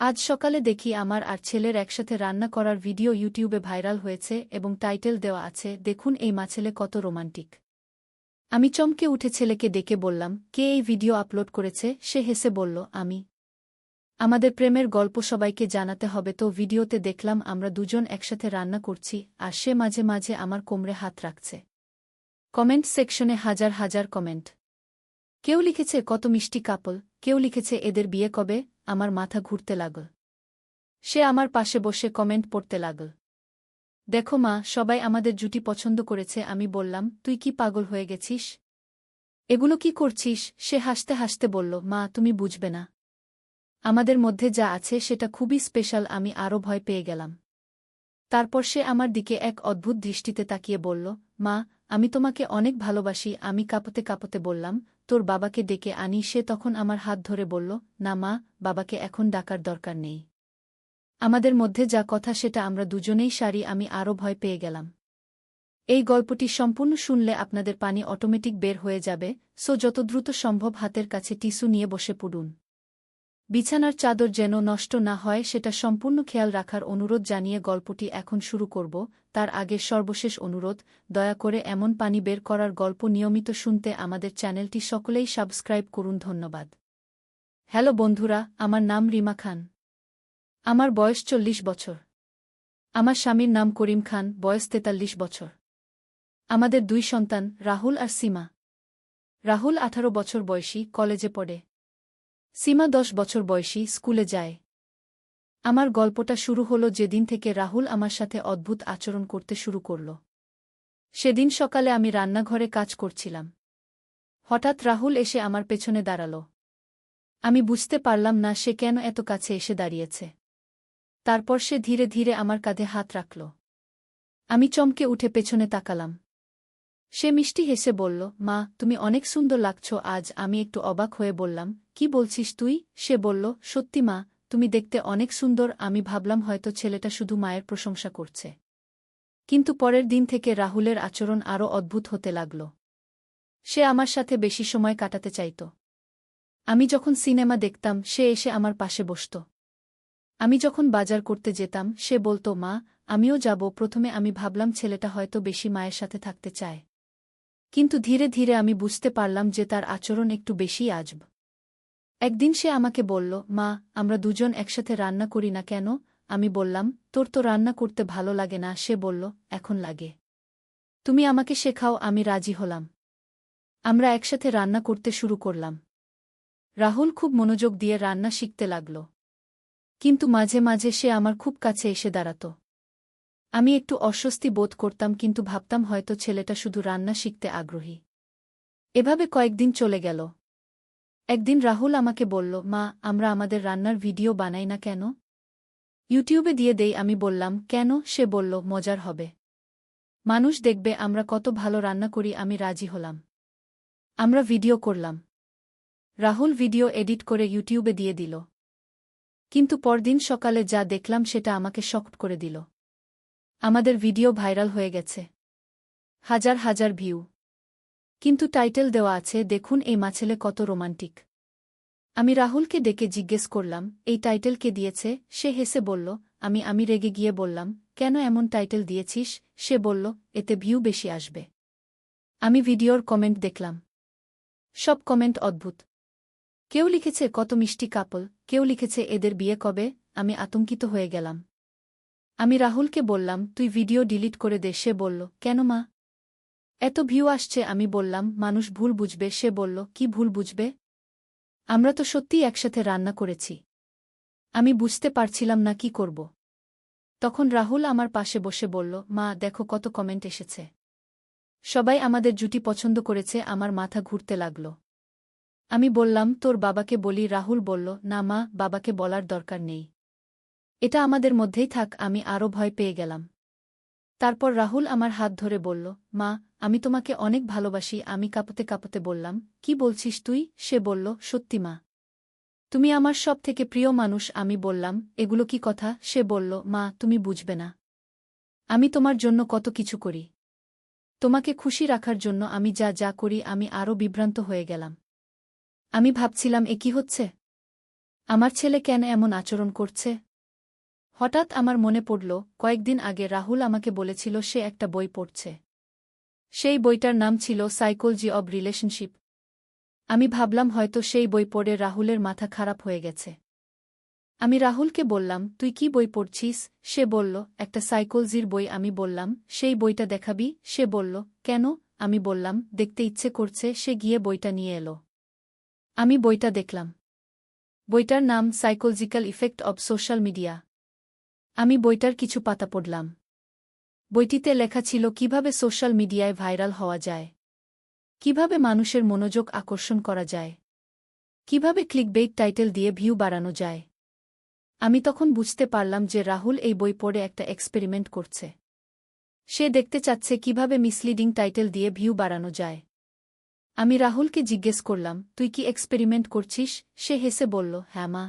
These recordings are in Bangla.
আজ সকালে দেখি আমার আর ছেলের একসাথে রান্না করার ভিডিও ইউটিউবে ভাইরাল হয়েছে এবং টাইটেল দেওয়া আছে, দেখুন এই ছেলে কত রোমান্টিক। আমি চমকে উঠে ছেলেকে ডেকে বললাম, কে এই ভিডিও আপলোড করেছে? সে হেসে বলল, আমি। আমাদের প্রেমের গল্প সবাইকে জানাতে হবে। তো ভিডিওতে দেখলাম আমরা দুজন একসাথে রান্না করছি, আর সে মাঝে মাঝে আমার কোমরে হাত রাখছে। কমেন্ট সেকশনে হাজার হাজার কমেন্ট। কেউ লিখেছে কত মিষ্টি কাপল, কেউ লিখেছে এদের বিয়ে কবে। আমার মাথা ঘুরতে লাগল। সে আমার পাশে বসে কমেন্ট পড়তে লাগল, দেখো মা, সবাই আমাদের জুটি পছন্দ করেছে। আমি বললাম, তুই কি পাগল হয়ে গেছিস? এগুলো কি করছিস? সে হাসতে হাসতে বলল, মা তুমি বুঝবে না, আমাদের মধ্যে যা আছে সেটা খুবই স্পেশাল। আমি আরও ভয় পেয়ে গেলাম। তারপর সে আমার দিকে এক অদ্ভুত দৃষ্টিতে তাকিয়ে বলল, মা, আমি তোমাকে অনেক ভালোবাসি। আমি কাঁপতে কাঁপতে বললাম, তোর বাবাকে ডেকে আনি। সে তখন আমার হাত ধরে বলল, না মা, বাবাকে এখন ডাকার দরকার নেই। আমাদের মধ্যে যা কথা সেটা আমরা দুজনেই সারি। আমি আরও ভয় পেয়ে গেলাম। এই গল্পটি সম্পূর্ণ শুনলে আপনাদের পানি অটোমেটিক বের হয়ে যাবে, সো যত দ্রুত সম্ভব হাতের কাছে টিস্যু নিয়ে বসে পড়ুন। বিছানার চাদর যেন নষ্ট না হয় সেটা সম্পূর্ণ খেয়াল রাখার অনুরোধ জানিয়ে গল্পটি এখন শুরু করব। তার আগে সর্বশেষ অনুরোধ, দয়া করে এমন পানি বের করার গল্প নিয়মিত শুনতে আমাদের চ্যানেলটি সকলেই সাবস্ক্রাইব করুন। ধন্যবাদ। হ্যালো বন্ধুরা, আমার নাম রিমা খান। আমার বয়স 40 বছর। আমার স্বামীর নাম করিম খান, বয়স 43 বছর। আমাদের 2 সন্তান, রাহুল আর সীমা। রাহুল 18 বছর বয়সী, কলেজে পড়ে। সীমা 10 বছর বয়সী, স্কুলে যায়। আমার গল্পটা শুরু হলো যেদিন থেকে রাহুল আমার সাথে অদ্ভুত আচরণ করতে শুরু করল। সেদিন সকালে আমি রান্নাঘরে কাজ করছিলাম। হঠাৎ রাহুল এসে আমার পেছনে দাঁড়াল। আমি বুঝতে পারলাম না সে কেন এত কাছে এসে দাঁড়িয়েছে। তারপর সে ধীরে ধীরে আমার কাঁধে হাত রাখল। আমি চমকে উঠে পেছনে তাকালাম। সে মিষ্টি হেসে বলল, মা, তুমি অনেক সুন্দর লাগছো আজ। আমি একটু অবাক হয়ে বললাম, কি বলছিস তুই? সে বলল, সত্যি মা, তুমি দেখতে অনেক সুন্দর। আমি ভাবলাম হয়তো ছেলেটা শুধু মায়ের প্রশংসা করছে। কিন্তু পরের দিন থেকে রাহুলের আচরণ আরও অদ্ভুত হতে লাগল। সে আমার সাথে বেশি সময় কাটাতে চাইত। আমি যখন সিনেমা দেখতাম সে এসে আমার পাশে বসত। আমি যখন বাজার করতে যেতাম সে বলতো, মা, আমিও যাব। প্রথমে আমি ভাবলাম ছেলেটা হয়তো বেশি মায়ের সাথে থাকতে চায়। কিন্তু ধীরে ধীরে আমি বুঝতে পারলাম যে তার আচরণ একটু বেশি আজব। একদিন সে আমাকে বলল, মা, আমরা দুজন একসাথে রান্না করি না কেন? আমি বললাম, তোর তো রান্না করতে ভালো লাগে না। সে বলল, এখন লাগে। তুমি আমাকে শেখাও। আমি রাজি হলাম। আমরা একসাথে রান্না করতে শুরু করলাম। রাহুল খুব মনোযোগ দিয়ে রান্না শিখতে লাগল। কিন্তু মাঝে মাঝে সে আমার খুব কাছে এসে দাঁড়াত। আমি একটু অস্বস্তি বোধ করতাম, কিন্তু ভাবতাম হয়তো ছেলেটা শুধু রান্না শিখতে আগ্রহী। এভাবে কয়েকদিন চলে গেল। একদিন রাহুল আমাকে বলল, মা, আমরা আমাদের রান্নার ভিডিও বানাই না কেন? ইউটিউবে দিয়ে দেই। আমি বললাম, কেন? সে বলল, মজার হবে। মানুষ দেখবে আমরা কত ভালো রান্না করি। আমি রাজি হলাম। আমরা ভিডিও করলাম। রাহুল ভিডিও এডিট করে ইউটিউবে দিয়ে দিল। কিন্তু পরদিন সকালে যা দেখলাম সেটা আমাকে শকড করে দিল। আমাদের ভিডিও ভাইরাল হয়ে গেছে, হাজার হাজার ভিউ। কিন্তু টাইটেল দেওয়া আছে, দেখুন এই ছেলে কত রোমান্টিক। আমি রাহুলকে ডেকে জিজ্ঞেস করলাম, এই টাইটেল কে দিয়েছে? সে হেসে বলল, আমি রেগে গিয়ে বললাম, কেন এমন টাইটেল দিয়েছিস? সে বলল, এতে ভিউ বেশি আসবে। আমি ভিডিওর কমেন্ট দেখলাম। সব কমেন্ট অদ্ভুত। কেউ লিখেছে কত মিষ্টি কাপল, কেউ লিখেছে এদের বিয়ে কবে। আমি আতঙ্কিত হয়ে গেলাম। আমি রাহুলকে বললাম, তুই ভিডিও ডিলিট করে দে। সে বলল, কেন মা? এত ভিউ আসছে। আমি বললাম, মানুষ ভুল বুঝবে। সে বলল, কি ভুল বুঝবে? আমরা তো সত্যিই একসাথে রান্না করেছি। আমি বুঝতে পারছিলাম না কি করব। তখন রাহুল আমার পাশে বসে বলল, মা, দেখো কত কমেন্ট এসেছে। সবাই আমাদের জুটি পছন্দ করেছে। আমার মাথা ঘুরতে লাগল। আমি বললাম, তোর বাবাকে বলি। রাহুল বলল, না মা, বাবাকে বলার দরকার নেই। এটা আমাদের মধ্যেই থাক। আমি আরও ভয় পেয়ে গেলাম। তারপর রাহুল আমার হাত ধরে বলল, মা, আমি তোমাকে অনেক ভালোবাসি। আমি কাঁপতে কাঁপতে বললাম, কি বলছিস তুই? সে বলল, সত্যি মা, তুমি আমার সব থেকে প্রিয় মানুষ। আমি বললাম, এগুলো কি কথা? সে বলল, মা, তুমি বুঝবে না। আমি তোমার জন্য কত কিছু করি। তোমাকে খুশি রাখার জন্য আমি যা যা করি। আমি আরও বিভ্রান্ত হয়ে গেলাম। আমি ভাবছিলাম, এ কি হচ্ছে? আমার ছেলে কেন এমন আচরণ করছে? হঠাৎ আমার মনে পড়ল, কয়েকদিন আগে রাহুল আমাকে বলেছিল সে একটা বই পড়ছে। সেই বইটার নাম ছিল সাইকোলজি অব রিলেশনশিপ। আমি ভাবলাম হয়তো সেই বই পড়ে রাহুলের মাথা খারাপ হয়ে গেছে। আমি রাহুলকে বললাম, তুই কি বই পড়ছিস? সে বলল, একটা সাইকোলজির বই। আমি বললাম, সেই বইটা দেখাবি? সে বলল, কেন? আমি বললাম, দেখতে ইচ্ছে করছে। সে গিয়ে বইটা নিয়ে এলো। আমি বইটা দেখলাম। বইটার নাম psychological effect of social media. আমি বইটার কিছু পাতা পড়লাম। বইটিতে লেখা ছিল কিভাবে সোশ্যাল মিডিয়ায় ভাইরাল হওয়া যায়, কিভাবে মানুষের মনোযোগ আকর্ষণ করা যায়, কিভাবে ক্লিকবেইট টাইটেল দিয়ে ভিউ বাড়ানো যায়। আমি তখন বুঝতে পারলাম যে রাহুল এই বই পড়ে একটা এক্সপেরিমেন্ট করছে। সে দেখতে চাচ্ছে কিভাবে মিসলিডিং টাইটেল দিয়ে ভিউ বাড়ানো যায়। আমি রাহুলকে জিজ্ঞেস করলাম, তুই কি এক্সপেরিমেন্ট করছিস? সে হেসে বলল, হ্যাঁ মা।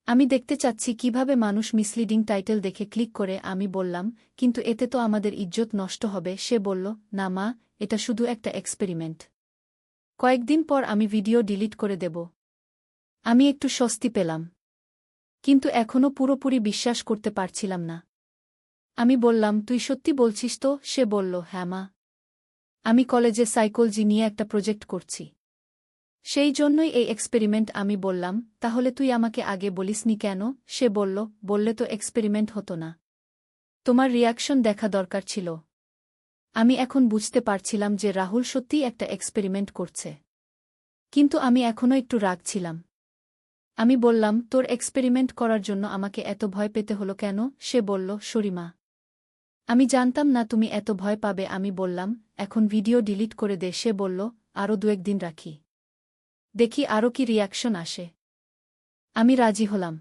আমি দেখতে চাচ্ছি কিভাবে মানুষ মিসলিডিং টাইটেল দেখে ক্লিক করে। আমি বললাম, কিন্তু এতে তো আমাদের ইজ্জত নষ্ট হবে। সে বলল, না মা, এটা শুধু একটা এক্সপেরিমেন্ট। কয়েকদিন পর আমি ভিডিও ডিলিট করে দেব। আমি একটু স্বস্তি পেলাম, কিন্তু এখনও পুরোপুরি বিশ্বাস করতে পারছিলাম না। আমি বললাম, তুই সত্যি বলছিস তো? সে বলল, হ্যাঁ মা। আমি কলেজে সাইকোলজি নিয়ে একটা প্রজেক্ট করছি। সেই জন্যই এই এক্সপেরিমেন্ট। আমি বললাম, তাহলে তুই আমাকে আগে বলিসনি কেন? সে বলল, বললে তো এক্সপেরিমেন্ট হতো না। তোমার রিয়াকশন দেখা দরকার ছিল। আমি এখন বুঝতে পারছিলাম যে রাহুল সত্যিই একটা এক্সপেরিমেন্ট করছে। কিন্তু আমি এখনও একটু রাগ ছিলাম। আমি বললাম, তোর এক্সপেরিমেন্ট করার জন্য আমাকে এত ভয় পেতে হলো কেন? সে বলল, সরিমা, আমি জানতাম না তুমি এত ভয় পাবে। আমি বললাম, এখন ভিডিও ডিলিট করে দে। সে বলল, আরও 2-1 দিন রাখি, দেখি আরও কি রিয়াকশন আসে। আমি রাজি হলাম,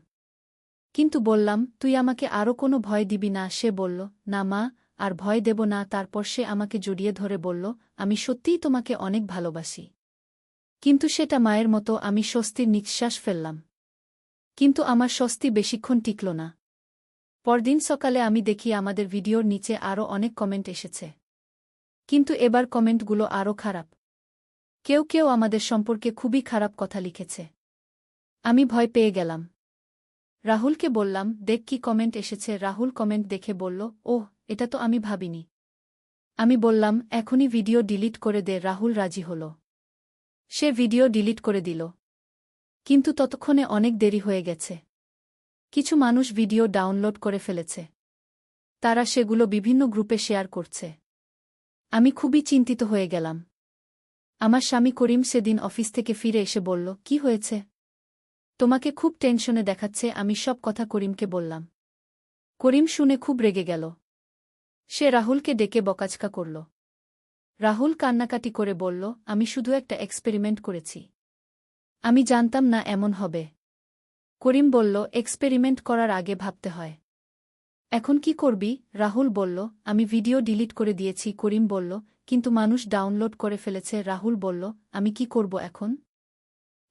কিন্তু বললাম, তুই আমাকে আরও কোনো ভয় দিবি না? সে বলল, না মা, আর ভয় দেব না। তারপর সে আমাকে জড়িয়ে ধরে বলল, আমি সত্যিই তোমাকে অনেক ভালোবাসি। কিন্তু সেটা মায়ের মতো। আমি স্বস্তির নিঃশ্বাস ফেললাম। কিন্তু আমার স্বস্তি বেশিক্ষণ টিকল না। পরদিন সকালে আমি দেখি আমাদের ভিডিওর নিচে আরও অনেক কমেন্ট এসেছে। কিন্তু এবার কমেন্টগুলো আরও খারাপ। কেউ কেউ আমাদের সম্পর্কে খুবই খারাপ কথা লিখেছে। আমি ভয় পেয়ে গেলাম। রাহুলকে বললাম, দেখ কি কমেন্ট এসেছে। রাহুল কমেন্ট দেখে বলল, ওহ, এটা তো আমি ভাবিনি। আমি বললাম, এখনই ভিডিও ডিলিট করে দে। রাহুল রাজি হল। সে ভিডিও ডিলিট করে দিল। কিন্তু ততক্ষণে অনেক দেরি হয়ে গেছে। কিছু মানুষ ভিডিও ডাউনলোড করে ফেলেছে। তারা সেগুলো বিভিন্ন গ্রুপে শেয়ার করছে। আমি খুবই চিন্তিত হয়ে গেলাম। আমার স্বামী করিম সেদিন অফিস থেকে ফিরে এসে বলল, কি হয়েছে? তোমাকে খুব টেনশনে দেখাচ্ছে। আমি সব কথা করিমকে বললাম। করিম শুনে খুব রেগে গেল। সে রাহুলকে ডেকে বকাঝকা করল। রাহুল কান্নাকাটি করে বলল, আমি শুধু একটা এক্সপেরিমেন্ট করেছি। আমি জানতাম না এমন হবে। করিম বলল, এক্সপেরিমেন্ট করার আগে ভাবতে হয়। এখন কি করবি? রাহুল বলল, আমি ভিডিও ডিলিট করে দিয়েছি। করিম বলল, কিন্তু মানুষ ডাউনলোড করে ফেলেছে। রাহুল বলল, আমি কি করব এখন?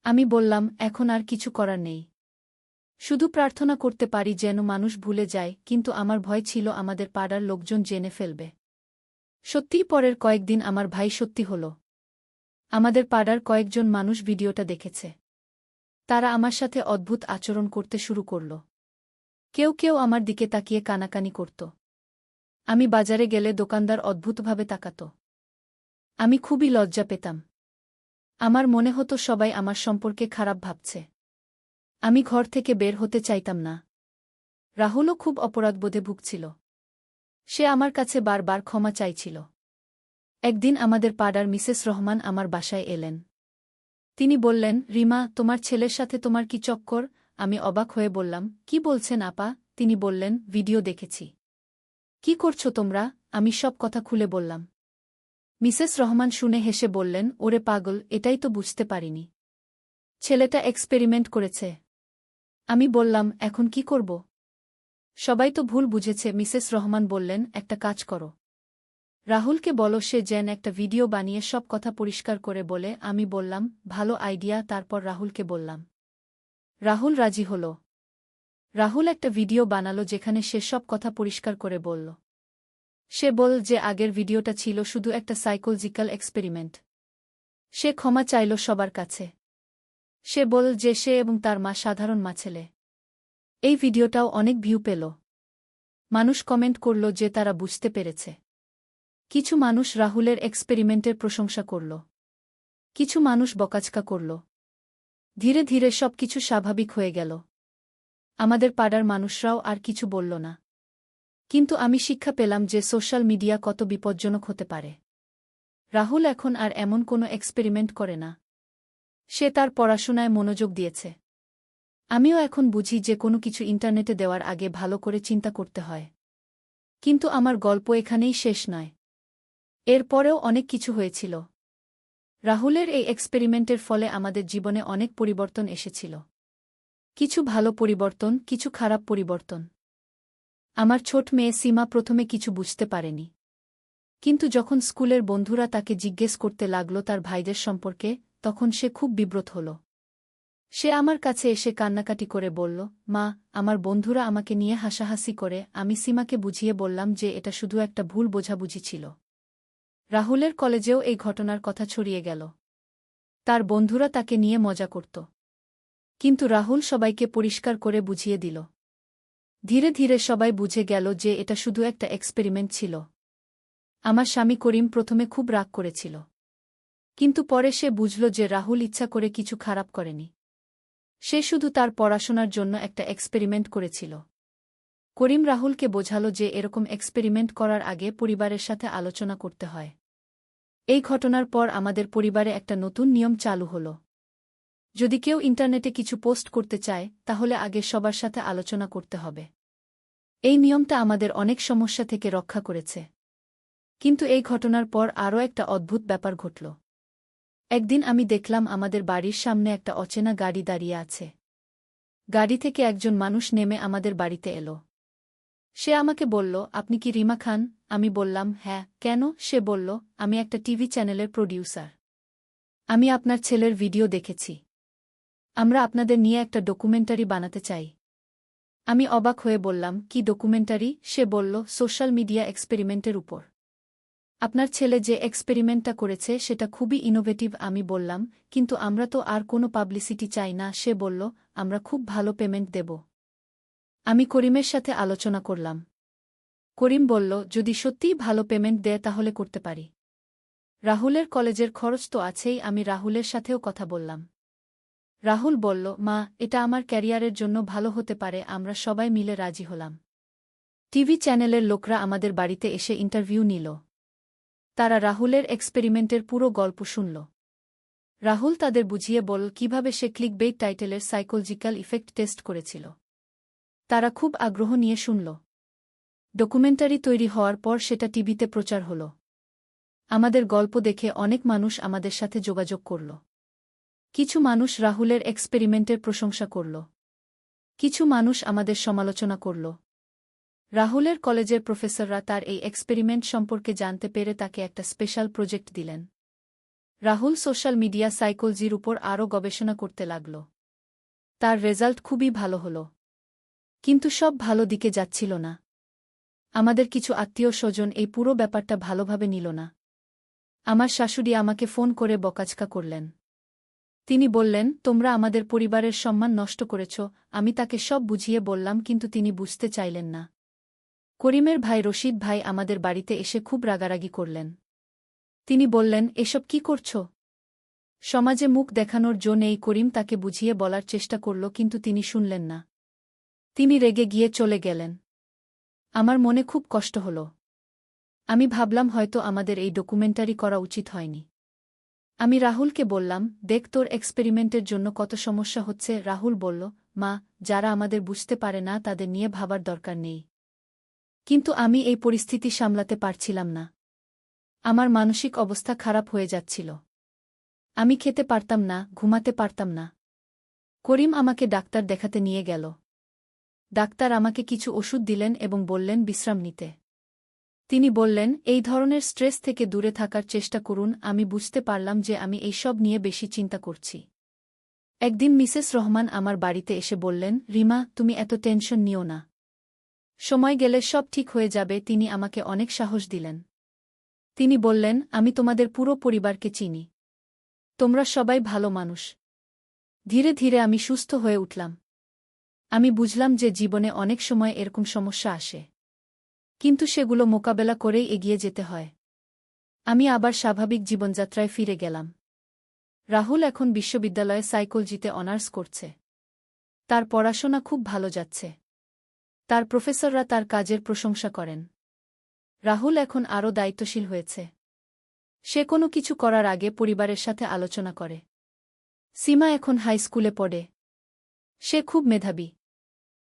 আমি বললাম, এখন আর কিছু করার নেই। শুধু প্রার্থনা করতে পারি যেন মানুষ ভুলে যায়। কিন্তু আমার ভয় ছিল আমাদের পাড়ার লোকজন জেনে ফেলবে। সত্যিই পরের কয়েকদিন আমার ভাই সত্যি হল। আমাদের পাড়ার কয়েকজন মানুষ ভিডিওটা দেখেছে। তারা আমার সাথে অদ্ভুত আচরণ করতে শুরু করল। কেউ কেউ আমার দিকে তাকিয়ে কানাকানি করত। আমি বাজারে গেলে দোকানদার অদ্ভুতভাবে তাকাত। আমি খুবই লজ্জা পেতাম। আমার মনে হতো সবাই আমার সম্পর্কে খারাপ ভাবছে। আমি ঘর থেকে বের হতে চাইতাম না। রাহুলও খুব অপরাধবোধে ভুগছিল। সে আমার কাছে বারবার ক্ষমা চাইছিল। একদিন আমাদের পাড়ার মিসেস রহমান আমার বাসায় এলেন। তিনি বললেন, রিমা, তোমার ছেলের সাথে তোমার কি চক্কর? আমি অবাক হয়ে বললাম, কি বলছেন আপা? তিনি বললেন, ভিডিও দেখেছি। কি করছো তোমরা? আমি সব কথা খুলে বললাম। মিসেস রহমান শুনে হেসে বললেন, ওরে পাগল, এটাই তো বুঝতে পারিনি। ছেলেটা এক্সপেরিমেন্ট করেছে। আমি বললাম, এখন কি করব? সবাই তো ভুল বুঝেছে। মিসেস রহমান বললেন, একটা কাজ করো। রাহুলকে বলো সে যেন একটা ভিডিও বানিয়ে সব কথা পরিষ্কার করে বলে। আমি বললাম, ভালো আইডিয়া। তারপর রাহুলকে বললাম। রাহুল রাজি হল। রাহুল একটা ভিডিও বানালো যেখানে সে সব কথা পরিষ্কার করে বলল। সে বল যে আগের ভিডিওটা ছিল শুধু একটা সাইকোলজিক্যাল এক্সপেরিমেন্ট। সে ক্ষমা চাইল সবার কাছে। সে বলল যে সে এবং তার মা সাধারণ মা ছেলে। এই ভিডিওটাও অনেক ভিউ পেল। মানুষ কমেন্ট করল যে তারা বুঝতে পেরেছে। কিছু মানুষ রাহুলের এক্সপেরিমেন্টের প্রশংসা করল। কিছু মানুষ বকাঝকা করল। ধীরে ধীরে সবকিছু স্বাভাবিক হয়ে গেল। আমাদের পাড়ার মানুষরাও আর কিছু বলল না। কিন্তু আমি শিক্ষা পেলাম যে সোশ্যাল মিডিয়া কত বিপজ্জনক হতে পারে। রাহুল এখন আর এমন কোনো এক্সপেরিমেন্ট করে না। সে তার পড়াশোনায় মনোযোগ দিয়েছে। আমিও এখন বুঝি যে কোনো কিছু ইন্টারনেটে দেওয়ার আগে ভালো করে চিন্তা করতে হয়। কিন্তু আমার গল্প এখানেই শেষ নয়। এর পরেও অনেক কিছু হয়েছিল। রাহুলের এই এক্সপেরিমেন্টের ফলে আমাদের জীবনে অনেক পরিবর্তন এসেছিল। কিছু ভালো পরিবর্তন, কিছু খারাপ পরিবর্তন। আমার ছোট মেয়ে সীমা প্রথমে কিছু বুঝতে পারেনি। কিন্তু যখন স্কুলের বন্ধুরা তাকে জিজ্ঞেস করতে লাগল তার ভাইদের সম্পর্কে, তখন সে খুব বিব্রত হল। সে আমার কাছে এসে কান্নাকাটি করে বলল, মা, আমার বন্ধুরা আমাকে নিয়ে হাসাহাসি করে। আমি সীমাকে বুঝিয়ে বললাম যে এটা শুধু একটা ভুল বোঝাবুঝি ছিল। রাহুলের কলেজেও এই ঘটনার কথা ছড়িয়ে গেল। তার বন্ধুরা তাকে নিয়ে মজা করত। কিন্তু রাহুল সবাইকে পরিষ্কার করে বুঝিয়ে দিল। ধীরে ধীরে সবাই বুঝে গেল যে এটা শুধু একটা এক্সপেরিমেন্ট ছিল। আমার স্বামী করিম প্রথমে খুব রাগ করেছিল। কিন্তু পরে সে বুঝল যে রাহুল ইচ্ছা করে কিছু খারাপ করেনি। সে শুধু তার পড়াশোনার জন্য একটা এক্সপেরিমেন্ট করেছিল। করিম রাহুলকে বোঝাল যে এরকম এক্সপেরিমেন্ট করার আগে পরিবারের সাথে আলোচনা করতে হয়। এই ঘটনার পর আমাদের পরিবারে একটা নতুন নিয়ম চালু হল। যদি কেউ ইন্টারনেটে কিছু পোস্ট করতে চায়, তাহলে আগে সবার সাথে আলোচনা করতে হবে। এই নিয়মটা আমাদের অনেক সমস্যা থেকে রক্ষা করেছে। কিন্তু এই ঘটনার পর আরও একটা অদ্ভুত ব্যাপার ঘটল। একদিন আমি দেখলাম আমাদের বাড়ির সামনে একটা অচেনা গাড়ি দাঁড়িয়ে আছে। গাড়ি থেকে একজন মানুষ নেমে আমাদের বাড়িতে এলো। সে আমাকে বলল, আপনি কি রিমা খান? আমি বললাম, হ্যাঁ। কেন? সে বলল, আমি একটা টিভি চ্যানেলের প্রোডিউসার। আমি আপনার ছেলের ভিডিও দেখেছি। আমরা আপনাদের নিয়ে একটা ডকুমেন্টারি বানাতে চাই। আমি অবাক হয়ে বললাম, কি ডকুমেন্টারি? সে বলল, সোশ্যাল মিডিয়া এক্সপেরিমেন্টের উপর। আপনার ছেলে যে এক্সপেরিমেন্টটা করেছে সেটা খুবই ইনোভেটিভ। আমি বললাম, কিন্তু আমরা তো আর কোনো পাবলিসিটি চাই না। সে বলল, আমরা খুব ভালো পেমেন্ট দেব। আমি করিমের সাথে আলোচনা করলাম। করিম বলল, যদি সত্যিই ভালো পেমেন্ট দেয় তাহলে করতে পারি। রাহুলের কলেজের খরচ তো আছেই। আমি রাহুলের সাথেও কথা বললাম। রাহুল বলল, মা, এটা আমার ক্যারিয়ারের জন্য ভালো হতে পারে। আমরা সবাই মিলে রাজি হলাম। টিভি চ্যানেলের লোকরা আমাদের বাড়িতে এসে ইন্টারভিউ নিল। তারা রাহুলের এক্সপেরিমেন্টের পুরো গল্প শুনল। রাহুল তাদের বুঝিয়ে বলল কিভাবে সে ক্লিকবেইট টাইটেলের সাইকোলজিক্যাল ইফেক্ট টেস্ট করেছিল। তারা খুব আগ্রহ নিয়ে শুনল। ডকুমেন্টারি তৈরি হওয়ার পর সেটা টিভিতে প্রচার হল। আমাদের গল্প দেখে অনেক মানুষ আমাদের সাথে যোগাযোগ করল। কিছু মানুষ রাহুলের এক্সপেরিমেন্টের প্রশংসা করল। কিছু মানুষ আমাদের সমালোচনা করল। রাহুলের কলেজের প্রফেসররা তার এই এক্সপেরিমেন্ট সম্পর্কে জানতে পেরে তাকে একটা স্পেশাল প্রজেক্ট দিলেন। রাহুল সোশ্যাল মিডিয়া সাইকোলজির উপর আরও গবেষণা করতে লাগল। তার রেজাল্ট খুবই ভালো হল। কিন্তু সব ভালো দিকে যাচ্ছিল না। আমাদের কিছু আত্মীয় স্বজন এই পুরো ব্যাপারটা ভালোভাবে নিল না। আমার শাশুড়ি আমাকে ফোন করে বকাঝকা করলেন। তিনি বললেন, তোমরা আমাদের পরিবারের সম্মান নষ্ট করেছ। আমি তাকে সব বুঝিয়ে বললাম, কিন্তু তিনি বুঝতে চাইলেন না। করিমের ভাই রশিদ ভাই আমাদের বাড়িতে এসে খুব রাগারাগি করলেন। তিনি বললেন, এসব কি করছ? সমাজে মুখ দেখানোর জো নেই। করিম তাকে বুঝিয়ে বলার চেষ্টা করল, কিন্তু তিনি শুনলেন না। তিনি রেগে গিয়ে চলে গেলেন। আমার মনে খুব কষ্ট হল। আমি ভাবলাম হয়তো আমাদের এই ডকুমেন্টারি করা উচিত হয়নি। আমি রাহুলকে বললাম, দেখ, তোর এক্সপেরিমেন্টের জন্য কত সমস্যা হচ্ছে। রাহুল বলল, মা, যারা আমাদের বুঝতে পারে না তাদের নিয়ে ভাবার দরকার নেই। কিন্তু আমি এই পরিস্থিতি সামলাতে পারছিলাম না। আমার মানসিক অবস্থা খারাপ হয়ে যাচ্ছিল। আমি খেতে পারতাম না, ঘুমাতে পারতাম না। করিম আমাকে ডাক্তার দেখাতে নিয়ে গেল। ডাক্তার আমাকে কিছু ওষুধ দিলেন এবং বললেন বিশ্রাম নিতে। তিনি বললেন, এই ধরনের স্ট্রেস থেকে দূরে থাকার চেষ্টা করুন। আমি বুঝতে পারলাম যে আমি এইসব নিয়ে বেশি চিন্তা করছি। একদিন মিসেস রহমান আমার বাড়িতে এসে বললেন, রিমা, তুমি এত টেনশন নিও না। সময় গেলে সব ঠিক হয়ে যাবে। তিনি আমাকে অনেক সাহস দিলেন। তিনি বললেন, আমি তোমাদের পুরো পরিবারকে চিনি। তোমরা সবাই ভালো মানুষ। ধীরে ধীরে আমি সুস্থ হয়ে উঠলাম। আমি বুঝলাম যে জীবনে অনেক সময় এরকম সমস্যা আসে, কিন্তু সেগুলো মোকাবেলা করেই এগিয়ে যেতে হয়। আমি আবার স্বাভাবিক জীবনযাত্রায় ফিরে গেলাম। রাহুল এখন বিশ্ববিদ্যালয়ে সাইকোলজিতে অনার্স করছে। তার পড়াশোনা খুব ভালো যাচ্ছে। তার প্রফেসররা তার কাজের প্রশংসা করেন। রাহুল এখন আরও দায়িত্বশীল হয়েছে। সে কোনো কিছু করার আগে পরিবারের সাথে আলোচনা করে। সীমা এখন হাই স্কুলে পড়ে। সে খুব মেধাবী।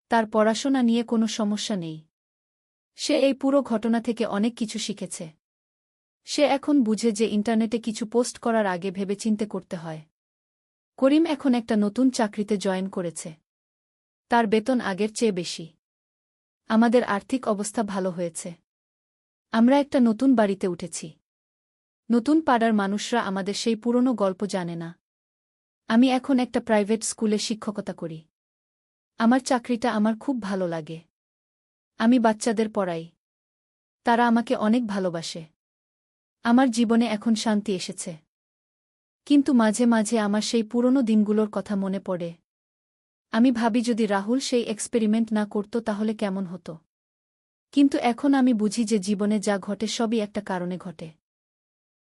তার পড়াশোনা নিয়ে কোনো সমস্যা নেই। সে এই পুরো ঘটনা থেকে অনেক কিছু শিখেছে। সে এখন বুঝে যে ইন্টারনেটে কিছু পোস্ট করার আগে ভেবেচিন্তে করতে হয়। করিম এখন একটা নতুন চাকরিতে জয়েন করেছে। তার বেতন আগের চেয়ে বেশি। আমাদের আর্থিক অবস্থা ভালো হয়েছে। আমরা একটা নতুন বাড়িতে উঠেছি। নতুন পাড়ার মানুষরা আমাদের সেই পুরনো গল্প জানে না। আমি এখন একটা প্রাইভেট স্কুলে শিক্ষকতা করি। আমার চাকরিটা আমার খুব ভালো লাগে। আমি বাচ্চাদের পড়াই। তারা আমাকে অনেক ভালোবাসে। আমার জীবনে এখন শান্তি এসেছে। কিন্তু মাঝে মাঝে আমার সেই পুরনো দিনগুলোর কথা মনে পড়ে। আমি ভাবি যদি রাহুল সেই এক্সপেরিমেন্ট না করত তাহলে কেমন হতো। কিন্তু এখন আমি বুঝি যে জীবনে যা ঘটে সবই একটা কারণে ঘটে।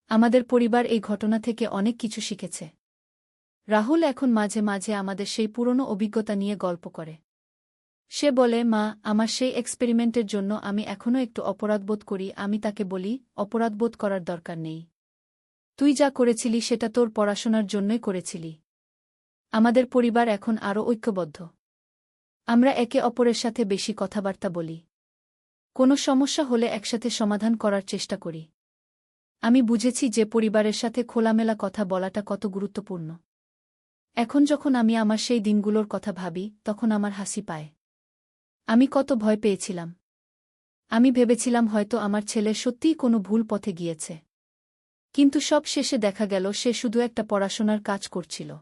আমাদের পরিবার এই ঘটনা থেকে অনেক কিছু শিখেছে। রাহুল এখন মাঝে মাঝে আমাদের সেই পুরনো অভিজ্ঞতা নিয়ে গল্প করে। সে বলে, মা, আমার সেই এক্সপেরিমেন্টের জন্য আমি এখনও একটু অপরাধবোধ করি। আমি তাকে বলি, অপরাধবোধ করার দরকার নেই। তুই যা করেছিলি সেটা তোর পড়াশোনার জন্যই করেছিলি। আমাদের পরিবার এখন আরও ঐক্যবদ্ধ। আমরা একে অপরের সাথে বেশি কথাবার্তা বলি। কোনো সমস্যা হলে একসাথে সমাধান করার চেষ্টা করি। আমি বুঝেছি যে পরিবারের সাথে খোলামেলা কথা বলাটা কত গুরুত্বপূর্ণ। এখন যখন আমি আমার সেই দিনগুলোর কথা ভাবি তখন আমার হাসি পায়। আমি কত ভয় পেয়েছিলাম। আমি ভেবেছিলাম হয়তো আমার ছেলে সত্যিই কোনো ভুল পথে গিয়েছে। কিন্তু সব শেষে দেখা গেল সে শুধু একটা পড়াশোনার কাজ করছিল।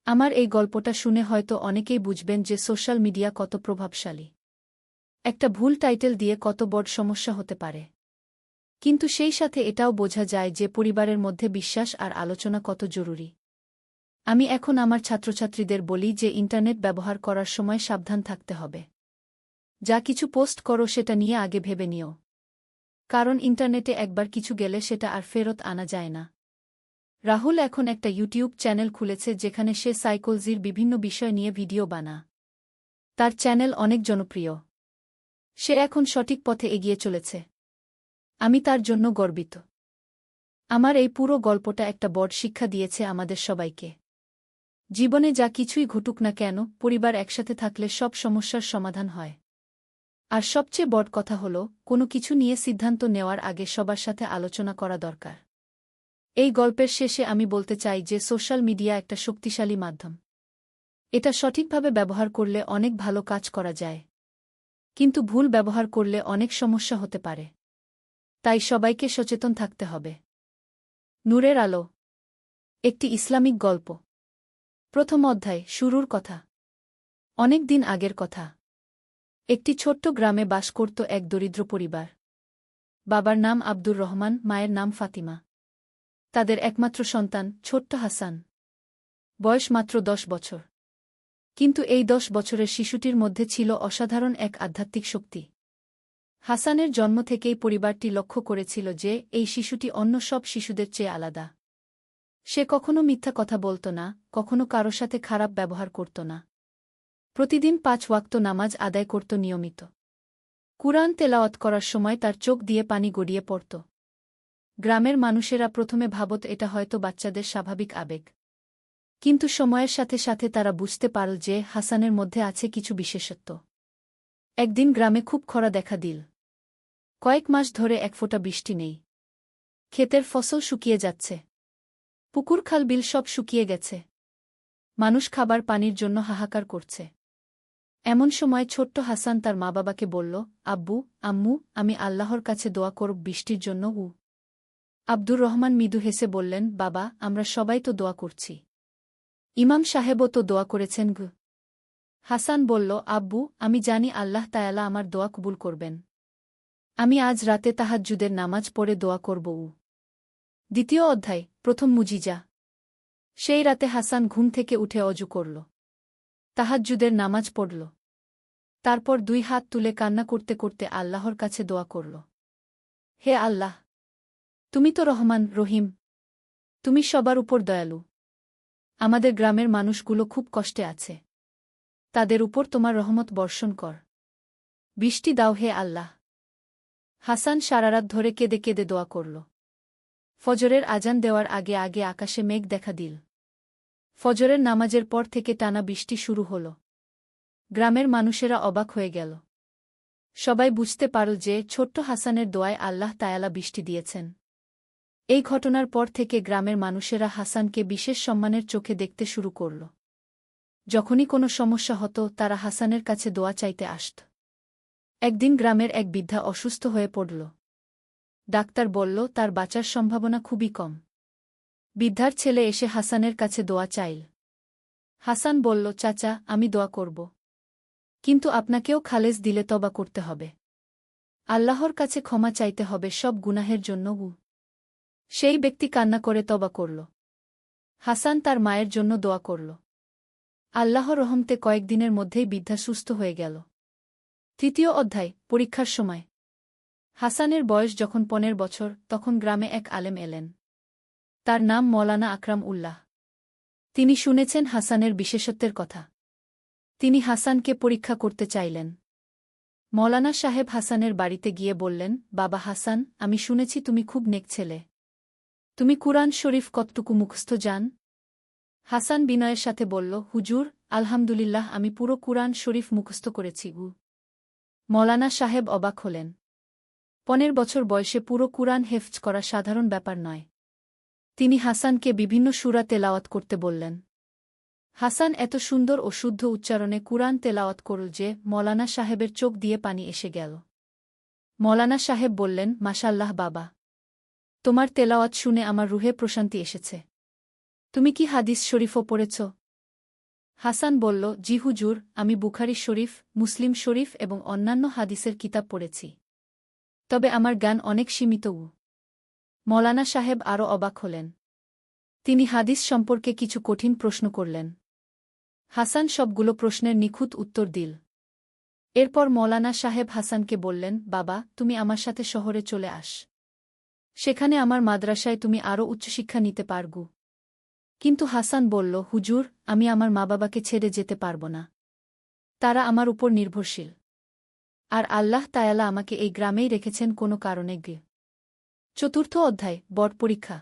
আমার এই গল্পটা শুনে হয়তো অনেকেই বুঝবেন যে সোশ্যাল মিডিয়া কত প্রভাবশালী। একটা ভুল টাইটেল দিয়ে কত বড় সমস্যা হতে পারে। কিন্তু সেই সাথে এটাও বোঝা যায় যে পরিবারের মধ্যে বিশ্বাস আর আলোচনা কত জরুরি। আমি এখন আমার ছাত্রছাত্রীদের বলি যে ইন্টারনেট ব্যবহার করার সময় সাবধান থাকতে হবে। যা কিছু পোস্ট করো সেটা নিয়ে আগে ভেবে নিও। কারণ ইন্টারনেটে একবার কিছু গেলে সেটা আর ফেরত আনা যায় না। রাহুল এখন একটা ইউটিউব চ্যানেল খুলেছে যেখানে সে সাইকোলজির বিভিন্ন বিষয় নিয়ে ভিডিও বানা। তার চ্যানেল অনেক জনপ্রিয়। সে এখন সঠিক পথে এগিয়ে চলেছে। আমি তার জন্য গর্বিত। আমার এই পুরো গল্পটা একটা বড় শিক্ষা দিয়েছে আমাদের সবাইকে। জীবনে যা কিছুই ঘটুক না কেন, পরিবার একসাথে থাকলে সব সমস্যার সমাধান হয়। আর সবচেয়ে বড় কথা হল, কোনো কিছু নিয়ে সিদ্ধান্ত নেওয়ার আগে সবার সাথে আলোচনা করা দরকার। এই গল্পের শেষে আমি বলতে চাই যে সোশ্যাল মিডিয়া একটা শক্তিশালী মাধ্যম। এটা সঠিকভাবে ব্যবহার করলে অনেক ভালো কাজ করা যায়। কিন্তু ভুল ব্যবহার করলে অনেক সমস্যা হতে পারে। তাই সবাইকে সচেতন থাকতে হবে। নূরের আলো। একটি ইসলামিক গল্প। প্রথম অধ্যায়, শুরুর কথা। অনেক দিন আগের কথা। একটি ছোট্ট গ্রামে বাস করত এক দরিদ্র পরিবার। বাবার নাম আব্দুর রহমান, মায়ের নাম ফাতিমা। তাদের একমাত্র সন্তান ছোট্ট হাসান। বয়স মাত্র 10 বছর। কিন্তু এই 10 বছরের শিশুটির মধ্যে ছিল অসাধারণ এক আধ্যাত্মিক শক্তি। হাসানের জন্ম থেকেই পরিবারটি লক্ষ্য করেছিল যে এই শিশুটি অন্য সব শিশুদের চেয়ে আলাদা। সে কখনো মিথ্যা কথা বলত না, কখনো কারো সাথে খারাপ ব্যবহার করত না। প্রতিদিন 5 ওয়াক্ত নামাজ আদায় করত নিয়মিত। কুরআন তেলাওয়াত করার সময় তার চোখ দিয়ে পানি গড়িয়ে পড়ত। গ্রামের মানুষেরা প্রথমে ভাবত এটা হয়তো বাচ্চাদের স্বাভাবিক আবেগ। কিন্তু সময়ের সাথে সাথে তারা বুঝতে পারল যে হাসানের মধ্যে আছে কিছু বিশেষত্ব। একদিন গ্রামে খুব খরা দেখা দিল। কয়েক মাস ধরে এক ফোঁটা বৃষ্টি নেই। ক্ষেতের ফসল শুকিয়ে যাচ্ছে। পুকুর খাল বিল সব শুকিয়ে গেছে। মানুষ খাবার পানির জন্য হাহাকার করছে। এমন সময় ছোট্ট হাসান তার মা-বাবাকে বলল, আব্বু, আম্মু, আমি আল্লাহর কাছে দোয়া করব বৃষ্টির জন্য। আব্দুর রহমান মৃদু হেসে বললেন, বাবা, আমরা সবাই তো দোয়া করছি। ইমাম সাহেবও তো দোয়া করেছেন। হাসান বলল, আব্বু, আমি জানি আল্লাহ তায়ালা আমার দোয়া কবুল করবেন। আমি আজ রাতে তাহাজ্জুদের নামাজ পড়ে দোয়া করব। দ্বিতীয় অধ্যায়, প্রথম মুজিজা। সেই রাতে হাসান ঘুম থেকে উঠে অজু করল। তাহাজ্জুদের নামাজ পড়ল। তারপর 2 হাত তুলে কান্না করতে করতে আল্লাহর কাছে দোয়া করল। হে আল্লাহ! তুমি তো রহমান, রহিম। তুমি সবার উপর দয়ালু। আমাদের গ্রামের মানুষগুলো খুব কষ্টে আছে। তাদের উপর তোমার রহমত বর্ষণ কর। বৃষ্টি দাও হে আল্লাহ। হাসান সারারাত ধরে কেঁদে কেঁদে দোয়া করল। ফজরের আজান দেওয়ার আগে আগে আকাশে মেঘ দেখা দিল। ফজরের নামাজের পর থেকে টানা বৃষ্টি শুরু হল। গ্রামের মানুষেরা অবাক হয়ে গেল। সবাই বুঝতে পারল যে ছোট্ট হাসানের দোয়ায় আল্লাহ তায়ালা বৃষ্টি দিয়েছেন। এই ঘটনার পর থেকে গ্রামের মানুষেরা হাসানকে বিশেষ সম্মানের চোখে দেখতে শুরু করল। যখনই কোনো সমস্যা হতো তারা হাসানের কাছে দোয়া চাইতে আসত। একদিন গ্রামের এক বৃদ্ধা অসুস্থ হয়ে পড়ল। ডাক্তার বলল তার বাঁচার সম্ভাবনা খুবই কম। বৃদ্ধার ছেলে এসে হাসানের কাছে দোয়া চাইল। হাসান বলল, চাচা, আমি দোয়া করব। কিন্তু আপনাকেও খালেস দিলে তবা করতে হবে। আল্লাহর কাছে ক্ষমা চাইতে হবে সব গুনাহের জন্য। সেই ব্যক্তি কান্না করে তবা করল। হাসান তার মায়ের জন্য দোয়া করল। আল্লাহর রহমতে কয়েকদিনের মধ্যেই বৃদ্ধা সুস্থ হয়ে গেল। 3য় অধ্যায়, পরীক্ষার সময়। হাসানের বয়স যখন 15 বছর, তখন গ্রামে এক আলেম এলেন। তার নাম মওলানা আকরাম উল্লাহ। তিনি শুনেছেন হাসানের বিশেষত্বের কথা। তিনি হাসানকে পরীক্ষা করতে চাইলেন। মওলানা সাহেব হাসানের বাড়িতে গিয়ে বললেন, বাবা হাসান, আমি শুনেছি তুমি খুব নেক ছেলে। তুমি কুরআন শরীফ কতটুকু মুখস্থ জান? হাসান বিনয়ের সাথে বলল, হুজুর, আলহামদুলিল্লাহ, আমি পুরো কুরআন শরীফ মুখস্থ করেছি। মওলানা সাহেব অবাক হলেন। 15 বছর বয়সে পুরো কুরআন হেফজ করা সাধারণ ব্যাপার নয়। তিনি হাসানকে বিভিন্ন সূরা তেলাওয়াত করতে বললেন। হাসান এত সুন্দর ও শুদ্ধ উচ্চারণে কুরআন তেলাওয়াত করল যে মওলানা সাহেবের চোখ দিয়ে পানি এসে গেল। মওলানা সাহেব বললেন, মাশাআল্লাহ বাবা! তোমার তেলাওয়াত শুনে আমার রুহে প্রশান্তি এসেছে। তুমি কি হাদিস শরীফও পড়েছ? হাসান বলল, জি হুজুর, আমি বুখারী শরীফ, মুসলিম শরীফ এবং অন্যান্য হাদিসের কিতাব পড়েছি। তবে আমার জ্ঞান অনেক সীমিত। মওলানা সাহেব আরও অবাক হলেন। তিনি হাদিস সম্পর্কে কিছু কঠিন প্রশ্ন করলেন। হাসান সবগুলো প্রশ্নের নিখুঁত উত্তর দিল। এরপর মওলানা সাহেব হাসানকে বললেন, বাবা, তুমি আমার সাথে শহরে চলে আস। সেখানে আমার মাদ্রাসায় তুমি আরও উচ্চশিক্ষা নিতে পারগু। কিন্তু হাসান বলল, হুজুর, আমি আমার মা-বাবাকে ছেড়ে যেতে পারব না। তারা আমার উপর নির্ভরশীল। আর আল্লাহ তায়ালা আমাকে এই গ্রামেই রেখেছেন কোনো কারণে। 4র্থ অধ্যায়, বড় পরীক্ষা।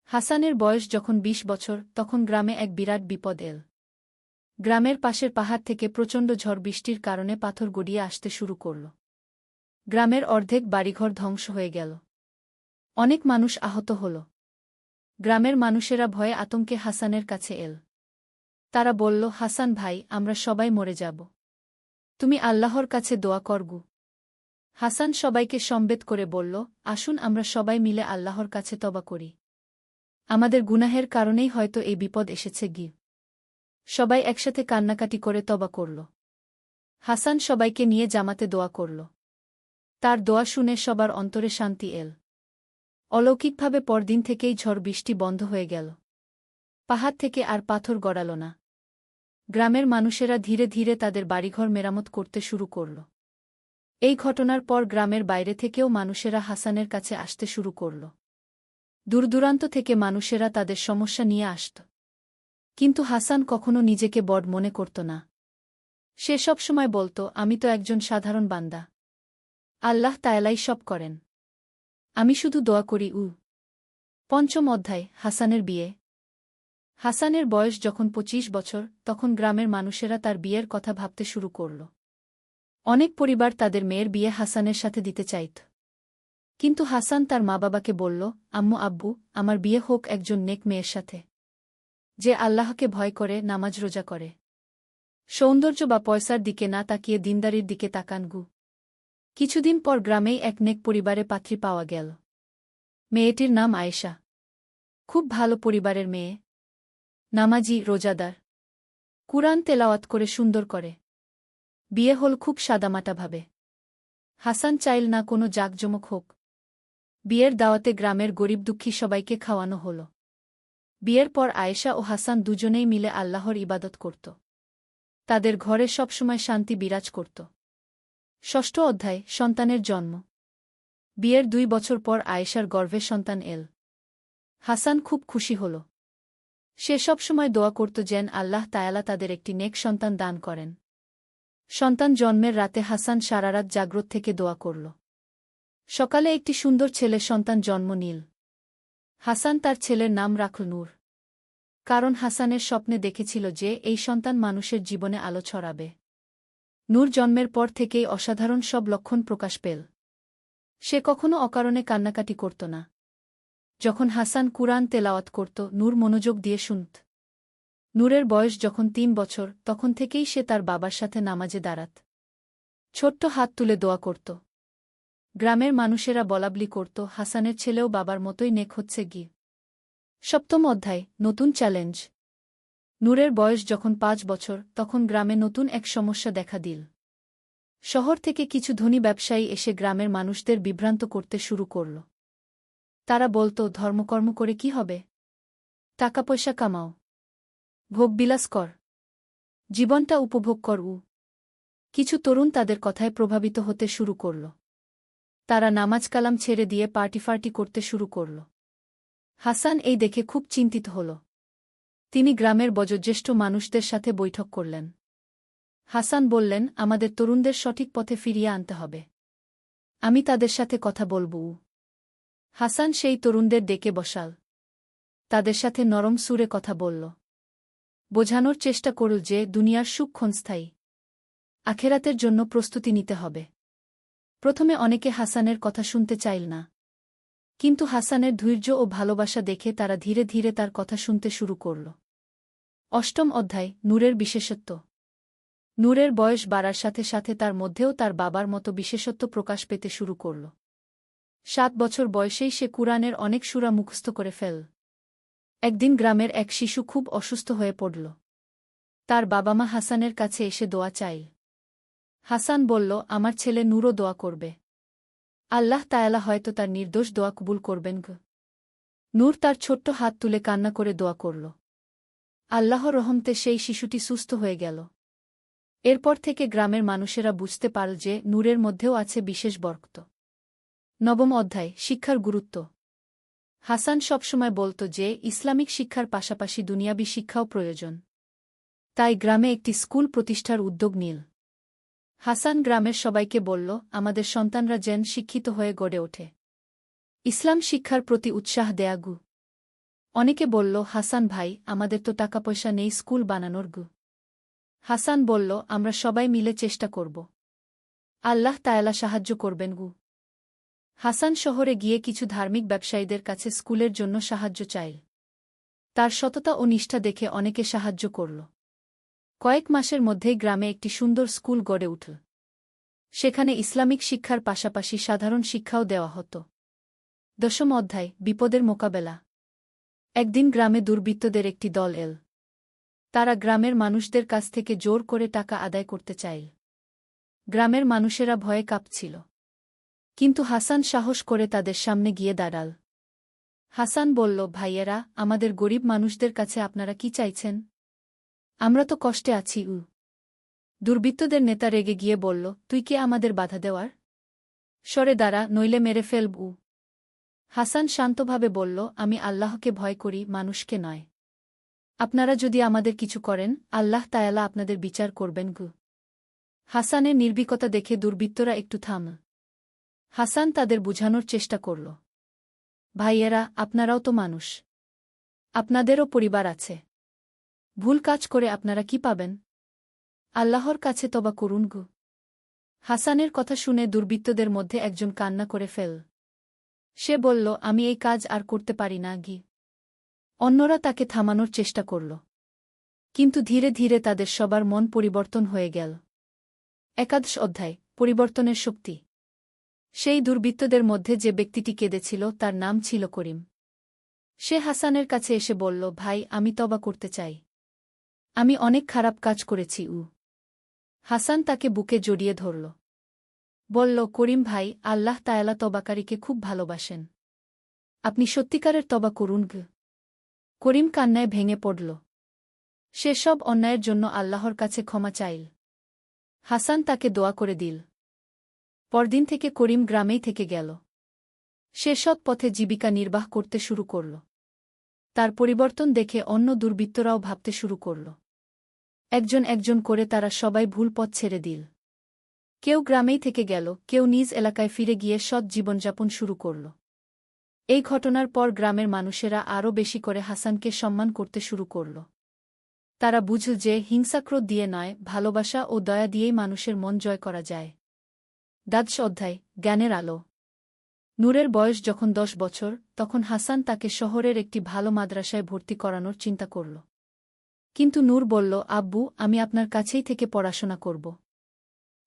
হাসানের বয়স যখন 20 বছর, তখন গ্রামে এক বিরাট বিপদ এল। গ্রামের পাশের পাহাড় থেকে প্রচণ্ড ঝড় বৃষ্টির কারণে পাথর গড়িয়ে আসতে শুরু করল। গ্রামের অর্ধেক বাড়িঘর ধ্বংস হয়ে গেল। অনেক মানুষ আহত হল। গ্রামের মানুষেরা ভয়ে আতঙ্কে হাসানের কাছে এল। তারা বলল, হাসান ভাই, আমরা সবাই মরে যাব। তুমি আল্লাহর কাছে দোয়া করগু। হাসান সবাইকে সম্বেত করে বলল, আসুন আমরা সবাই মিলে আল্লাহর কাছে তওবা করি। আমাদের গুনাহের কারণেই হয়তো এই বিপদ এসেছে। সবাই একসাথে কান্নাকাটি করে তওবা করল। হাসান সবাইকে নিয়ে জামাতে দোয়া করল। তার দোয়া শুনে সবার অন্তরে শান্তি এল। অলৌকিকভাবে পরদিন থেকেই ঝড় বৃষ্টি বন্ধ হয়ে গেল। পাহাড় থেকে আর পাথর গড়াল না। গ্রামের মানুষেরা ধীরে ধীরে তাদের বাড়িঘর মেরামত করতে শুরু করল। এই ঘটনার পর গ্রামের বাইরে থেকেও মানুষেরা হাসানের কাছে আসতে শুরু করল। দূরদূরান্ত থেকে মানুষেরা তাদের সমস্যা নিয়ে আসত। কিন্তু হাসান কখনো নিজেকে বড় মনে করত না। সে সবসময় বলত, আমি তো একজন সাধারণ বান্দা। আল্লাহ তায়ালাই সব করেন। আমি শুধু দোয়া করি। 5ম অধ্যায়, হাসানের বিয়ে। হাসানের বয়স যখন 25 বছর, তখন গ্রামের মানুষেরা তার বিয়ের কথা ভাবতে শুরু করল। অনেক পরিবার তাদের মেয়ের বিয়ে হাসানের সাথে দিতে চাইত। কিন্তু হাসান তার মা-বাবাকে বলল, আম্মু আব্বু, আমার বিয়ে হোক একজন নেক মেয়ের সাথে, যে আল্লাহকে ভয় করে, নামাজ রোজা করে, সৌন্দর্য বা পয়সার দিকে না তাকিয়ে দিনদারির দিকে তাকান। কিছুদিন পর গ্রামেই এক নেক পরিবারে পাত্রী পাওয়া গেল। মেয়েটির নাম আয়েশা। খুব ভালো পরিবারের মেয়ে। নামাজি, রোজাদার, কুরআন তেলাওয়াত করে সুন্দর করে। বিয়ে হল খুব সাদামাটাভাবে। হাসান চাইল না কোনো জাঁকজমক হোক। বিয়ের দাওয়াতে গ্রামের গরিব দুঃখী সবাইকে খাওয়ানো হল। বিয়ের পর আয়েশা ও হাসান দুজনেই মিলে আল্লাহর ইবাদত করত। তাদের ঘরে সবসময় শান্তি বিরাজ করত। ষষ্ঠ অধ্যায়, সন্তানের জন্ম। বিয়ের 2 বছর পর আয়েশার গর্ভে সন্তান এল। হাসান খুব খুশি হল। সে সবসময় দোয়া করত যেন আল্লাহ তায়ালা তাদের একটি নেক সন্তান দান করেন। সন্তান জন্মের রাতে হাসান সারারাত জাগ্রত থেকে দোয়া করল। সকালে একটি সুন্দর ছেলে সন্তান জন্ম নিল। হাসান তার ছেলের নাম রাখল নূর। কারণ হাসানের স্বপ্নে দেখেছিল যে এই সন্তান মানুষের জীবনে আলো ছড়াবে। নূর জন্মের পর থেকেই অসাধারণ সব লক্ষণ প্রকাশ পেল। সে কখনো অকারণে কান্নাকাটি করত না। যখন হাসান কুরআন তেলাওয়াত করত, নূর মনোযোগ দিয়ে শুনত। নূরের বয়স যখন 3 বছর, তখন থেকেই সে তার বাবার সাথে নামাজে দাঁড়াত। ছোট্ট হাত তুলে দোয়া করত। গ্রামের মানুষেরা বলাবলি করত, হাসানের ছেলেও বাবার মতোই নেক হচ্ছে গি। সপ্তম অধ্যায়, নতুন চ্যালেঞ্জ। নূরের বয়স যখন 5 বছর, তখন গ্রামে নতুন এক সমস্যা দেখা দিল। শহর থেকে কিছু ধনী ব্যবসায়ী এসে গ্রামের মানুষদের বিভ্রান্ত করতে শুরু করল। তারা বলত, ধর্মকর্ম করে কি হবে? টাকা পয়সা কামাও, ভোগবিলাস কর, জীবনটা উপভোগ কর। কিছু তরুণ তাদের কথায় প্রভাবিত হতে শুরু করল। তারা নামাজ কালাম ছেড়ে দিয়ে পার্টি করতে শুরু করল। হাসান এই দেখে খুব চিন্তিত হল। তিনি গ্রামের বয়োজ্যেষ্ঠ মানুষদের সাথে বৈঠক করলেন। হাসান বললেন, আমাদের তরুণদের সঠিক পথে ফিরিয়ে আনতে হবে। আমি তাদের সাথে কথা বলব। হাসান সেই তরুণদের ডেকে বসাল। তাদের সাথে নরম সুরে কথা বলল। বোঝানোর চেষ্টা করল যে দুনিয়ার সুখ ক্ষণস্থায়ী। আখেরাতের জন্য প্রস্তুতি নিতে হবে। প্রথমে অনেকে হাসানের কথা শুনতে চাইল না। কিন্তু হাসানের ধৈর্য ও ভালোবাসা দেখে তারা ধীরে ধীরে তার কথা শুনতে শুরু করল। অষ্টম অধ্যায়, নূরের বিশেষত্ব। নূরের বয়স বাড়ার সাথে সাথে তার মধ্যেও তার বাবার মতো বিশেষত্ব প্রকাশ পেতে শুরু করল। 7 বছর বয়সেই সে কুরআনের অনেক সূরা মুখস্থ করে ফেল। একদিন গ্রামের এক শিশু খুব অসুস্থ হয়ে পড়ল। তার বাবা মা হাসানের কাছে এসে দোয়া চাইল। হাসান বলল, আমার ছেলে নূরও দোয়া করবে। আল্লাহ তায়ালা হয়তো তার নির্দোষ দোয়া কবুল করবেন গ। নূর তার ছোট্ট হাত তুলে কান্না করে দোয়া করল। আল্লাহর রহমতে সেই শিশুটি সুস্থ হয়ে গেল। এরপর থেকে গ্রামের মানুষেরা বুঝতে পারল যে নূরের মধ্যেও আছে বিশেষ বরকত। নবম অধ্যায়, শিক্ষার গুরুত্ব। হাসান সবসময় বলত যে ইসলামিক শিক্ষার পাশাপাশি দুনিয়াবি শিক্ষাও প্রয়োজন। তাই গ্রামে একটি স্কুল প্রতিষ্ঠার উদ্যোগ নিল। হাসান গ্রামের সবাইকে বলল, আমাদের সন্তানরা যেন শিক্ষিত হয়ে গড়ে ওঠে। ইসলাম শিক্ষার প্রতি উৎসাহ দেয়া গু। অনেকে বলল, হাসান ভাই, আমাদের তো টাকা পয়সা নেই স্কুল বানানোর গু। হাসান বলল, আমরা সবাই মিলে চেষ্টা করব। আল্লাহ তায়ালা সাহায্য করবেন গু। হাসান শহরে গিয়ে কিছু ধার্মিক ব্যবসায়ীদের কাছে স্কুলের জন্য সাহায্য চাইল। তার সততা ও নিষ্ঠা দেখে অনেকে সাহায্য করল। কয়েক মাসের মধ্যেই গ্রামে একটি সুন্দর স্কুল গড়ে উঠল। সেখানে ইসলামিক শিক্ষার পাশাপাশি সাধারণ শিক্ষাও দেওয়া হতো। দশম অধ্যায়, বিপদের মোকাবেলা। একদিন গ্রামে দুর্বৃত্তদের একটি দল এল। তারা গ্রামের মানুষদের কাছ থেকে জোর করে টাকা আদায় করতে চাইল। গ্রামের মানুষেরা ভয়ে কাঁপছিল। কিন্তু হাসান সাহস করে তাদের সামনে গিয়ে দাঁড়াল। হাসান বলল, ভাইয়েরা, আমাদের গরিব মানুষদের কাছে আপনারা কি চাইছেন? আমরা তো কষ্টে আছি। দুর্বৃত্তদের নেতা রেগে গিয়ে বলল, তুই কে আমাদের বাধা দেওয়ার? সরে দাঁড়া, নইলে মেরে ফেলব। হাসান শান্তভাবে বলল, আমি আল্লাহকে ভয় করি, মানুষকে নয়। আপনারা যদি আমাদের কিছু করেন, আল্লাহ তায়ালা আপনাদের বিচার করবেন গু। হাসানের নির্ভীকতা দেখে দুর্বৃত্তরা একটু থামল। হাসান তাদের বুঝানোর চেষ্টা করল, ভাইয়েরা, আপনারাও তো মানুষ। আপনাদেরও পরিবার আছে। ভুল কাজ করে আপনারা কি পাবেন? আল্লাহর কাছে তওবা করুন গু। হাসানের কথা শুনে দুর্বৃত্তদের মধ্যে একজন কান্না করে ফেল। সে বলল, আমি এই কাজ আর করতে পারি না গি। অন্যরা তাকে থামানোর চেষ্টা করল। কিন্তু ধীরে ধীরে তাদের সবার মন পরিবর্তন হয়ে গেল। একাদশ অধ্যায়, পরিবর্তনের শক্তি। সেই দুর্বৃত্তদের মধ্যে যে ব্যক্তিটি কেঁদেছিল তার নাম ছিল করিম। সে হাসানের কাছে এসে বলল, ভাই, আমি তওবা করতে চাই। আমি অনেক খারাপ কাজ করেছি। হাসান তাকে বুকে জড়িয়ে ধরল। বলল, করিম ভাই, আল্লাহ তায়ালা তওবাকারীকে খুব ভালোবাসেন। আপনি সত্যিকারের তওবা করুন গ। করিম কান্নায় ভেঙে পড়ল। সে সব অন্যায়ের জন্য আল্লাহর কাছে ক্ষমা চাইল। হাসান তাকে দোয়া করে দিল। পরদিন থেকে করিম গ্রামেই থেকে গেল। সে সৎ পথে জীবিকা নির্বাহ করতে শুরু করল। তার পরিবর্তন দেখে অন্য দুর্বৃত্তরাও ভাবতে শুরু করল। একজন একজন করে তারা সবাই ভুল পথ ছেড়ে দিল। কেউ গ্রামেই থেকে গেল, কেউ নিজ এলাকায় ফিরে গিয়ে সৎ জীবনযাপন শুরু করল। এই ঘটনার পর গ্রামের মানুষেরা আরও বেশি করে হাসানকে সম্মান করতে শুরু করল। তারা বুঝল যে হিংসাক্রোধ দিয়ে নয়, ভালোবাসা ও দয়া দিয়েই মানুষের মন জয় করা যায়। দ্বাদশ অধ্যায়, জ্ঞানের আলো। নূরের বয়স যখন 10 বছর, তখন হাসান তাকে শহরের একটি ভালো মাদ্রাসায় ভর্তি করানোর চিন্তা করল। কিন্তু নূর বলল, আব্বু, আমি আপনার কাছেই থেকে পড়াশোনা করব।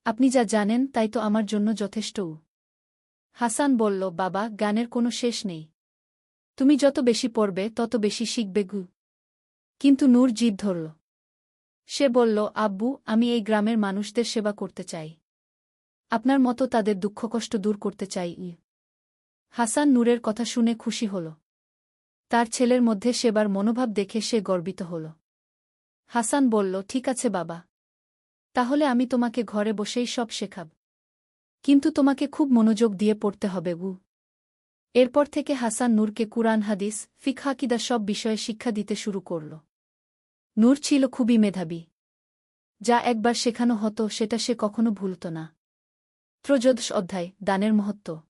আপনি যা জানেন তাই তো আমার জন্য যথেষ্ট। হাসান বলল, বাবা, জ্ঞানের কোনো শেষ নেই। তুমি যত বেশি পড়বে তত বেশি শিখবে গু। কিন্তু নূর জিদ ধরল। সে বলল, আব্বু, আমি এই গ্রামের মানুষদের সেবা করতে চাই। আপনার মতো তাদের দুঃখকষ্ট দূর করতে চাই। হাসান নূরের কথা শুনে খুশি হল। তার ছেলের মধ্যে সেবার মনোভাব দেখে সে গর্বিত হল। হাসান বলল, ঠিক আছে বাবা। তাহলে আমি তোমাকে ঘরে বসেই সব শেখাব। কিন্তু তোমাকে খুব মনোযোগ দিয়ে পড়তে হবে গু। এরপর থেকে হাসান নূরকে কুরআন, হাদিস, ফিকহ, আকীদা সব বিষয়ে শিক্ষা দিতে শুরু করল। নূর ছিল খুবই মেধাবী। যা একবার শেখানো হতো সেটা সে কখনো ভুলত না। ত্রয়োদশ অধ্যায়, দানের মহত্ব।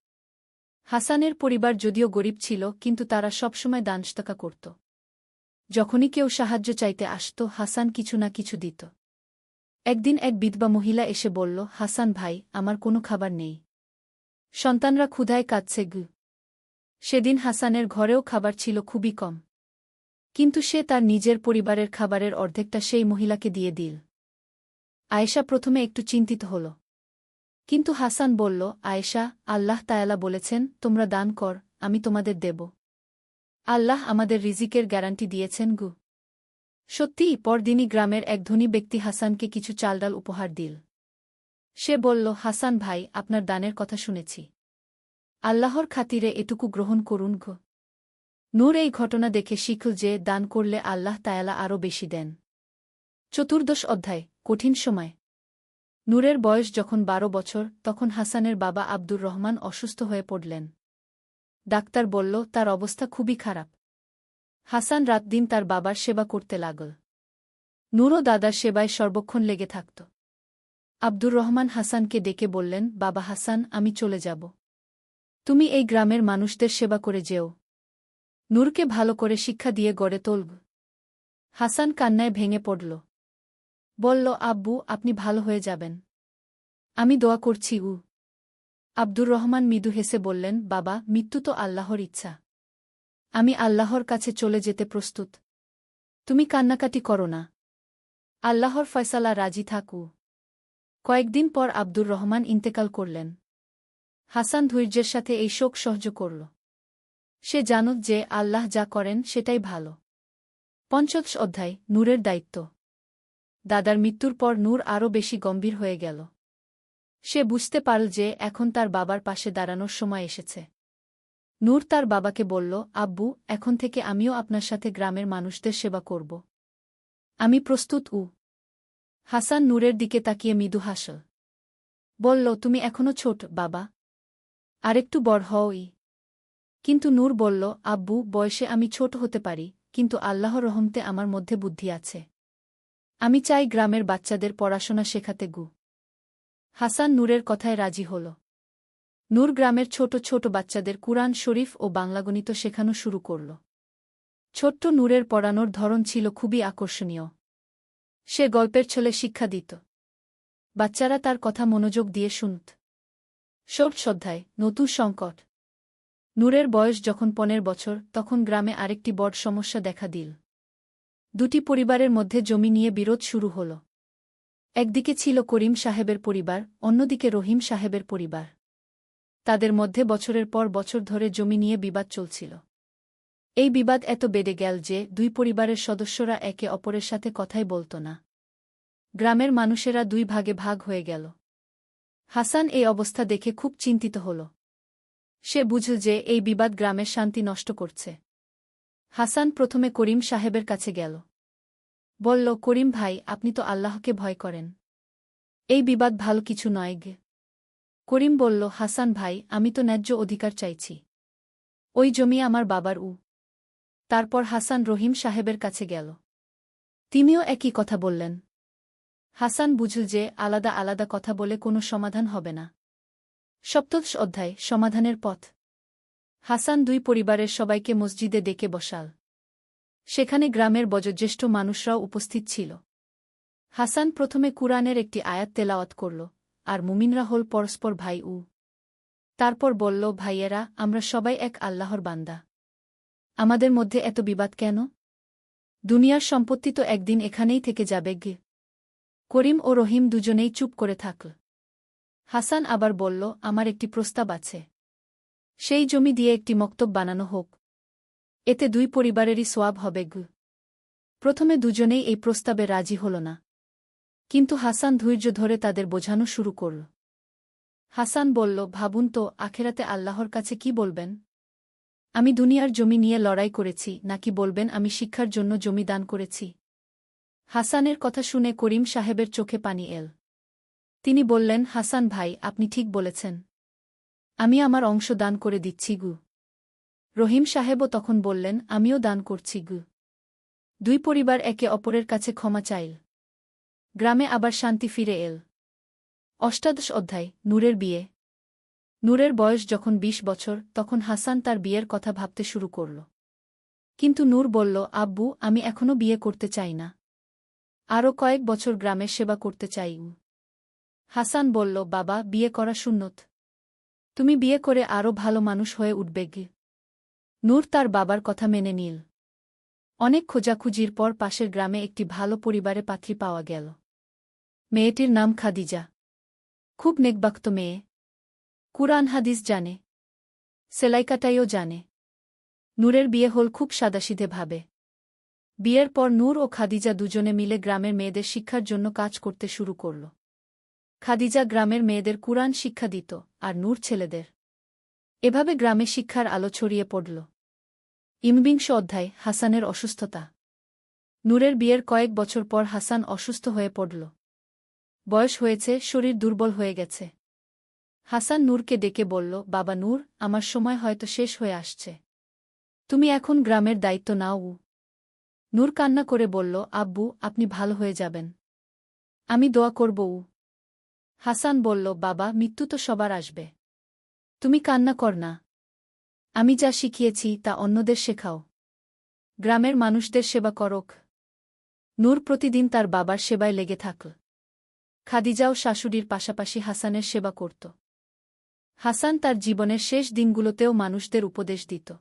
হাসানের পরিবার যদিও গরিব ছিল, কিন্তু তারা সবসময় দানস্তকা করত। যখনই কেউ সাহায্য চাইতে আসত, হাসান কিছু না কিছু দিত। একদিন এক বিধবা মহিলা এসে বলল, হাসান ভাই, আমার কোনো খাবার নেই। সন্তানরা ক্ষুধায় কাঁদছে গু। সেদিন হাসানের ঘরেও খাবার ছিল খুবই কম। কিন্তু সে তার নিজের পরিবারের খাবারের অর্ধেকটা সেই মহিলাকে দিয়ে দিল। আয়েশা প্রথমে একটু চিন্তিত হল। কিন্তু হাসান বলল, আয়েশা, আল্লাহ তায়ালা বলেছেন, তোমরা দান কর, আমি তোমাদের দেব। আল্লাহ আমাদের রিজিকের গ্যারান্টি দিয়েছেন গু। সত্যিই পরদিনই গ্রামের এক ধনী ব্যক্তি হাসানকে কিছু চালডাল উপহার দিল। সে বলল, হাসান ভাই, আপনার দানের কথা শুনেছি। আল্লাহর খাতিরে এটুকু গ্রহণ করুন গো। নূর এই ঘটনা দেখে শিখল যে দান করলে আল্লাহ তায়ালা আরও বেশি দেন। চতুর্দশ অধ্যায়, কঠিন সময়। নূরের বয়স যখন 12 বছর, তখন হাসানের বাবা আব্দুর রহমান অসুস্থ হয়ে পড়লেন। ডাক্তার বলল, তার অবস্থা খুবই খারাপ। হাসান রাতদিন তার বাবার সেবা করতে লাগল। নূরও দাদার সেবায় সর্বক্ষণ লেগে থাকত। আব্দুর রহমান হাসানকে ডেকে বললেন, বাবা হাসান, আমি চলে যাব। তুমি এই গ্রামের মানুষদের সেবা করে যেও। নূরকে ভালো করে শিক্ষা দিয়ে গড়ে তোলব। হাসান কান্নায় ভেঙে পড়ল। বলল, আব্বু, আপনি ভালো হয়ে যাবেন। আমি দোয়া করছি। আব্দুর রহমান মৃদু হেসে বললেন, বাবা, মৃত্যু তো আল্লাহর ইচ্ছা। আমি আল্লাহর কাছে চলে যেতে প্রস্তুত। তুমি কান্নাকাটি করো না। আল্লাহর ফয়সালা রাজি থাকু। কয়েকদিন পর আব্দুর রহমান ইন্তেকাল করলেন। হাসান ধৈর্যের সাথে এই শোক সহ্য করল। সে জানত যে আল্লাহ যা করেন সেটাই ভালো। পঞ্চদশ অধ্যায়, নূরের দায়িত্ব। দাদার মৃত্যুর পর নূর আরও বেশি গম্ভীর হয়ে গেল। সে বুঝতে পারল যে এখন তার বাবার পাশে দাঁড়ানোর সময় এসেছে। নূর তার বাবাকে বলল, আব্বু, এখন থেকে আমিও আপনার সাথে গ্রামের মানুষদের সেবা করব। আমি প্রস্তুত। হাসান নূরের দিকে তাকিয়ে মৃদু হাসল। বলল, তুমি এখনো ছোট বাবা। আরেকটু বড় হওই। কিন্তু নূর বলল, আব্বু, বয়সে আমি ছোট হতে পারি, কিন্তু আল্লাহর রহমতে আমার মধ্যে বুদ্ধি আছে। আমি চাই গ্রামের বাচ্চাদের পড়াশোনা শেখাতে গু। হাসান নূরের কথায় রাজি হল। নূর গ্রামের ছোট ছোট বাচ্চাদের কুরআন শরীফ ও বাংলাগণিত শেখানো শুরু করল। ছোট্ট নূরের পড়ানোর ধরন ছিল খুবই আকর্ষণীয়। সে গল্পের ছলে শিক্ষা দিত। বাচ্চারা তার কথা মনোযোগ দিয়ে শুনত। ষোড়শ অধ্যায়, নতুন সংকট। নূরের বয়স যখন 15 বছর, তখন গ্রামে আরেকটি বড় সমস্যা দেখা দিল। দুটি পরিবারের মধ্যে জমি নিয়ে বিরোধ শুরু হল। একদিকে ছিল করিম সাহেবের পরিবার, অন্যদিকে রহিম সাহেবের পরিবার। তাদের মধ্যে বছরের পর বছর ধরে জমি নিয়ে বিবাদ চলছিল। এই বিবাদ এত বেড়ে গেল যে দুই পরিবারের সদস্যরা একে অপরের সাথে কথাই বলত না। গ্রামের মানুষেরা দুই ভাগে ভাগ হয়ে গেল। হাসান এই অবস্থা দেখে খুব চিন্তিত হল। সে বুঝল যে এই বিবাদ গ্রামের শান্তি নষ্ট করছে। হাসান প্রথমে করিম সাহেবের কাছে গেল। বলল, করিম ভাই, আপনি তো আল্লাহকে ভয় করেন। এই বিবাদ ভালো কিছু নয় গে। করিম বলল, হাসান ভাই, আমি তো ন্যায্য অধিকার চাইছি। ওই জমি আমার বাবার। তারপর হাসান রহিম সাহেবের কাছে গেল। তিনিও একই কথা বললেন। হাসান বুঝল যে আলাদা আলাদা কথা বলে কোনো সমাধান হবে না। সপ্তদশ অধ্যায়, সমাধানের পথ। হাসান দুই পরিবারের সবাইকে মসজিদে ডেকে বসাল। সেখানে গ্রামের বয়োজ্যেষ্ঠ মানুষরাও উপস্থিত ছিল। হাসান প্রথমে কুরআনের একটি আয়াত তেলাওয়াত করল, আর মুমিনরা হল পরস্পর ভাই। তারপর বলল, ভাইয়েরা, আমরা সবাই এক আল্লাহর বান্দা। আমাদের মধ্যে এত বিবাদ কেন? দুনিয়ার সম্পত্তি তো একদিন এখানেই থেকে যাবে গে। করিম ও রহিম দুজনেই চুপ করে থাকল। হাসান আবার বলল, আমার একটি প্রস্তাব আছে। সেই জমি দিয়ে একটি মক্তব বানানো হোক। এতে দুই পরিবারেরই সোয়াব হবে গ। প্রথমে দুজনেই এই প্রস্তাবে রাজি হল না। কিন্তু হাসান ধৈর্য ধরে তাদের বোঝানো শুরু করল। হাসান বলল, ভাবুন তো, আখেরাতে আল্লাহর কাছে কি বলবেন? আমি দুনিয়ার জমি নিয়ে লড়াই করেছি, নাকি বলবেন আমি শিক্ষার জন্য জমি দান করেছি? হাসানের কথা শুনে করিম সাহেবের চোখে পানি এল। তিনি বললেন, হাসান ভাই, আপনি ঠিক বলেছেন। আমি আমার অংশ দান করে দিচ্ছি গু। রহিম সাহেবও তখন বললেন, আমিও দান করছি গু। দুই পরিবার একে অপরের কাছে ক্ষমা চাইল। গ্রামে আবার শান্তি ফিরে এল। অষ্টাদশ অধ্যায়, নূরের বিয়ে। নূরের বয়স যখন ২০ বছর, তখন হাসান তার বিয়ের কথা ভাবতে শুরু করল। কিন্তু নূর বলল, আব্বু, আমি এখনো বিয়ে করতে চাই না। আরও কয়েক বছর গ্রামের সেবা করতে চাই। হাসান বলল, বাবা, বিয়ে করা সুন্নত। তুমি বিয়ে করে আরও ভালো মানুষ হয়ে উঠবে গে। নূর তার বাবার কথা মেনে নিল। অনেক খোঁজাখুঁজির পর পাশের গ্রামে একটি ভালো পরিবারে পাত্রী পাওয়া গেল। মেয়েটির নাম খাদিজা। খুব নেকবাক্ত মেয়ে। কুরআন হাদিস জানে, সেলাইকাটাইও জানে। নূরের বিয়ে হল খুব সাদাসিধে ভাবে। বিয়ের পর নূর ও খাদিজা দুজনে মিলে গ্রামের মেয়েদের শিক্ষার জন্য কাজ করতে শুরু করল। খাদিজা গ্রামের মেয়েদের কুরআন শিক্ষা দিত, আর নূর ছেলেদের। এভাবে গ্রামে শিক্ষার আলো ছড়িয়ে পড়ল। ২১ অধ্যায়, হাসানের অসুস্থতা। নূরের বিয়ের কয়েক বছর পর হাসান অসুস্থ হয়ে পড়ল। বয়স হয়েছে, শরীর দুর্বল হয়ে গেছে। হাসান নূরকে ডেকে বলল, বাবা নূর, আমার সময় হয়তো শেষ হয়ে আসছে। তুমি এখন গ্রামের দায়িত্ব নাও। নূর কান্না করে বলল, আব্বু, আপনি ভালো হয়ে যাবেন। আমি দোয়া করব। হাসান বলল, বাবা, মৃত্যু তো সবার আসবে। তুমি কান্না কর না। আমি যা শিখিয়েছি তা অন্যদের শেখাও। গ্রামের মানুষদের সেবা করক। নূর প্রতিদিন তার বাবার সেবায় লেগে থাকল। খাদিজাও শাশুড়ির পাশাপাশি হাসানের সেবা করত। হাসান তার জীবনের শেষ দিনগুলোতেও মানুষদের উপদেশ দিত।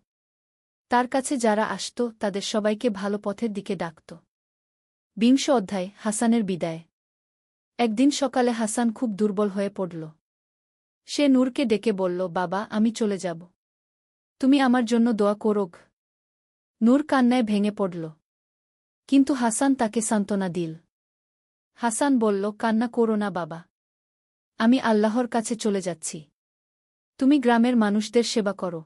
তার কাছে যারা আসত, তাদের সবাইকে ভালো পথের দিকে ডাকত। ২০ অধ্যায়, হাসানের বিদায়। একদিন সকালে হাসান খুব দুর্বল হয়ে পড়ল। সে নূরকে ডেকে বলল, বাবা, আমি চলে যাব। তুমি আমার জন্য দোয়া করোগ। নূর কান্নায় ভেঙে পড়ল। কিন্তু হাসান তাকে সান্ত্বনা দিল। হাসান বলল, কান্না করো না বাবা। আমি আল্লাহর কাছে চলে যাচ্ছি। তুমি গ্রামের মানুষদের সেবা করো।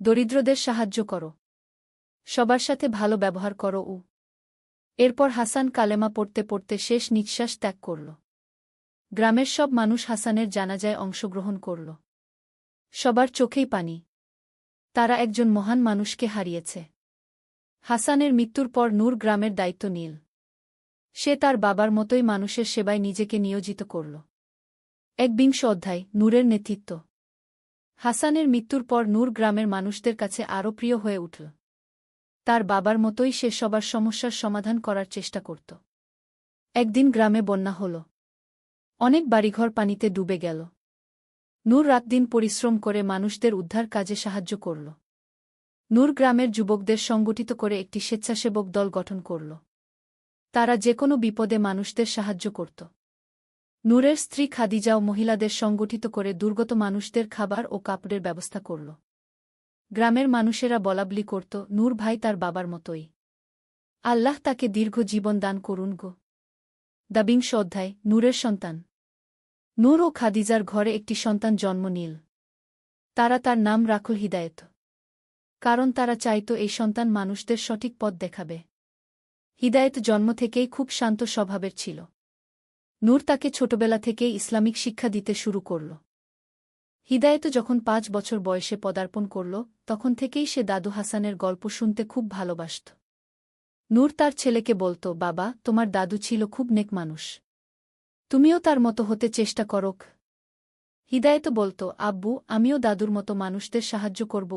দরিদ্রদের সাহায্য করো। সবার সাথে ভালো ব্যবহার করো। এরপর হাসান কালেমা পড়তে পড়তে শেষ নিঃশ্বাস ত্যাগ করল। গ্রামের সব মানুষ হাসানের জানাজায় অংশগ্রহণ করল। সবার চোখেই পানি। তারা একজন মহান মানুষকে হারিয়েছে। হাসানের মৃত্যুর পর নূর গ্রামের দায়িত্ব নিল। সে তার বাবার মতোই মানুষের সেবায় নিজেকে নিয়োজিত করল। ২১ অধ্যায়, নূরের নেতৃত্ব। হাসানের মৃত্যুর পর নূর গ্রামের মানুষদের কাছে আরও প্রিয় হয়ে উঠল। তার বাবার মতোই সে সবার সমস্যার সমাধান করার চেষ্টা করত। একদিন গ্রামে বন্যা হল। অনেক বাড়িঘর পানিতে ডুবে গেল। নূর রাতদিন পরিশ্রম করে মানুষদের উদ্ধার কাজে সাহায্য করল। নূর গ্রামের যুবকদের সংগঠিত করে একটি স্বেচ্ছাসেবক দল গঠন করল। তারা যেকোনো বিপদে মানুষদের সাহায্য করত। নূরের স্ত্রী খাদিজাও মহিলাদের সংগঠিত করে দুর্গত মানুষদের খাবার ও কাপড়ের ব্যবস্থা করল। গ্রামের মানুষেরা বলাবলি করত, নূর ভাই তার বাবার মতোই। আল্লাহ তাকে দীর্ঘ জীবন দান করুন গো। ২২ অধ্যায়, নূরের সন্তান। নূর ও খাদিজার ঘরে একটি সন্তান জন্ম নিল। তারা তার নাম রাখল হিদায়েত। কারণ তারা চাইত এই সন্তান মানুষদের সঠিক পথ দেখাবে। হিদায়েত জন্ম থেকেই খুব শান্ত স্বভাবের ছিল। নূর তাকে ছোটবেলা থেকেই ইসলামিক শিক্ষা দিতে শুরু করল। হিদায়েত যখন ৫ বছর বয়সে পদার্পণ করল, তখন থেকেই সে দাদু হাসানের গল্প শুনতে খুব ভালোবাসত। নূর তার ছেলেকে বলত, বাবা, তোমার দাদু ছিল খুব নেক মানুষ। তুমিও তার মতো হতে চেষ্টা করোক। হিদায়েত বলত, আব্বু, আমিও দাদুর মতো মানুষদের সাহায্য করব।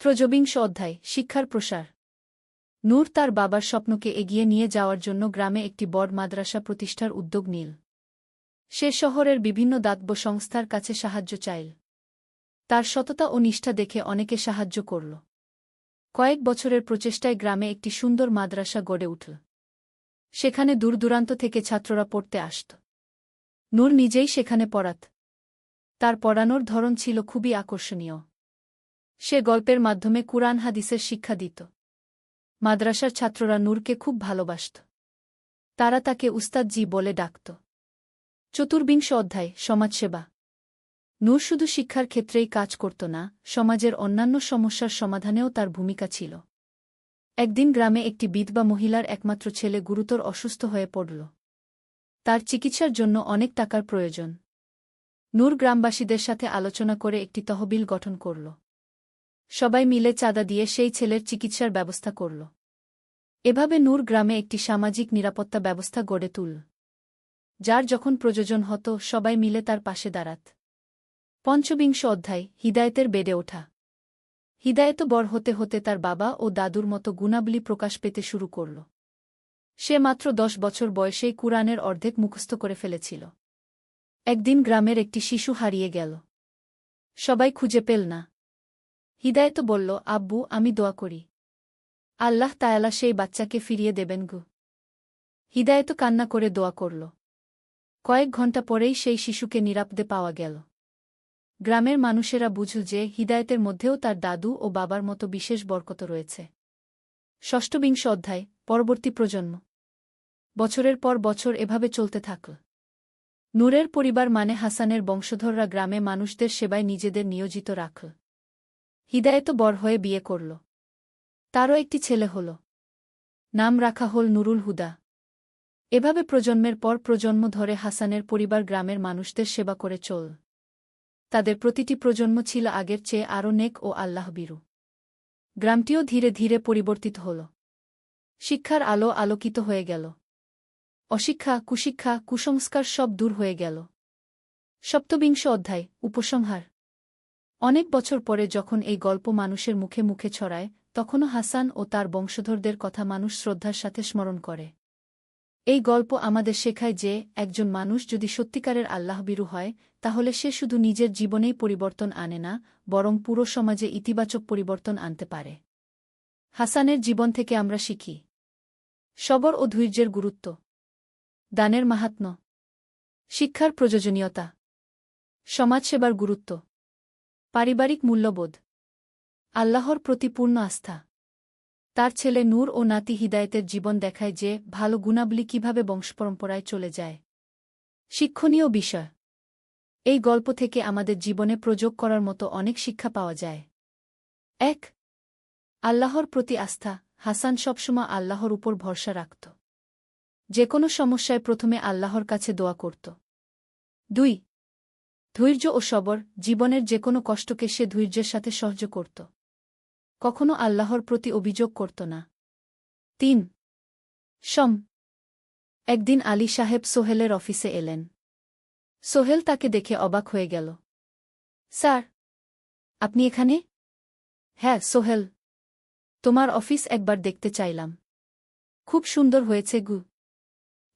ত্রয়োবিংশ অধ্যায়, শিক্ষার প্রসার। নূর তার বাবার স্বপ্নকে এগিয়ে নিয়ে যাওয়ার জন্য গ্রামে একটি বড় মাদ্রাসা প্রতিষ্ঠার উদ্যোগ নিল। সে শহরের বিভিন্ন দাতব্য সংস্থার কাছে সাহায্য চাইল। তার সততা ও নিষ্ঠা দেখে অনেকে সাহায্য করল। কয়েক বছরের প্রচেষ্টায় গ্রামে একটি সুন্দর মাদ্রাসা গড়ে উঠল। সেখানে দূরদূরান্ত থেকে ছাত্ররা পড়তে আসত। নূর নিজেই সেখানে পড়াত। তার পড়ানোর ধরন ছিল খুবই আকর্ষণীয়। সে গল্পের মাধ্যমে কুরআন হাদিসের শিক্ষা দিত। মাদ্রাসার ছাত্ররা নূরকে খুব ভালোবাসত। তারা তাকে উস্তাদজি বলে ডাকত। চতুর্বিংশ অধ্যায়, সমাজসেবা। নূর শুধু শিক্ষার ক্ষেত্রেই কাজ করত না, সমাজের অন্যান্য সমস্যার সমাধানেও তার ভূমিকা ছিল। একদিন গ্রামে একটি বিধবা মহিলার একমাত্র ছেলে গুরুতর অসুস্থ হয়ে পড়ল। তার চিকিৎসার জন্য অনেক টাকার প্রয়োজন। নূর গ্রামবাসীদের সাথে আলোচনা করে একটি তহবিল গঠন করল। সবাই মিলে চাঁদা দিয়ে সেই ছেলের চিকিৎসার ব্যবস্থা করল। এভাবে নূর গ্রামে একটি সামাজিক নিরাপত্তা ব্যবস্থা গড়ে তুলল। যার যখন প্রয়োজন হতো, সবাই মিলে তার পাশে দাঁড়াত। পঞ্চবিংশ অধ্যায়, হিদায়েতের বেড়ে ওঠা। হিদায়েত বড় হতে হতে তার বাবা ও দাদুর মতো গুণাবলী প্রকাশ পেতে শুরু করল। সে মাত্র ১০ বছর বয়সেই কুরআনের অর্ধেক মুখস্থ করে ফেলেছিল। একদিন গ্রামের একটি শিশু হারিয়ে গেল। সবাই খুঁজে পেল না। হিদায়েত বলল, আব্বু, আমি দোয়া করি, আল্লাহ তায়ালা সেই বাচ্চাকে ফিরিয়ে দেবেন গো। হিদায়েত কান্না করে দোয়া করল। কয়েক ঘণ্টা পরেই সেই শিশুকে নিরাপদে পাওয়া গেল। গ্রামের মানুষেরা বুঝল যে হিদায়েতের মধ্যেও তার দাদু ও বাবার মতো বিশেষ বরকত রয়েছে। ষষ্ঠবিংশ অধ্যায়, পরবর্তী প্রজন্ম। বছরের পর বছর এভাবে চলতে থাকল। নূরের পরিবার মানে হাসানের বংশধররা গ্রামে মানুষদের সেবায় নিজেদের নিয়োজিত রাখল। হিদায়েত বড় হয়ে বিয়ে করল। তারও একটি ছেলে হল। নাম রাখা হল নুরুল হুদা। এভাবে প্রজন্মের পর প্রজন্ম ধরে হাসানের পরিবার গ্রামের মানুষদের সেবা করে চল। তাদের প্রতিটি প্রজন্ম ছিল আগের চেয়ে আরও নেক ও আল্লাহভীরু। গ্রামটিও ধীরে ধীরে পরিবর্তিত হল। শিক্ষার আলো আলোকিত হয়ে গেল। অশিক্ষা, কুশিক্ষা, কুসংস্কার সব দূর হয়ে গেল। সপ্তবিংশ অধ্যায়, উপসংহার। অনেক বছর পরে যখন এই গল্প মানুষের মুখে মুখে ছড়ায়, তখনও হাসান ও তার বংশধরদের কথা মানুষ শ্রদ্ধার সাথে স্মরণ করে। এই গল্প আমাদের শেখায় যে একজন মানুষ যদি সত্যিকারের আল্লাহভীরু হয়, তাহলে সে শুধু নিজের জীবনেই পরিবর্তন আনে না, বরং পুরো সমাজে ইতিবাচক পরিবর্তন আনতে পারে। হাসানের জীবন থেকে আমরা শিখি সবর ও ধৈর্যের গুরুত্ব, দানের মাহাত্ম্য, শিক্ষার প্রয়োজনীয়তা, সমাজসেবার গুরুত্ব, পারিবারিক মূল্যবোধ, আল্লাহর প্রতি পূর্ণ আস্থা। তার ছেলে নূর ও নাতি হিদায়েতের জীবন দেখায় যে ভালো গুণাবলী কিভাবে বংশপরম্পরায় চলে যায়। শিক্ষণীয় বিষয়। এই গল্প থেকে আমাদের জীবনে প্রয়োগ করার মতো অনেক শিক্ষা পাওয়া যায়। ১. আল্লাহর প্রতি আস্থা। হাসান সবসময় আল্লাহর উপর ভরসা রাখত। যে কোনো সমস্যায় প্রথমে আল্লাহর কাছে দোয়া করত। ২. ধৈর্য ও সবর। জীবনের যে কোনো কষ্টকে সে ধৈর্যের সাথে সহ্য করত। কখনো আল্লাহর প্রতি অভিযোগ করত না। ৩. সম। একদিন আলী সাহেব সোহেলের অফিসে এলেন। সোহেল তাকে দেখে অবাক হয়ে গেল। স্যার, আপনি এখানে? হ্যাঁ সোহেল, তোমার অফিস একবার দেখতে চাইলাম। খুব সুন্দর হয়েছে গু।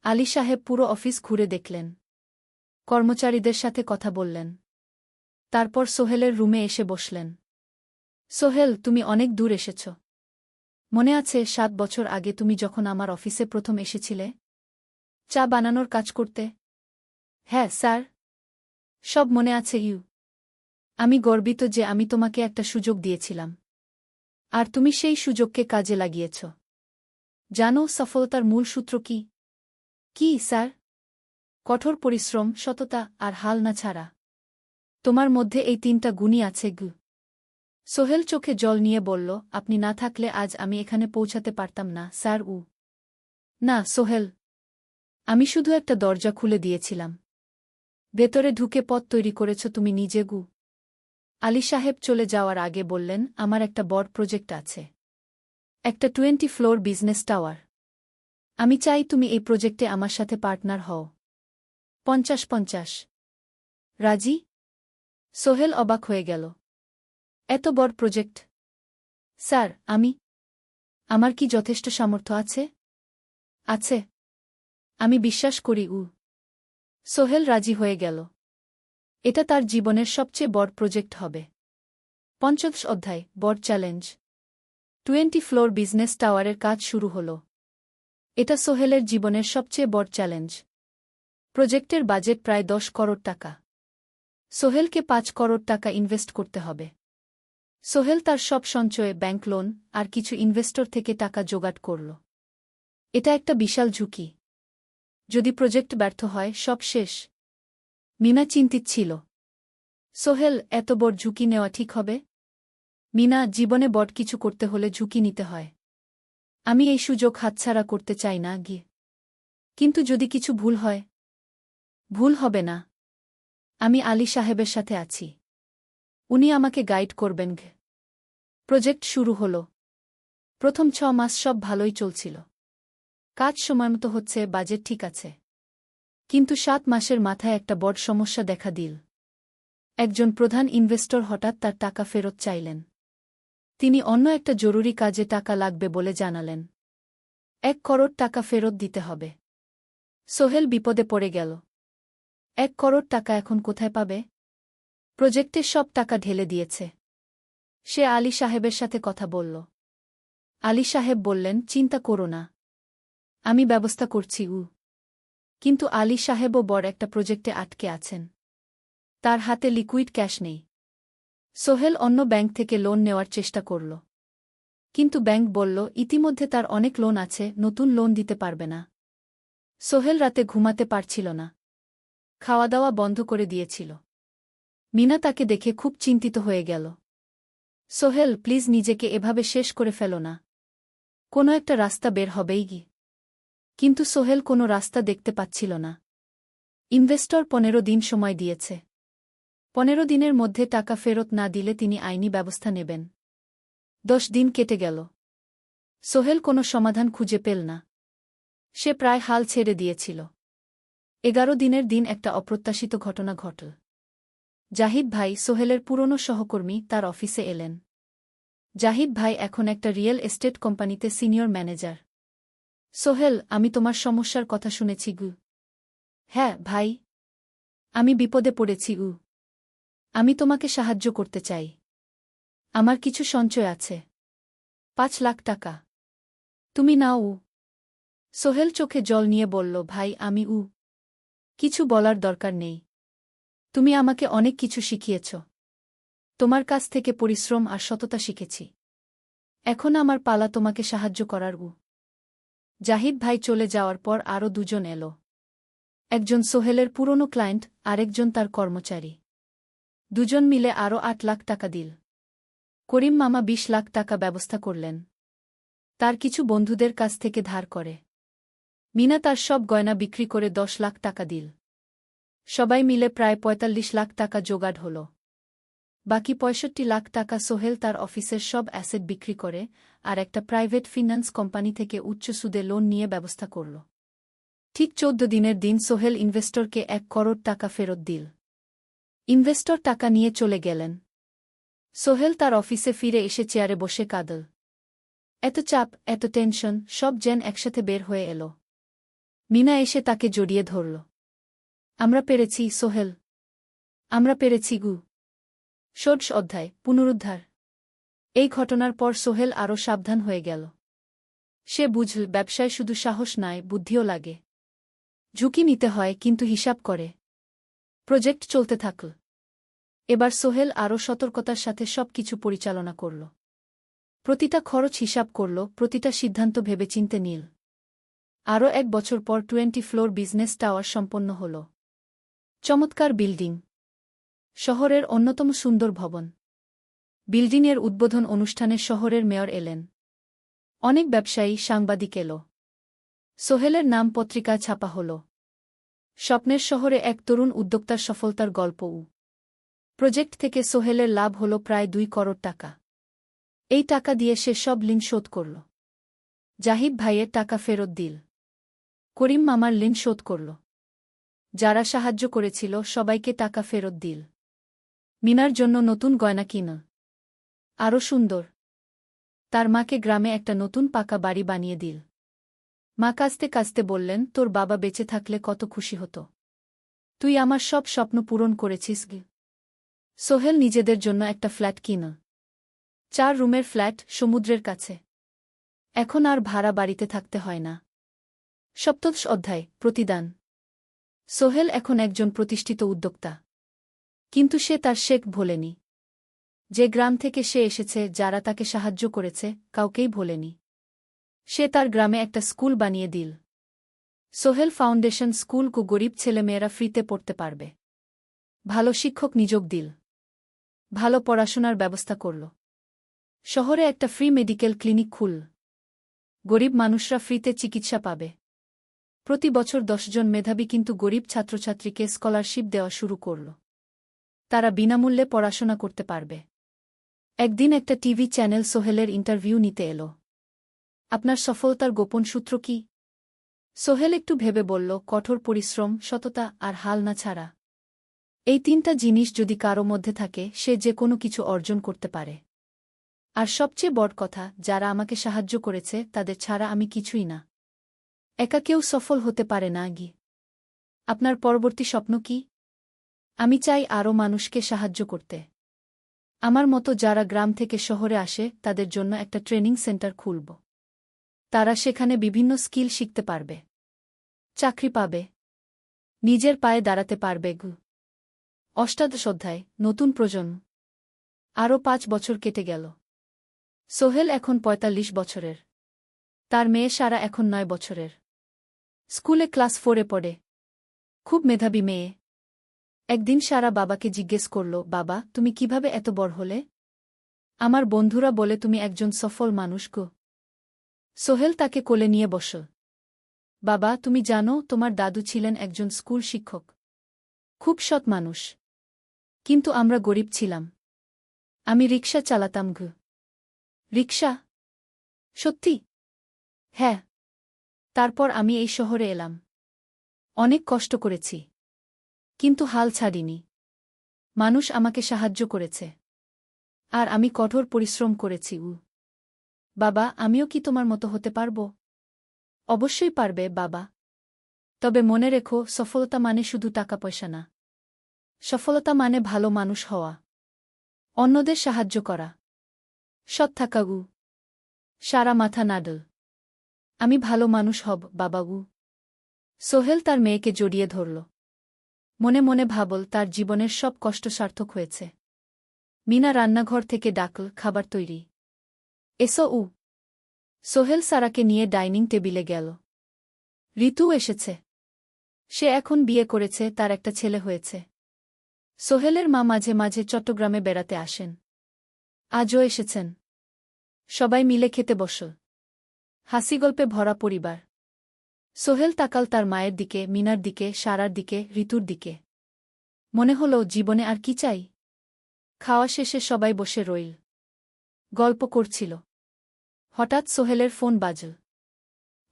আলী সাহেব পুরো অফিস ঘুরে দেখলেন। কর্মচারীদের সাথে কথা বললেন। তারপর সোহেলের রুমে এসে বসলেন। সোহেল, তুমি অনেক দূর এসেছ। মনে আছে ৭ বছর আগে তুমি যখন আমার অফিসে প্রথম এসেছিলে চা বানানোর কাজ করতে? হ্যাঁ স্যার, সব মনে আছে ইউ। আমি গর্বিত যে আমি তোমাকে একটা সুযোগ দিয়েছিলাম, আর তুমি সেই সুযোগকে কাজে লাগিয়েছ। জানো সফলতার মূল সূত্র কি? কি স্যার? কঠোর পরিশ্রম, সততা আর হাল না ছাড়া। তোমার মধ্যে এই ৩টা গুণই আছে গু। সোহেল চোখে জল নিয়ে বলল, আপনি না থাকলে আজ আমি এখানে পৌঁছাতে পারতাম না স্যার। না সোহেল, আমি শুধু একটা দরজা খুলে দিয়েছিলাম। ভেতরে ঢুকে পথ তৈরি করেছ তুমি নিজে। আলী সাহেব চলে যাওয়ার আগে বললেন, আমার একটা বড় প্রজেক্ট আছে, একটা 20 ফ্লোর বিজনেস টাওয়ার। আমি চাই তুমি এই প্রজেক্টে আমার সাথে পার্টনার হও। 50-50 রাজি? সোহেল অবাক হয়ে গেল। এত বড় প্রজেক্ট? স্যার, আমার কি যথেষ্ট সামর্থ্য আছে? আছে, আমি বিশ্বাস করি। সোহেল রাজি হয়ে গেল। এটা তার জীবনের সবচেয়ে বড় প্রজেক্ট হবে। 50 অধ্যায়, বড় চ্যালেঞ্জ। 20 ফ্লোর বিজনেস টাওয়ারের কাজ শুরু হল। এটা সোহেলের জীবনের সবচেয়ে বড় চ্যালেঞ্জ। প্রজেক্টের বাজেট প্রায় 10 করোড় টাকা। সোহেলকে 5 করোড় টাকা ইনভেস্ট করতে হবে। সোহেল তার সব সঞ্চয়ে, ব্যাংক লোন আর কিছু ইনভেস্টর থেকে টাকা জোগাড় করল। এটা একটা বিশাল ঝুঁকি। যদি প্রজেক্ট ব্যর্থ হয়, সব শেষ। মিনা চিন্তিত ছিল। সোহেল, এত বড় ঝুঁকি নেওয়া ঠিক হবে? মিনা, জীবনে বড় কিছু করতে হলে ঝুঁকি নিতে হয়। আমি এই সুযোগ হাতছাড়া করতে চাই না। কিন্তু যদি কিছু ভুল হয়? ভুল হবে না। আমি আলী সাহেবের সাথে আছি, উনি আমাকে গাইড করবেন। প্রজেক্ট শুরু হল। প্রথম 6 মাস সব ভালোই চলছিল। কাজ সময়মতো হচ্ছে, বাজেট ঠিক আছে। কিন্তু 7 মাসের মাথায় একটা বড় সমস্যা দেখা দিল। একজন প্রধান ইনভেস্টর হঠাৎ তার টাকা ফেরত চাইলেন। তিনি অন্য একটা জরুরি কাজে টাকা লাগবে বলে জানালেন। 1 করোড় টাকা ফেরত দিতে হবে। সোহেল বিপদে পড়ে গেল। 1 করোড় টাকা এখন কোথায় পাবে? প্রজেক্টের সব টাকা ঢেলে দিয়েছে। সে আলী সাহেবের সাথে কথা বলল। আলী সাহেব বললেন, চিন্তা করো না, আমি ব্যবস্থা করছি। কিন্তু আলী সাহেবও বড় একটা প্রজেক্টে আটকে আছেন। তার হাতে লিকুইড ক্যাশ নেই। সোহেল অন্য ব্যাংক থেকে লোন নেওয়ার চেষ্টা করল। কিন্তু ব্যাংক বলল, ইতিমধ্যে তার অনেক লোন আছে, নতুন লোন দিতে পারবে না। সোহেল রাতে ঘুমাতে পারছিল না। খাওয়া দাওয়া বন্ধ করে দিয়েছিল। মিনা তাকে দেখে খুব চিন্তিত হয়ে গেল। সোহেল, প্লিজ নিজেকে এভাবে শেষ করে ফেলো না। কোনো একটা রাস্তা বের হবেই। কিন্তু সোহেল কোনো রাস্তা দেখতে পাচ্ছিল না। ইনভেস্টর 15 দিন সময় দিয়েছে। 15 দিনের মধ্যে টাকা ফেরত না দিলে তিনি আইনি ব্যবস্থা নেবেন। 10 দিন কেটে গেল। সোহেল কোনো সমাধান খুঁজে পেল না। সে প্রায় হাল ছেড়ে দিয়েছিল। 11 দিনের দিন একটা অপ্রত্যাশিত ঘটনা ঘটল। জাহিদ ভাই, সোহেলের পুরনো সহকর্মী, তার অফিসে এলেন। জাহিদ ভাই এখন একটা রিয়েল এস্টেট কোম্পানিতে সিনিয়র ম্যানেজার। সোহেল, আমি তোমার সমস্যার কথা শুনেছি। হ্যাঁ ভাই, আমি বিপদে পড়েছি। আমি তোমাকে সাহায্য করতে চাই। আমার কিছু সঞ্চয় আছে, 5 লাখ টাকা। তুমি নাও। সোহেল চোখে জল নিয়ে বলল, ভাই আমি কিছু বলার দরকার নেই। তুমি আমাকে অনেক কিছু শিখিয়েছ। তোমার কাছ থেকে পরিশ্রম আর সততা শিখেছি। এখন আমার পালা তোমাকে সাহায্য করার। জাহিদ ভাই চলে যাওয়ার পর আরও 2 জন এলো। একজন সোহেলের পুরনো ক্লায়েন্ট, আরেকজন তার কর্মচারী। 2 জন মিলে আরও 8 লাখ টাকা দিল। করিম মামা 20 লাখ টাকা ব্যবস্থা করলেন। তার কিছু বন্ধুদের কাছ থেকে ধার করে। মিনা তার সব গয়না বিক্রি করে 10 লাখ টাকা দিল। সবাই মিলে প্রায় 45 লাখ টাকা জোগাড় হল। বাকি 65 লাখ টাকা সোহেল তার অফিসের সব অ্যাসেট বিক্রি করে আর একটা প্রাইভেট ফিন্যান্স কোম্পানি থেকে উচ্চ সুদে লোন নিয়ে ব্যবস্থা করল। ঠিক 14 দিনের দিন সোহেল ইনভেস্টরকে 1 করোড় টাকা ফেরত দিল। ইনভেস্টর টাকা নিয়ে চলে গেলেন। সোহেল তার অফিসে ফিরে এসে চেয়ারে বসে কাঁদল। এত চাপ, এত টেনশন, সব যেন একসাথে বের হয়ে এলো। মিনা এসে তাকে জড়িয়ে ধরল। আমরা পেরেছি সোহেল, আমরা পেরেছি। 16 অধ্যায়, পুনরুদ্ধার। এই ঘটনার পর সোহেল আরও সাবধান হয়ে গেল। সে বুঝল, ব্যবসায় শুধু সাহস নয়, বুদ্ধিও লাগে। ঝুঁকি নিতে হয়, কিন্তু হিসাব করে। প্রজেক্ট চলতে থাকল। এবার সোহেল আরও সতর্কতার সাথে সবকিছু পরিচালনা করল। প্রতিটা খরচ হিসাব করল, প্রতিটা সিদ্ধান্ত ভেবেচিন্তে নিল। আরও 1 বছর পর 20 ফ্লোর বিজনেস টাওয়ার সম্পন্ন হল। চমৎকার বিল্ডিং, শহরের অন্যতম সুন্দর ভবন। বিল্ডিংয়ের উদ্বোধন অনুষ্ঠানে শহরের মেয়র এলেন। অনেক ব্যবসায়ী সাংবাদিক এল। সোহেলের নাম পত্রিকায় ছাপা হল। স্বপ্নের শহরে এক তরুণ উদ্যোক্তার সফলতার গল্পও। প্রজেক্ট থেকে সোহেলের লাভ হল প্রায় 2 করোড় টাকা। এই টাকা দিয়ে সে সব ঋণ শোধ করল। জাহিদ ভাইয়ের টাকা ফেরত দিল। করিম মামার ঋণ শোধ করল। যারা সাহায্য করেছিল সবাইকে টাকা ফেরত দিল। মিনার জন্য নতুন গয়না কিনা। আরও সুন্দর। তার মাকে গ্রামে একটা নতুন পাকা বাড়ি বানিয়ে দিল। মা কাঁদতে কাঁদতে বললেন, তোর বাবা বেঁচে থাকলে কত খুশি হতো। তুই আমার সব স্বপ্ন পূরণ করেছিস গে। সোহেল নিজেদের জন্য একটা ফ্ল্যাট কিনা। 4 রুমের ফ্ল্যাট, সমুদ্রের কাছে। এখন আর ভাড়া বাড়িতে থাকতে হয় না। 7ম অধ্যায়, প্রতিদান। সোহেল এখন একজন প্রতিষ্ঠিত উদ্যোক্তা। কিন্তু সে তার শেখ ভোলেনি। যে গ্রাম থেকে সে এসেছে, যারা তাকে সাহায্য করেছে, কাউকেই ভোলেনি। সে তার গ্রামে একটা স্কুল বানিয়ে দিল। সোহেল ফাউন্ডেশন স্কুল কো গরিব ছেলেমেয়েরা ফ্রিতে পড়তে পারবে। ভালো শিক্ষক নিযোগ দিল। ভালো পড়াশোনার ব্যবস্থা করল। শহরে একটা ফ্রি মেডিকেল ক্লিনিক খুলল। গরিব মানুষরা ফ্রিতে চিকিৎসা পাবে। প্রতি বছর 10 জন মেধাবী কিন্তু গরিব ছাত্রছাত্রীকে স্কলারশিপ দেওয়া শুরু করল। তারা বিনামূল্যে পড়াশোনা করতে পারবে। একদিন একটা টিভি চ্যানেল সোহেলের ইন্টারভিউ নিতে এলো। আপনার সফলতার গোপন সূত্র কি? সোহেল একটু ভেবে বলল, কঠোর পরিশ্রম, সততা আর হাল না ছাড়া। এই 3টা জিনিস যদি কারো মধ্যে থাকে, সে যে কোনো কিছু অর্জন করতে পারে। আর সবচেয়ে বড় কথা, যারা আমাকে সাহায্য করেছে তাদের ছাড়া আমি কিছুই না। একা কেউ সফল হতে পারে না গি। আপনার পরবর্তী স্বপ্ন কি? আমি চাই আরও মানুষকে সাহায্য করতে। আমার মতো যারা গ্রাম থেকে শহরে আসে তাদের জন্য একটা ট্রেনিং সেন্টার খুলব। তারা সেখানে বিভিন্ন স্কিল শিখতে পারবে, চাকরি পাবে, নিজের পায়ে দাঁড়াতে পারবে। 8ম অধ্যায়, নতুন প্রজন্ম। আরও 5 বছর কেটে গেল। সোহেল এখন 45 বছরের। তার মেয়ে সারা এখন 9 বছরের। স্কুলে ক্লাস 4-এ পড়ে। খুব মেধাবী মেয়ে। একদিন সারা বাবাকে জিজ্ঞেস করল, বাবা, তুমি কিভাবে এত বড় হলে? আমার বন্ধুরা বলে তুমি একজন সফল মানুষ গো। সোহেল তাকে কোলে নিয়ে বসল। বাবা, তুমি জানো, তোমার দাদু ছিলেন একজন স্কুল শিক্ষক। খুব সৎ মানুষ। কিন্তু আমরা গরিব ছিলাম। আমি রিকশা চালাতাম গো। রিকশা? সত্যি? হ্যাঁ। তারপর আমি এই শহরে এলাম। অনেক কষ্ট করেছি। কিন্তু হাল ছাড়িনি। মানুষ আমাকে সাহায্য করেছে। আর আমি কঠোর পরিশ্রম করেছি। বাবা, আমিও কি তোমার মতো হতে পারব? অবশ্যই পারবে বাবা। তবে মনে রেখো, সফলতা মানে শুধু টাকা পয়সা না। সফলতা মানে ভালো মানুষ হওয়া, অন্যদের সাহায্য করা, সৎ থাকা। সারা মাথা নাডল। আমি ভালো মানুষ হব বাবা। সোহেল তার মেয়েকে জড়িয়ে ধরল। মনে মনে ভাবল, তার জীবনের সব কষ্ট সার্থক হয়েছে। মিনা রান্নাঘর থেকে ডাকল, খাবার তৈরি। এসো। সোহেল সারাকে নিয়ে ডাইনিং টেবিলে গেল। ঋতু এসেছে। সে এখন বিয়ে করেছে, তার একটা ছেলে হয়েছে। সোহেলের মা মাঝে মাঝে চট্টগ্রামে বেড়াতে আসেন। আজও এসেছেন। সবাই মিলে খেতে বসল। হাসিগল্পে ভরা পরিবার। সোহেল তাকাল তার মায়ের দিকে, মিনার দিকে, সারার দিকে, ঋতুর দিকে। মনে হল, জীবনে আর কি চাই? খাওয়া শেষে সবাই বসে রইল। গল্প করছিল। হঠাৎ সোহেলের ফোন বাজল।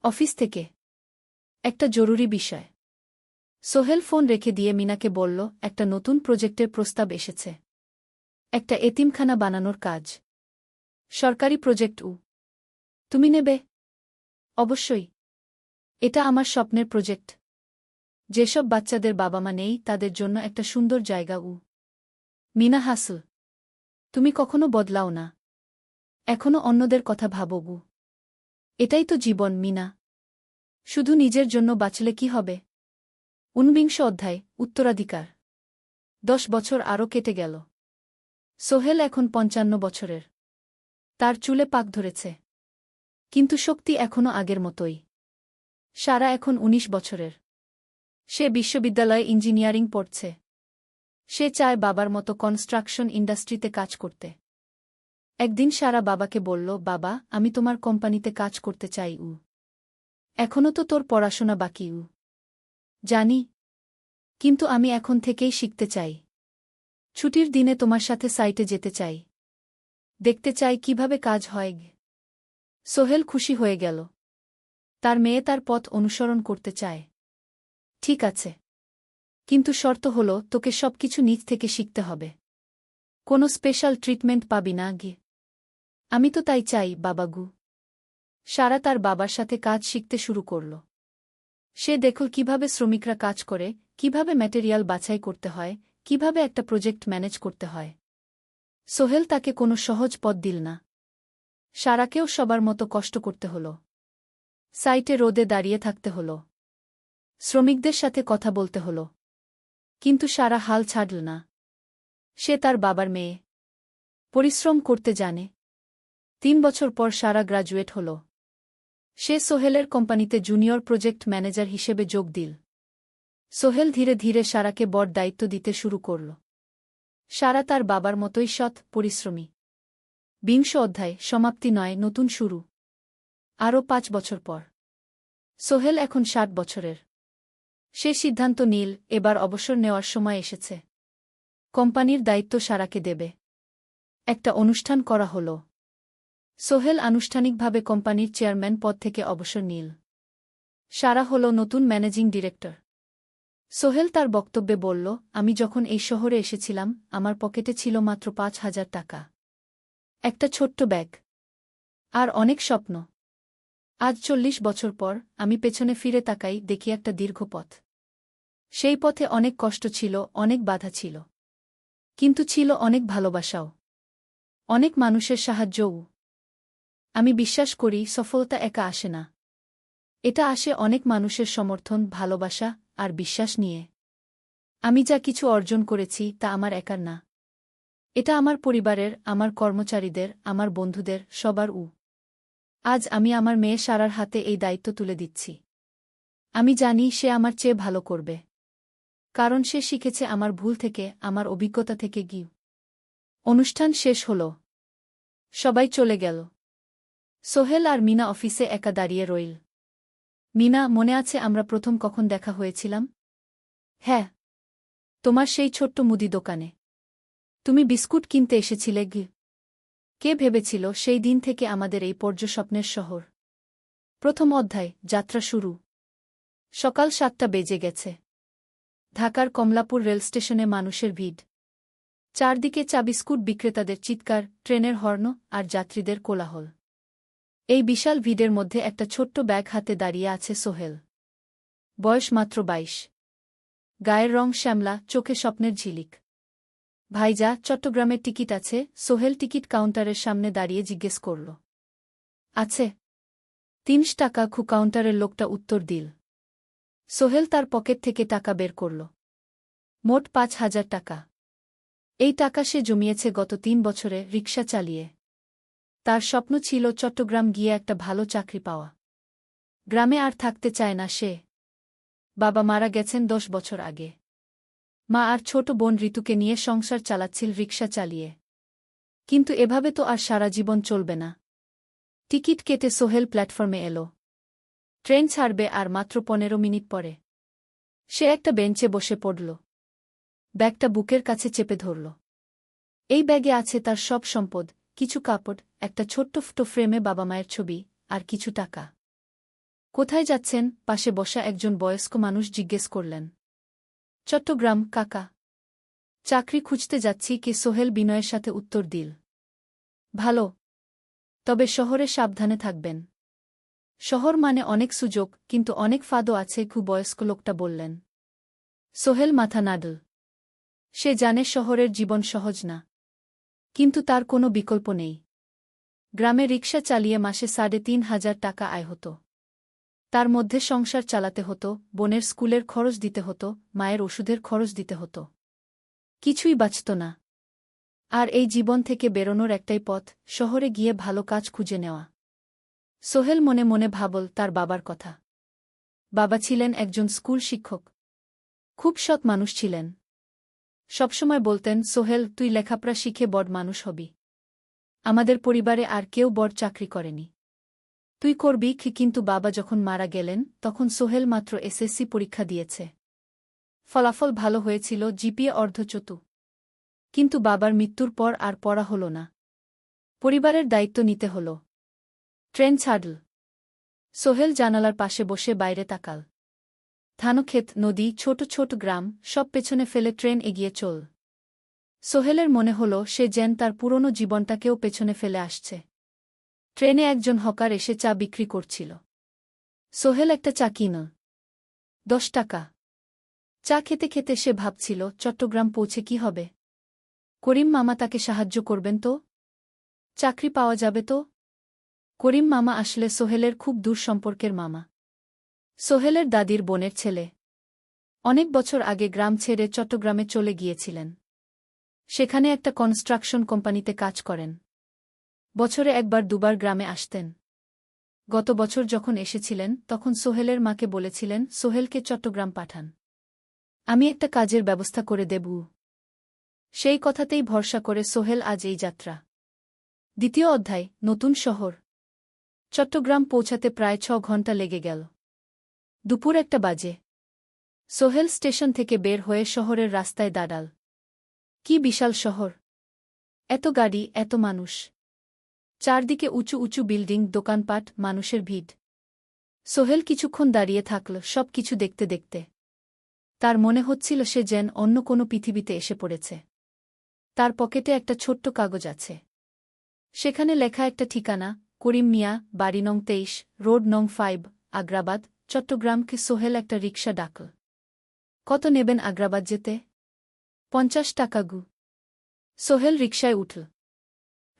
অফিস থেকে। একটা জরুরি বিষয়। সোহেল ফোন রেখে দিয়ে মিনাকে বলল, একটা নতুন প্রজেক্টের প্রস্তাব এসেছে। একটা এতিমখানা বানানোর কাজ। সরকারি প্রজেক্ট। তুমি নেবে? অবশ্যই। এটা আমার স্বপ্নের প্রজেক্ট। যেসব বাচ্চাদের বাবা মা নেই তাদের জন্য একটা সুন্দর জায়গা। মিনা হাসল। তুমি কখনো বদলাও না। এখনো অন্যদের কথা ভাবো। এটাই তো জীবন মিনা। শুধু নিজের জন্য বাঁচলে কি হবে? 49 অধ্যায়, উত্তরাধিকার। 10 বছর আরও কেটে গেল। সোহেল এখন 55 বছরের। তার চুলে পাক ধরেছে। কিন্তু শক্তি এখনো আগের মতোই। সারা এখন 19 বছরের। সে বিশ্ববিদ্যালয়ে ইঞ্জিনিয়ারিং পড়ছে। সে চায় বাবার মতো কনস্ট্রাকশন ইন্ডাস্ট্রিতে কাজ করতে। একদিন সারা বাবাকে বলল, বাবা, আমি তোমার কোম্পানিতে কাজ করতে চাই। এখনও তো তোর পড়াশোনা বাকি। জানি, কিন্তু আমি এখন থেকেই শিখতে চাই। ছুটির দিনে তোমার সাথে সাইটে যেতে চাই। দেখতে চাই কিভাবে কাজ হয়। সোহেল খুশি হয়ে গেল। তার মেয়ে তার পথ অনুসরণ করতে চায়। ঠিক আছে, কিন্তু শর্ত হলো তোকে সবকিছু নিজ থেকে শিখতে হবে। কোনো স্পেশাল ট্রিটমেন্ট পাবি না। আমি তো তাই চাই, বাবাগু। সারা তার বাবার সাথে কাজ শিখতে শুরু করল। সে দেখল কিভাবে শ্রমিকরা কাজ করে, কিভাবে ম্যাটেরিয়াল বাছাই করতে হয়, কিভাবে একটা প্রজেক্ট ম্যানেজ করতে হয়। সোহেল তাকে কোনো সহজ পথ দিল না। সারাকেও সবার মতো কষ্ট করতে হল। সাইটে রোদে দাঁড়িয়ে থাকতে হল। শ্রমিকদের সাথে কথা বলতে হল। কিন্তু সারা হাল ছাড়ল না। সে তার বাবার মেয়ে। পরিশ্রম করতে জানে। 3 বছর পর সারা গ্রাজুয়েট হল। সে সোহেলের কোম্পানিতে জুনিয়র প্রজেক্ট ম্যানেজার হিসেবে যোগ দিল। সোহেল ধীরে ধীরে সারাকে বড় দায়িত্ব দিতে শুরু করল। সারা তার বাবার মতোই সৎ, পরিশ্রমী। 20 অধ্যায়, সমাপ্তি নয়, নতুন শুরু। আরও 5 বছর পর সোহেল এখন 60 বছরের। সে সিদ্ধান্ত নিল, এবার অবসর নেওয়ার সময় এসেছে। কোম্পানির দায়িত্ব সারাকে দেবে। একটা অনুষ্ঠান করা হল। সোহেল আনুষ্ঠানিকভাবে কোম্পানির চেয়ারম্যান পদ থেকে অবসর নিল। সারা হল নতুন ম্যানেজিং ডিরেক্টর। সোহেল তার বক্তব্যে বলল, আমি যখন এই শহরে এসেছিলাম আমার পকেটে ছিল মাত্র 5,000 টাকা। একটা ছোট্ট ব্যাগ। আর অনেক স্বপ্ন। আজ 40 বছর পর আমি পেছনে ফিরে তাকাই, দেখি একটা দীর্ঘ পথ। সেই পথে অনেক কষ্ট ছিল, অনেক বাধা ছিল। কিন্তু ছিল অনেক ভালোবাসাও। অনেক মানুষের সাহায্যও। আমি বিশ্বাস করি সফলতা একা আসে না। এটা আসে অনেক মানুষের সমর্থন, ভালোবাসা আর বিশ্বাস নিয়ে। আমি যা কিছু অর্জন করেছি তা আমার একার না। এটা আমার পরিবারের, আমার কর্মচারীদের, আমার বন্ধুদের, সবার। আজ আমি আমার মেয়ে সারার হাতে এই দায়িত্ব তুলে দিচ্ছি। আমি জানি সে আমার চেয়ে ভালো করবে। কারণ সে শিখেছে আমার ভুল থেকে, আমার অভিজ্ঞতা থেকে। অনুষ্ঠান শেষ হল। সবাই চলে গেল। সোহেল আর মিনা অফিসে একা দাঁড়িয়ে রইল। মিনা, মনে আছে আমরা প্রথম কখন দেখা হয়েছিলাম? হ্যাঁ, তোমার সেই ছোট্ট মুদি দোকানে। তুমি বিস্কুট কিনতে এসেছিলে। কে ভেবেছিল সেই দিন থেকে আমাদের এই পর্যস্বপ্নের শহর। প্রথম অধ্যায়, যাত্রা শুরু। সকাল 7টা বেজে গেছে। ঢাকার কমলাপুর রেলস্টেশনে মানুষের ভিড়। চারদিকে চা বিস্কুট বিক্রেতাদের চিৎকার, ট্রেনের হর্ন আর যাত্রীদের কোলাহল। এই বিশাল ভিড়ের মধ্যে একটা ছোট্ট ব্যাগ হাতে দাঁড়িয়ে আছে সোহেল। বয়স মাত্র 22। গায়ের রং শ্যামলা, চোখে স্বপ্নের ঝিলিক। ভাইজা, চট্টগ্রামের টিকিট আছে? সোহেল টিকিট কাউন্টারের সামনে দাঁড়িয়ে জিজ্ঞেস করল। আছে। 3 টাকা। কাউন্টারের লোকটা উত্তর দিল। সোহেল তার পকেট থেকে টাকা বের করল। মোট 5,000 টাকা। এই টাকা সে জমিয়েছে গত 3 বছরে রিকশা চালিয়ে। তার স্বপ্ন ছিল চট্টগ্রাম গিয়ে একটা ভালো চাকরি পাওয়া। গ্রামে আর থাকতে চায় না সে। বাবা মারা গেছেন 10 বছর আগে। মা আর ছোট বোন ঋতুকে নিয়ে সংসার চালাচ্ছিল রিকশা চালিয়ে। কিন্তু এভাবে তো আর সারা জীবন চলবে না। টিকিট কেটে সোহেল প্ল্যাটফর্মে এল। ট্রেন ছাড়বে আর মাত্র 15 মিনিট পরে। সে একটা বেঞ্চে বসে পড়ল। ব্যাগটা বুকের কাছে চেপে ধরল। এই ব্যাগে আছে তার সব সম্পদ, কিছু কাপড়, একটা ছোট্ট ফটো ফ্রেমে বাবা মায়ের ছবি, আর কিছু টাকা। কোথায় যাচ্ছেন? পাশে বসা একজন বয়স্ক মানুষ জিজ্ঞেস করলেন। চট্টগ্রাম কাকা। চাকরি খুঁজতে যাচ্ছি। কে? সোহেল বিনয়ের সাথে উত্তর দিল। ভালো। তবে শহরে সাবধানে থাকবেন। শহর মানে অনেক সুযোগ, কিন্তু অনেক ফাঁদও আছে। বয়স্ক লোকটা বললেন। সোহেল মাথা নাড়ল। সে জানে শহরের জীবন সহজ না। কিন্তু তার কোনো বিকল্প নেই। গ্রামে রিকশা চালিয়ে মাসে 3,500 টাকা আয় হতো। তার মধ্যে সংসার চালাতে হতো, বোনের স্কুলের খরচ দিতে হতো, মায়ের ওষুধের খরচ দিতে হতো। কিছুই বাঁচত না। আর এই জীবন থেকে বেরোনোর একটাই পথ, শহরে গিয়ে ভালো কাজ খুঁজে নেওয়া। সোহেল মনে মনে ভাবল তার বাবার কথা। বাবা ছিলেন একজন স্কুল শিক্ষক। খুব সৎ মানুষ ছিলেন। সবসময় বলতেন, সোহেল, তুই লেখাপড়া শিখে বড় মানুষ হবি। আমাদের পরিবারে আর কেউ বড় চাকরি করেনি। তুই করবি কি? কিন্তু বাবা যখন মারা গেলেন তখন সোহেল মাত্র এসএসসি পরীক্ষা দিয়েছে। ফলাফল ভালো হয়েছিল, জিপিএ অর্ধচতু। কিন্তু বাবার মৃত্যুর পর আর পড়া হল না। পরিবারের দায়িত্ব নিতে হল। ট্রেন ছাড়ল। সোহেল জানালার পাশে বসে বাইরে তাকাল। ধানক্ষেত, নদী, ছোট ছোট গ্রাম, সব পেছনে ফেলে ট্রেন এগিয়ে চল। সোহেলের মনে হল সে যেন তার পুরনো জীবনটাকেও পেছনে ফেলে আসছে। ট্রেনে একজন হকার এসে চা বিক্রি করছিল। সোহেল একটা চা কিনল। 10 টাকা। চা খেতে খেতে সে ভাবছিল চট্টগ্রাম পৌঁছে কি হবে। করিম মামা তাকে সাহায্য করবেন তো? চাকরি পাওয়া যাবে তো? করিম মামা আসলে সোহেলের খুব দূর সম্পর্কের মামা। সোহেলের দাদির বোনের ছেলে। অনেক বছর আগে গ্রাম ছেড়ে চট্টগ্রামে চলে গিয়েছিলেন। সেখানে একটা কনস্ট্রাকশন কোম্পানিতে কাজ করেন। বছরে একবার দুবার গ্রামে আসতেন। গত বছর যখন এসেছিলেন তখন সোহেলের মাকে বলেছিলেন সোহেলকে চট্টগ্রাম পাঠান। আমি একটা কাজের ব্যবস্থা করে দেব। সেই কথাতেই ভরসা করে সোহেল আজ এই যাত্রা। দ্বিতীয় অধ্যায়, নতুন শহর। চট্টগ্রাম পৌঁছাতে প্রায় 6 ঘণ্টা লেগে গেল। দুপুর 1টা বাজে। সোহেল স্টেশন থেকে বের হয়ে শহরের রাস্তায় দাঁড়াল। কি বিশাল শহর! এত গাড়ি, এত মানুষ। চারদিকে উঁচু উঁচু বিল্ডিং, দোকানপাট, মানুষের ভিড়। সোহেল কিছুক্ষণ দাঁড়িয়ে থাকল সব কিছু দেখতে দেখতে। তার মনে হচ্ছিল সে যেন অন্য কোনো পৃথিবীতে এসে পড়েছে। তার পকেটে একটা ছোট্ট কাগজ আছে। সেখানে লেখা একটা ঠিকানা, করিম মিয়া, বাড়ি নং 23, রোড নং 5, আগ্রাবাদ, চট্টগ্রামকে। সোহেল একটা রিকশা ডাকল। কত নেবেন আগ্রাবাদ যেতে? 50 টাকা গু। সোহেল রিকশায় উঠল।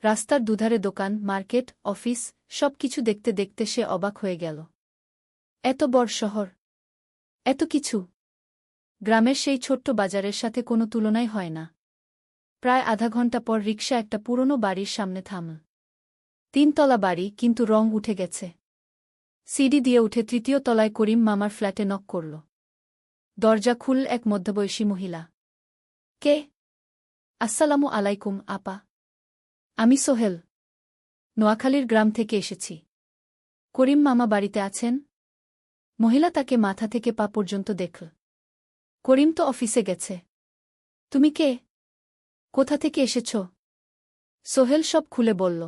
রাস্তার দুধারে দোকান, মার্কেট, অফিস, সব কিছু দেখতে দেখতে সে অবাক হয়ে গেল। এত বড় শহর, এত কিছু! গ্রামের সেই ছোট্ট বাজারের সাথে কোনো তুলনাই হয় না। প্রায় আধা ঘণ্টা পর রিকশা একটা পুরনো বাড়ির সামনে থামল। 3 তলা বাড়ি, কিন্তু রং উঠে গেছে। সিঁড়ি দিয়ে উঠে 3য় তলায় করিম মামার ফ্ল্যাটে নক করল। দরজা খুলল এক মধ্যবয়সী মহিলা। কে? আসসালামু আলাইকুম আপা। আমি সোহেল। নোয়াখালীর গ্রাম থেকে এসেছি। করিম মামা বাড়িতে আছেন? মহিলা তাকে মাথা থেকে পা পর্যন্ত দেখল। করিম তো অফিসে গেছে। তুমি কে? কোথা থেকে এসেছ? সোহেল সব খুলে বলল।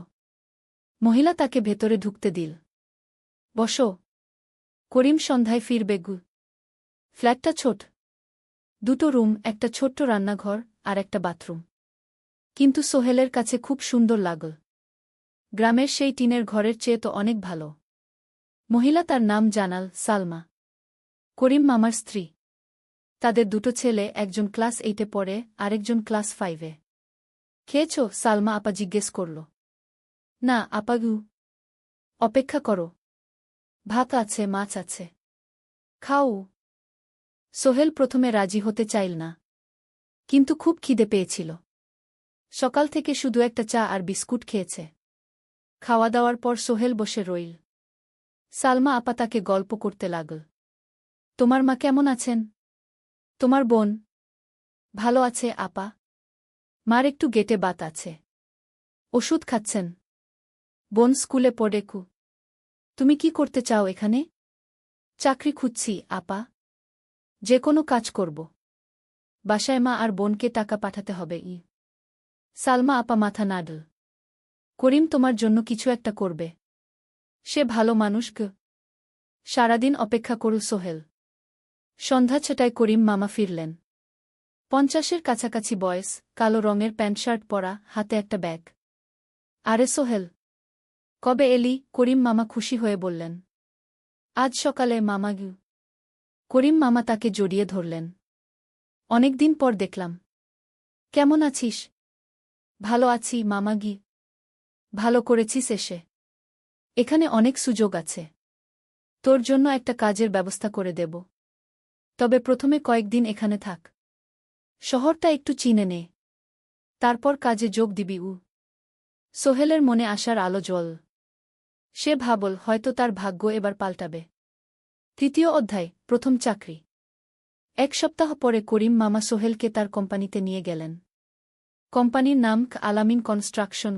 মহিলা তাকে ভেতরে ঢুকতে দিল। বসো। করিম সন্ধ্যায় ফিরবে গু। ফ্ল্যাটটা ছোট। 2টো রুম, একটা ছোট্ট রান্নাঘর আর একটা বাথরুম। কিন্তু সোহেলের কাছে খুব সুন্দর লাগল। গ্রামের সেই টিনের ঘরের চেয়ে তো অনেক ভালো। মহিলা তার নাম জানাল সালমা। করিম মামার স্ত্রী। তাদের 2টো ছেলে, একজন ক্লাস 8-এ পড়ে, আরেকজন ক্লাস 5-এ। খেয়েছ? সালমা আপা জিজ্ঞেস করল। না আপা গু। অপেক্ষা করো। ভাত আছে, মাছ আছে। খাও। সোহেল প্রথমে রাজি হতে চাইল না। কিন্তু খুব খিদে পেয়েছিল। সকাল থেকে শুধু একটা চা আর বিস্কুট খেয়েছে। খাওয়া দাওয়ার পর সোহেল বসে রইল। সালমা আপা তাকে গল্প করতে লাগল। তোমার মা কেমন আছেন? তোমার বোন? ভালো আছে আপা। মার একটু গেটে বাত আছে। ওষুধ খাচ্ছেন। বোন স্কুলে পড়ে কু। তুমি কি করতে চাও এখানে? চাকরি খুঁজছি আপা। যে কোনো কাজ করব। বাসায় মা আর বোনকে টাকা পাঠাতে হবে। সালমা আপা মাথা নাড়ল। করিম তোমার জন্য কিছু একটা করবে। সে ভালো মানুষ গ। সারাদিন অপেক্ষা করু সোহেল। সন্ধ্যা 6টায় করিম মামা ফিরলেন। 50-এর কাছাকাছি বয়স, কালো রঙের প্যান্ট শার্ট পরা, হাতে একটা ব্যাগ। আরে সোহেল, কবে এলি? করিম মামা খুশি হয়ে বললেন। আজ সকালে মামা গু। করিম মামা তাকে জড়িয়ে ধরলেন। অনেকদিন পর দেখলাম। কেমন আছিস? ভালো আছি মামা গি। ভালো করেছিস এসে। এখানে অনেক সুযোগ আছে। তোর জন্য একটা কাজের ব্যবস্থা করে দেব। তবে প্রথমে কয়েকদিন এখানে থাক। শহরটা একটু চিনে নে। তারপর কাজে যোগ দিবি। সোহেলের মনে আসার আলো জ্বল। সে ভাবল হয়তো তার ভাগ্য এবার পাল্টাবে। 3য় অধ্যায়, প্রথম চাকরি। 1 সপ্তাহ পরে করিম মামা সোহেলকে তার কোম্পানিতে নিয়ে গেলেন। কোম্পানির নাম আলামিন কনস্ট্রাকশন।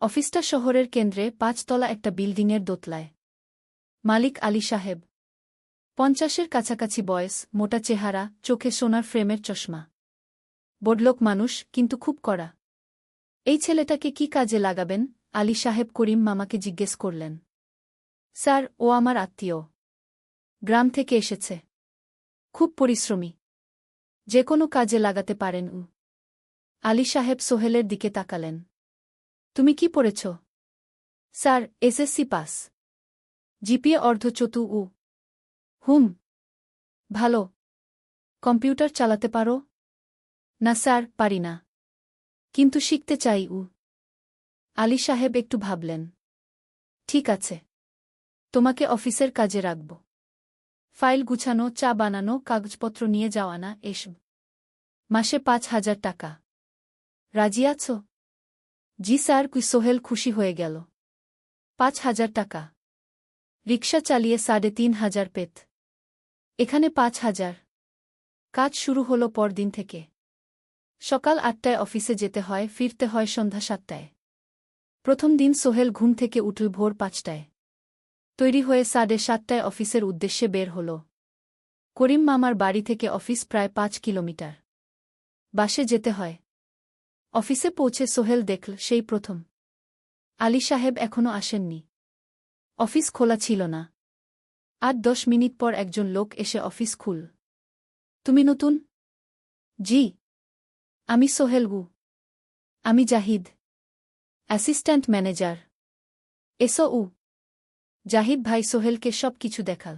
অফিসটা শহরের কেন্দ্রে ৫ তলা একটা বিল্ডিংয়ের দোতলায়। মালিক আলী সাহেব, ৫০-এর কাছাকাছি বয়স, মোটা চেহারা, চোখে সোনার ফ্রেমের চশমা। বড়লোক মানুষ, কিন্তু খুব কড়া। এই ছেলেটাকে কি কাজে লাগাবেন? আলী সাহেব করিম মামাকে জিজ্ঞেস করলেন। স্যার, ও আমার আত্মীয়। গ্রাম থেকে এসেছে। খুব পরিশ্রমী। যে কোনো কাজে লাগাতে পারেন উ। আলী সাহেব সোহেলের দিকে তাকালেন। তুমি কি পড়েছ? Sir, SSC pass. জিপিএ অর্ধচতু উ। হুম। ভালো। কম্পিউটার চালাতে পারো? না স্যার, পারি না। কিন্তু শিখতে চাই উ। আলী সাহেব একটু ভাবলেন। ঠিক আছে। তোমাকে অফিসের কাজে রাখব। ফাইল গুছানো, চা বানানো, কাগজপত্র নিয়ে যাওয়া, না এসব। মাসে ৫,০০০ টাকা। রাজি আছো? জি স্যার। সোহেল খুশি হয়ে গেল। ৫,০০০ টাকা। রিকশা চালিয়ে ৩,৫০০ পেত। এখানে ৫,০০০। কাজ শুরু হলো পরদিন থেকে। সকাল ৮টায় অফিসে যেতে হয়, ফিরতে হয় সন্ধ্যা ৭টায়। প্রথম দিন সোহেল ঘুম থেকে উঠল ভোর ৫টায়। তৈরি হয়ে ৭:৩০টায় অফিসের উদ্দেশ্যে বের হল। করিম মামার বাড়ি থেকে অফিস প্রায় ৫ কিলোমিটার। বাসে যেতে হয়। অফিসে পৌঁছে সোহেল দেখল সেই প্রথম আলী সাহেব এখনও আসেননি। অফিস খোলা ছিল না। ৮-১০ মিনিট পর একজন লোক এসে অফিস খুল। তুমি নতুন? জি। আমি সোহেল গু। আমি জাহিদ, অ্যাসিস্ট্যান্ট ম্যানেজার। এসো উ। জাহিদ ভাই সোহেলকে সব কিছু দেখাল।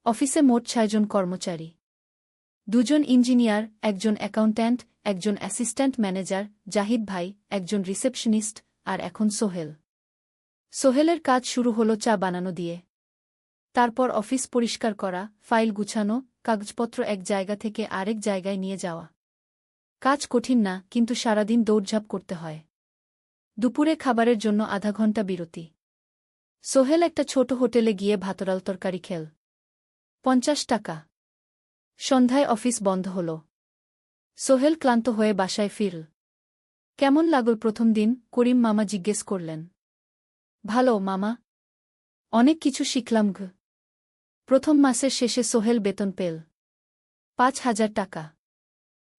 অফিসে মোট ৬ জন কর্মচারী। ২ জন ইঞ্জিনিয়ার, একজন অ্যাকাউন্ট্যান্ট, একজন অ্যাসিস্ট্যান্ট ম্যানেজার, জাহিদ ভাই, একজন রিসেপশনিস্ট, আর এখন সোহেল। সোহেলের কাজ শুরু হলো চা বানানো দিয়ে। তারপর অফিস পরিষ্কার করা, ফাইল গুছানো, কাগজপত্র এক জায়গা থেকে আরেক জায়গায় নিয়ে যাওয়া। কাজ কঠিন না, কিন্তু সারাদিন দৌড়ঝাঁপ করতে হয়। দুপুরে খাবারের জন্য আধা ঘণ্টা বিরতি। সোহেল একটা ছোট হোটেলে গিয়ে ভাতরাল তরকারি খেল। ৫০ টাকা। সন্ধ্যায় অফিস বন্ধ হল। সোহেল ক্লান্ত হয়ে বাসায় ফিরল। কেমন লাগল প্রথম দিন? করিম মামা জিজ্ঞেস করলেন। ভালো মামা। অনেক কিছু শিখলাম ঘ। প্রথম মাসের শেষে সোহেল বেতন পেল ৫,০০০ টাকা।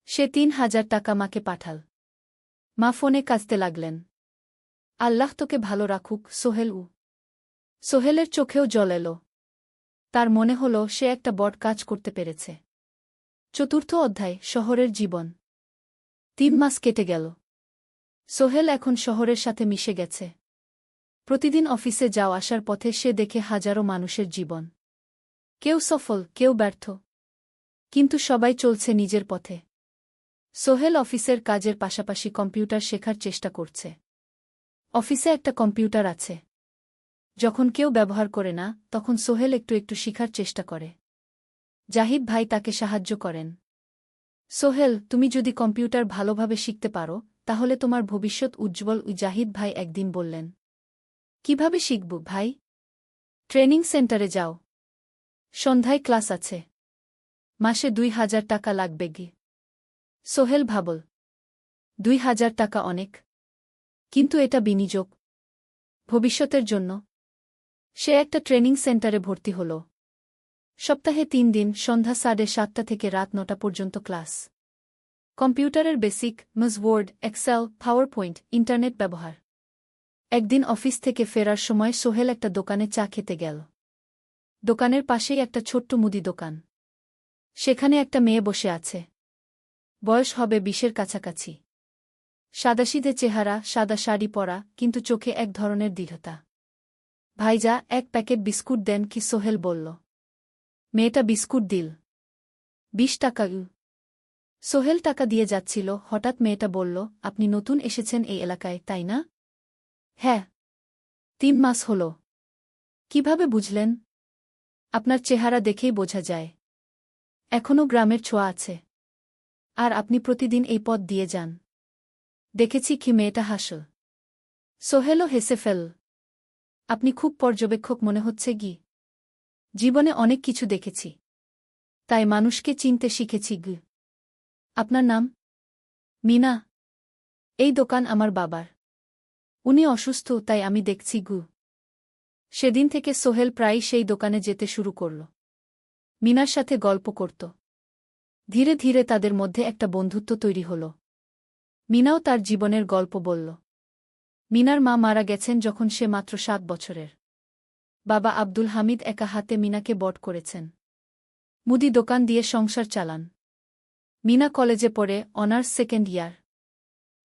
সে ৩,০০০ টাকা মাকে পাঠাল। মা ফোনে কাঁদতে লাগলেন। আল্লাহ তোকে ভালো রাখুক সোহেল উ। সোহেলের চোখেও জল এল। তার মনে হল সে একটা বড় কাজ করতে পেরেছে। চতুর্থ অধ্যায়, শহরের জীবন। ৩ মাস কেটে গেল। সোহেল এখন শহরের সাথে মিশে গেছে। প্রতিদিন অফিসে যাও আসার পথে সে দেখে হাজারো মানুষের জীবন। কেউ সফল, কেউ ব্যর্থ। কিন্তু সবাই চলছে নিজের পথে। সোহেল অফিসের কাজের পাশাপাশি কম্পিউটার শেখার চেষ্টা করছে। অফিসে একটা কম্পিউটার আছে। যখন কেউ ব্যবহার করে না, তখন সোহেল একটু একটু শিখার চেষ্টা করে। জাহিদ ভাই তাকে সাহায্য করেন। সোহেল, তুমি যদি কম্পিউটার ভালোভাবে শিখতে পারো, তাহলে তোমার ভবিষ্যৎ উজ্জ্বল। জাহিদ ভাই একদিন বললেন। কিভাবে শিখব ভাই? ট্রেনিং সেন্টারে যাও। সন্ধ্যায় ক্লাস আছে। মাসে ২,০০০ টাকা লাগবে গি। সোহেল ভাবল। ২,০০০ টাকা অনেক। কিন্তু এটা বিনিয়োগ। ভবিষ্যতের জন্য। সে একটা ট্রেনিং সেন্টারে ভর্তি হল। সপ্তাহে ৩ দিন, সন্ধ্যা ৭:৩০ থেকে রাত ৯টা পর্যন্ত ক্লাস। কম্পিউটারের basic, MS Word, Excel, PowerPoint, internet ব্যবহার। একদিন অফিস থেকে ফেরার সময় সোহেল একটা দোকানে চা খেতে গেল। দোকানের পাশেই একটা ছোট্ট মুদি দোকান। সেখানে একটা মেয়ে বসে আছে। বয়স হবে ২০-এর কাছাকাছি। সাদাসিধে চেহারা, সাদা শাড়ি পরা, কিন্তু চোখে এক ধরনের দৃঢ়তা। ভাইজা, এক প্যাকেট বিস্কুট দেন কি? সোহেল বলল। মেয়েটা বিস্কুট দিল। ২০ টাকা। সোহেল টাকা দিয়ে যাচ্ছিল, হঠাৎ মেয়েটা বলল, আপনি নতুন এসেছেন এই এলাকায়, তাই না? হ্যাঁ। ৩ মাস হল। কিভাবে বুঝলেন? আপনার চেহারা দেখেই বোঝা যায়। এখনও গ্রামের ছোঁয়া আছে। আর আপনি প্রতিদিন এই পথ দিয়ে যান। দেখেছি কি? মেয়েটা হাসল। সোহেলও হেসে ফেল। আপনি খুব পর্যবেক্ষক মনে হচ্ছে গি। জীবনে অনেক কিছু দেখেছি। তাই মানুষকে চিনতে শিখেছি গি। আপনার নাম? মিনা। এই দোকান আমার বাবার। উনি অসুস্থ, তাই আমি দেখছি গু। সেদিন থেকে সোহেল প্রায়ই সেই দোকানে যেতে শুরু করল। মিনার সাথে গল্প করত। ধীরে ধীরে তাদের মধ্যে একটা বন্ধুত্ব তৈরি হল। মিনাও তার জীবনের গল্প বলল। মিনার মা মারা গেছেন যখন সে মাত্র 7 বছরের। বাবা আব্দুল হামিদ একা হাতে মিনাকে বড় করেছেন। মুদি দোকান দিয়ে সংসার চালান। মিনা কলেজে পড়ে, অনার্স সেকেন্ড ইয়ার।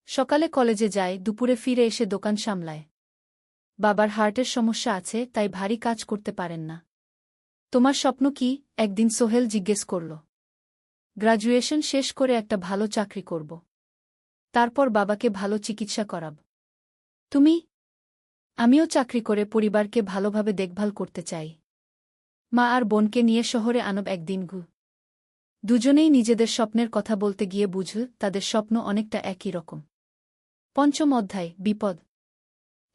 সকালে কলেজে যায়, দুপুরে ফিরে এসে দোকান সামলায়। বাবার হার্টের সমস্যা আছে, তাই ভারী কাজ করতে পারেন না। তোমার স্বপ্ন কি? একদিন সোহেল জিজ্ঞেস করল। গ্র্যাজুয়েশন শেষ করে একটা ভালো চাকরি করব। তারপর বাবাকে ভালো চিকিৎসা করাব। তুমি? আমিও চাকরি করে পরিবারকে ভালোভাবে দেখভাল করতে চাই। মা আর বোনকে নিয়ে শহরে আনব একদিন গু। দুজনেই নিজেদের স্বপ্নের কথা বলতে গিয়ে বুঝল তাদের স্বপ্ন অনেকটা একই রকম। ৫ম অধ্যায়, বিপদ।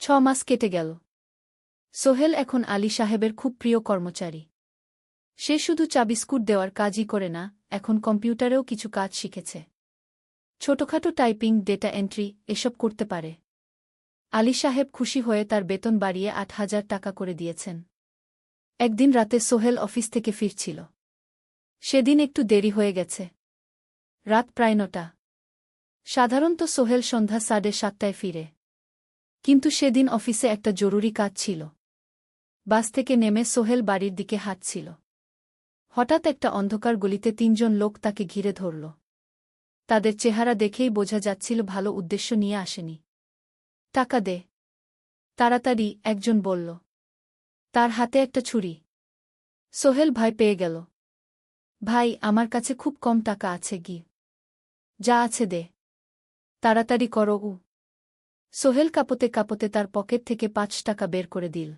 ৬ মাস কেটে গেল। সোহেল এখন আলী সাহেবের খুব প্রিয় কর্মচারী। সে শুধু চা বিস্কুট দেওয়ার কাজই করে না, এখন কম্পিউটারেও কিছু কাজ শিখেছে। ছোটখাটো টাইপিং, ডেটা এন্ট্রি এসব করতে পারে। আলী সাহেব খুশি হয়ে তার বেতন বাড়িয়ে ৮,০০০ টাকা করে দিয়েছেন। একদিন রাতে সোহেল অফিস থেকে ফিরছিল। সেদিন একটু দেরি হয়ে গেছে। রাত প্রায় ৯টা। সাধারণত সোহেল সন্ধ্যা ৭:৩০টায় ফিরে। কিন্তু সেদিন অফিসে একটা জরুরি কাজ ছিল। বাস থেকে নেমে সোহেল বাড়ির দিকে হাঁটছিল। হঠাৎ একটা অন্ধকার গলিতে ৩ জন লোক তাকে ঘিরে ধরল। তাদের চেহারা দেখেই বোঝা যাচ্ছিল ভালো উদ্দেশ্য নিয়ে আসেনি। টাকা দে, তাড়াতাড়ি, একজন বলল। তার হাতে একটা ছুরি। সোহেল ভয় পেয়ে গেল। ভাই, আমার কাছে খুব কম টাকা আছে গি। যা আছে দে, তাড়াতাড়ি করো। সোহেল কাঁপতে কাঁপতে তার পকেট থেকে ৫ টাকা বের করে দিল।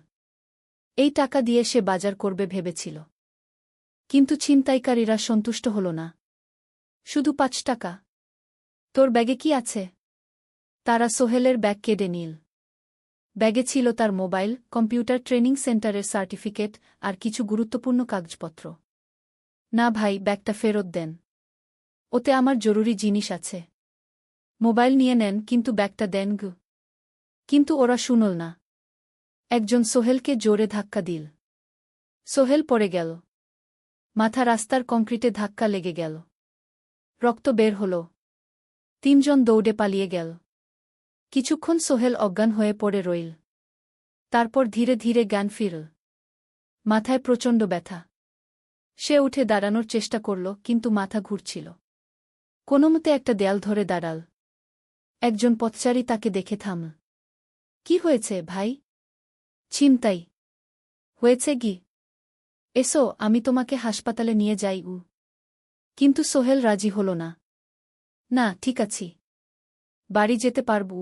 এই টাকা দিয়ে সে বাজার করবে ভেবেছিল। কিন্তু ছিনতাইকারীরা সন্তুষ্ট হল না। শুধু ৫ টাকা? তোর ব্যাগে কি আছে? তারা সোহেলের ব্যাগ কেড়ে নিল। ব্যাগে ছিল তার মোবাইল, কম্পিউটার ট্রেনিং সেন্টারের সার্টিফিকেট আর কিছু গুরুত্বপূর্ণ কাগজপত্র। না ভাই, ব্যাগটা ফেরত দেন। ওতে আমার জরুরি জিনিস আছে। মোবাইল নিয়ে নেন, কিন্তু ব্যাগটা দেন গু। কিন্তু ওরা শুনল না। একজন সোহেলকে জোরে ধাক্কা দিল। সোহেল পড়ে গেল। মাথা রাস্তার কংক্রিটে ধাক্কা লেগে গেল। রক্ত বের হল। ৩ জন দৌড়ে পালিয়ে গেল। কিছুক্ষণ সোহেল অজ্ঞান হয়ে পড়ে রইল। তারপর ধীরে ধীরে জ্ঞান ফিরল। মাথায় প্রচণ্ড ব্যথা। সে উঠে দাঁড়ানোর চেষ্টা করল, কিন্তু মাথা ঘুরছিল। কোনোমতে একটা দেয়াল ধরে দাঁড়াল। একজন পথচারী তাকে দেখে থামল। কি হয়েছে ভাই? ছিনতাই হয়েছে কি? এসো, আমি তোমাকে হাসপাতালে নিয়ে যাই। কিন্তু সোহেল রাজি হল না। না, ঠিক আছি, বাড়ি যেতে পারব।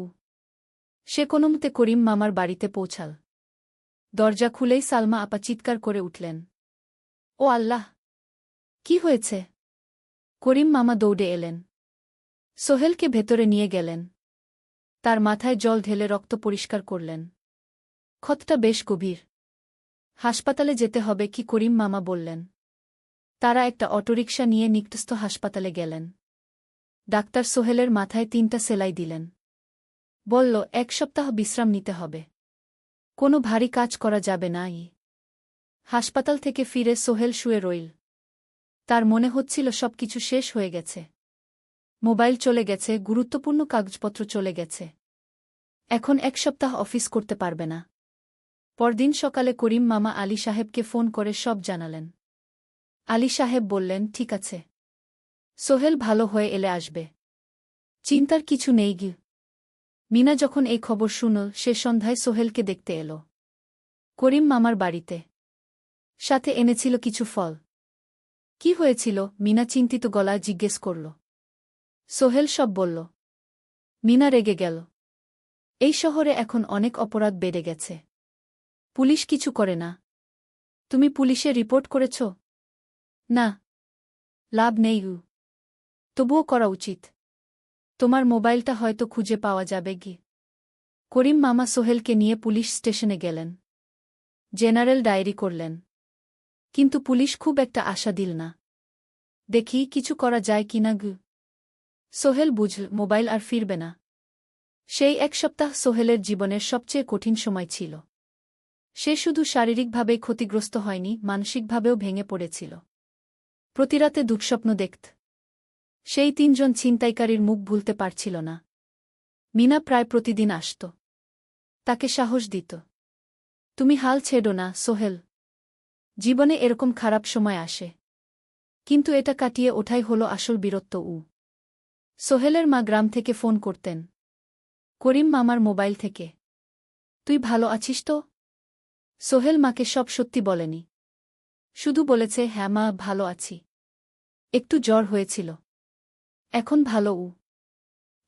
সে কোনোমতে করিম মামার বাড়িতে পৌঁছাল। দরজা খুলেই সালমা আপা চিৎকার করে উঠলেন। ও আল্লাহ! কি হয়েছে? করিম মামা দৌড়ে এলেন। সোহেলকে ভেতরে নিয়ে গেলেন। তার মাথায় জল ঢেলে রক্ত পরিষ্কার করলেন। ক্ষতটা বেশ গভীর। হাসপাতালে যেতে হবে কি? করিম মামা বললেন। তারা একটা অটোরিকশা নিয়ে নিকটস্থ হাসপাতালে গেলেন। ডাক্তার সোহেলের মাথায় ৩টা সেলাই দিলেন। বলল, ১ সপ্তাহ বিশ্রাম নিতে হবে। কোনো ভারী কাজ করা যাবে না। হাসপাতাল থেকে ফিরে সোহেল শুয়ে রইল। তার মনে হচ্ছিল সবকিছু শেষ হয়ে গেছে। মোবাইল চলে গেছে, গুরুত্বপূর্ণ কাগজপত্র চলে গেছে। এখন ১ সপ্তাহ অফিস করতে পারবে না। পরদিন সকালে করিম মামা আলী সাহেবকে ফোন করে সব জানালেন। আলী সাহেব বললেন, ঠিক আছে, সোহেল ভালো হয়ে এলে আসবে, চিন্তার কিছু নেই গি। মিনা যখন এই খবর শুনল, সে সন্ধ্যায় সোহেলকে দেখতে এলো করিম মামার বাড়িতে। সাথে এনেছিল কিছু ফল। কি হয়েছিল? মিনা চিন্তিত গলায় জিজ্ঞেস করল। সোহেল সব বলল। মিনা রেগে গেল। এই শহরে এখন অনেক অপরাধ বেড়ে গেছে। পুলিশ কিছু করে না। তুমি পুলিশে রিপোর্ট করেছ? না, লাভ নেই। তবুও করা উচিত। তোমার মোবাইলটা হয়তো খুঁজে পাওয়া যাবে গি। করিম মামা সোহেলকে নিয়ে পুলিশ স্টেশনে গেলেন। জেনারেল ডায়েরি করলেন। কিন্তু পুলিশ খুব একটা আশা দিল না। দেখি কিছু করা যায় কিনা গু। সোহেল বুঝল মোবাইল আর ফিরবে না। সেই এক সপ্তাহ সোহেলের জীবনের সবচেয়ে কঠিন সময় ছিল। সে শুধু শারীরিকভাবেই ক্ষতিগ্রস্ত হয়নি, মানসিকভাবেও ভেঙে পড়েছিল। প্রতিরাতে দুঃস্বপ্ন দেখত। সেই ৩ জন ছিনতাইকারীর মুখ ভুলতে পারছিল না। মিনা প্রায় প্রতিদিন আসত। তাকে সাহস দিত। তুমি হাল ছেড়ো না, সোহেল। জীবনে এরকম খারাপ সময় আসে। কিন্তু এটা কাটিয়ে ওঠাই হলো আসল বীরত্ব। সোহেলের মা গ্রাম থেকে ফোন করতেন। করিম মামার মোবাইল থেকে। তুই ভালো আছিস তো? সোহেল মাকে সব সত্যি বলেনি। শুধু বলেছে, হ্যাঁ মা, ভালো আছি। একটু জ্বর হয়েছিল। এখন ভালো।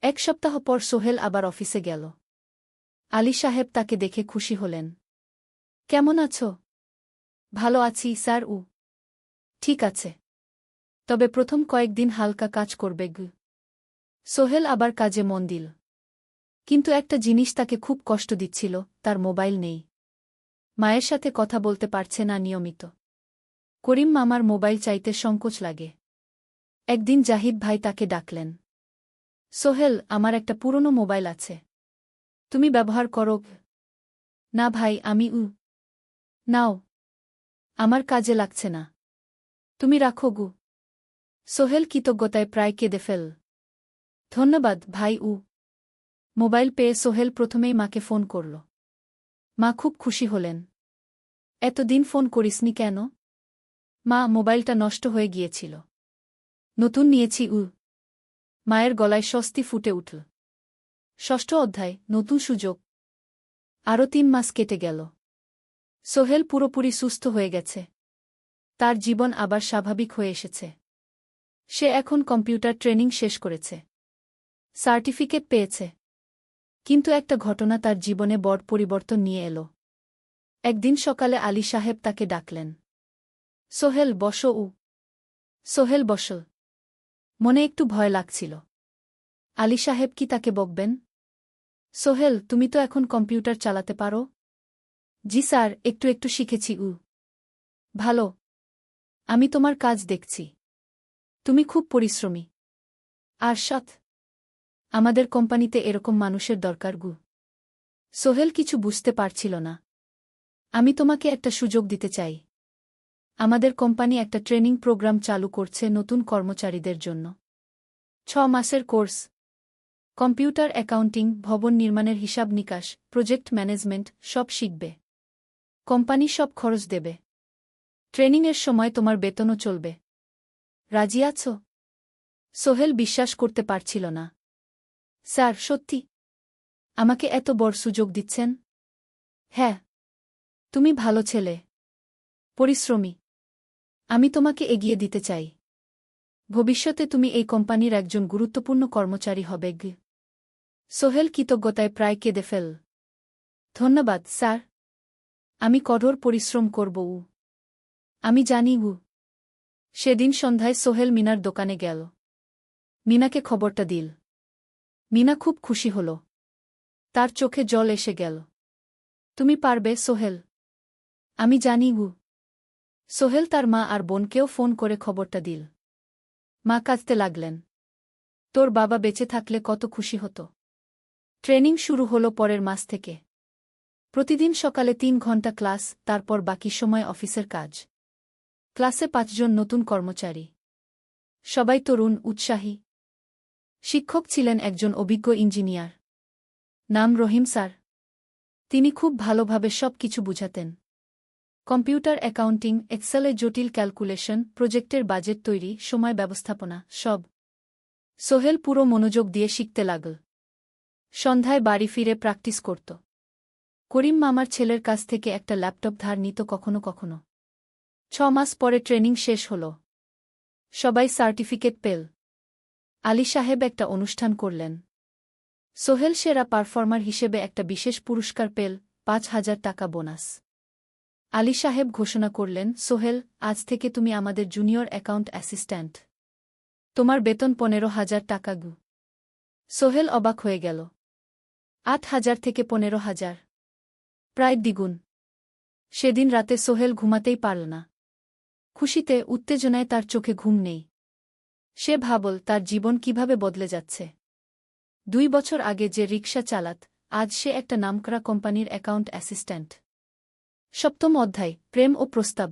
১ সপ্তাহ পর সোহেল আবার অফিসে গেল। আলী সাহেব তাকে দেখে খুশি হলেন। কেমন আছো? ভালো আছি স্যার। ঠিক আছে। তবে প্রথম কয়েকদিন হালকা কাজ করবে। সোহেল আবার কাজে মন দিল। কিন্তু একটা জিনিস তাকে খুব কষ্ট দিচ্ছিল, তার মোবাইল নেই। মায়ের সাথে কথা বলতে পারছে না নিয়মিত। করিম মামার মোবাইল চাইতে সংকোচ লাগে। একদিন জাহিদ ভাই তাকে ডাকলেন। সোহেল, আমার একটা পুরনো মোবাইল আছে। তুমি ব্যবহার করো? না ভাই, আমি নাও। আমার কাজে লাগছে না। তুমি রাখো। সোহেল কৃতজ্ঞতায় প্রায় কেঁদে ফেল। ধন্যবাদ ভাই। মোবাইল পেয়ে সোহেল প্রথমেই মাকে ফোন করল। মা খুব খুশি হলেন। এতদিন ফোন করিসনি কেন? মা, মোবাইলটা নষ্ট হয়ে গিয়েছিল। নতুন নিয়েছি। মায়ের গলায় স্বস্তি ফুটে উঠল। ৬ষ্ঠ অধ্যায়, নতুন সুযোগ। আরও ৩ মাস কেটে গেল। সোহেল পুরোপুরি সুস্থ হয়ে গেছে। তার জীবন আবার স্বাভাবিক হয়ে এসেছে। সে এখন কম্পিউটার ট্রেনিং শেষ করেছে। সার্টিফিকেট পেয়েছে। কিন্তু একটা ঘটনা তার জীবনে বড় পরিবর্তন নিয়ে এলো। একদিন সকালে আলী সাহেব তাকে ডাকলেন। সোহেল, বসো। সোহেল বসল। মনে একটু ভয় লাগছিল। আলী সাহেব কি তাকে বকবেন? সোহেল, তুমি তো এখন কম্পিউটার চালাতে পারো? জি স্যার, একটু একটু শিখেছি। ভালো। আমি তোমার কাজ দেখছি। তুমি খুব পরিশ্রমী। আর সৎ। আমাদের কোম্পানিতে এরকম মানুষের দরকার। সোহেল কিছু বুঝতে পারছিল না। আমি তোমাকে একটা সুযোগ দিতে চাই। আমাদের কোম্পানি একটা ট্রেনিং প্রোগ্রাম চালু করছে নতুন কর্মচারীদের জন্য। ৬ মাসের কোর্স। কম্পিউটার অ্যাকাউন্টিং, ভবন নির্মাণের হিসাব নিকাশ, প্রজেক্ট ম্যানেজমেন্ট সব শিখবে। কোম্পানি সব খরচ দেবে। ট্রেনিংয়ের সময় তোমার বেতনও চলবে। রাজি আছো? সোহেল বিশ্বাস করতে পারছিল না। স্যার, সত্যি? আমাকে এত বড় সুযোগ দিচ্ছেন? হ্যাঁ। তুমি ভালো ছেলে। পরিশ্রমী। আমি তোমাকে এগিয়ে দিতে চাই। ভবিষ্যতে তুমি এই কোম্পানির একজন গুরুত্বপূর্ণ কর্মচারী হবে। সোহেল কৃতজ্ঞতায় প্রায় কেঁদে ফেল। ধন্যবাদ স্যার। আমি কঠোর পরিশ্রম করব। আমি জানি। সেদিন সন্ধ্যায় সোহেল মিনার দোকানে গেল। মিনাকে খবরটা দিল। মিনা খুব খুশি হল। তার চোখে জল এসে গেল। তুমি পারবে সোহেল। আমি জানি। সোহেল তার মা আর বোনকেও ফোন করে খবরটা দিল। মা কাঁদতে লাগলেন। তোর বাবা বেঁচে থাকলে কত খুশি হতো। ট্রেনিং শুরু হলো পরের মাস থেকে। প্রতিদিন সকালে ৩ ঘন্টা ক্লাস, তারপর বাকি সময় অফিসের কাজ। ক্লাসে ৫ জন নতুন কর্মচারী। সবাই তরুণ, উৎসাহী। শিক্ষক ছিলেন একজন অভিজ্ঞ ইঞ্জিনিয়ার। নাম রহিম স্যার। তিনি খুব ভালোভাবে সব কিছু বুঝাতেন। কম্পিউটার অ্যাকাউন্টিং, এক্সেলে জটিল ক্যালকুলেশন, প্রজেক্টের বাজেট তৈরি, সময় ব্যবস্থাপনা সব। সোহেল পুরো মনোযোগ দিয়ে শিখতে লাগল। সন্ধ্যায় বাড়ি ফিরে প্র্যাকটিস করত। করিম মামার ছেলের কাছ থেকে একটা ল্যাপটপ ধার নিত কখনো কখনো। ৬ মাস পরে ট্রেনিং শেষ হল। সবাই সার্টিফিকেট পেল। আলী সাহেব একটা অনুষ্ঠান করলেন। সোহেল সেরা পারফর্মার হিসেবে একটা বিশেষ পুরস্কার পেল, ৫,০০০ টাকা বোনাস। আলী সাহেব ঘোষণা করলেন, সোহেল, আজ থেকে তুমি আমাদের জুনিয়র অ্যাকাউন্ট অ্যাসিস্ট্যান্ট। তোমার বেতন ১৫,০০০ টাকা। সোহেল অবাক হয়ে গেল। ৮,০০০ থেকে ১৫,০০০। প্রায় দ্বিগুণ। সেদিন রাতে সোহেল ঘুমাতেই পারল না। খুশিতে, উত্তেজনায় তার চোখে ঘুম নেই। সে ভাবল তার জীবন কিভাবে বদলে যাচ্ছে। 2 বছর আগে যে রিকশা চালাত, আজ সে একটা নামকরা কোম্পানির অ্যাকাউন্ট অ্যাসিস্ট্যান্ট। 7ম অধ্যায়, প্রেম ও প্রস্তাব।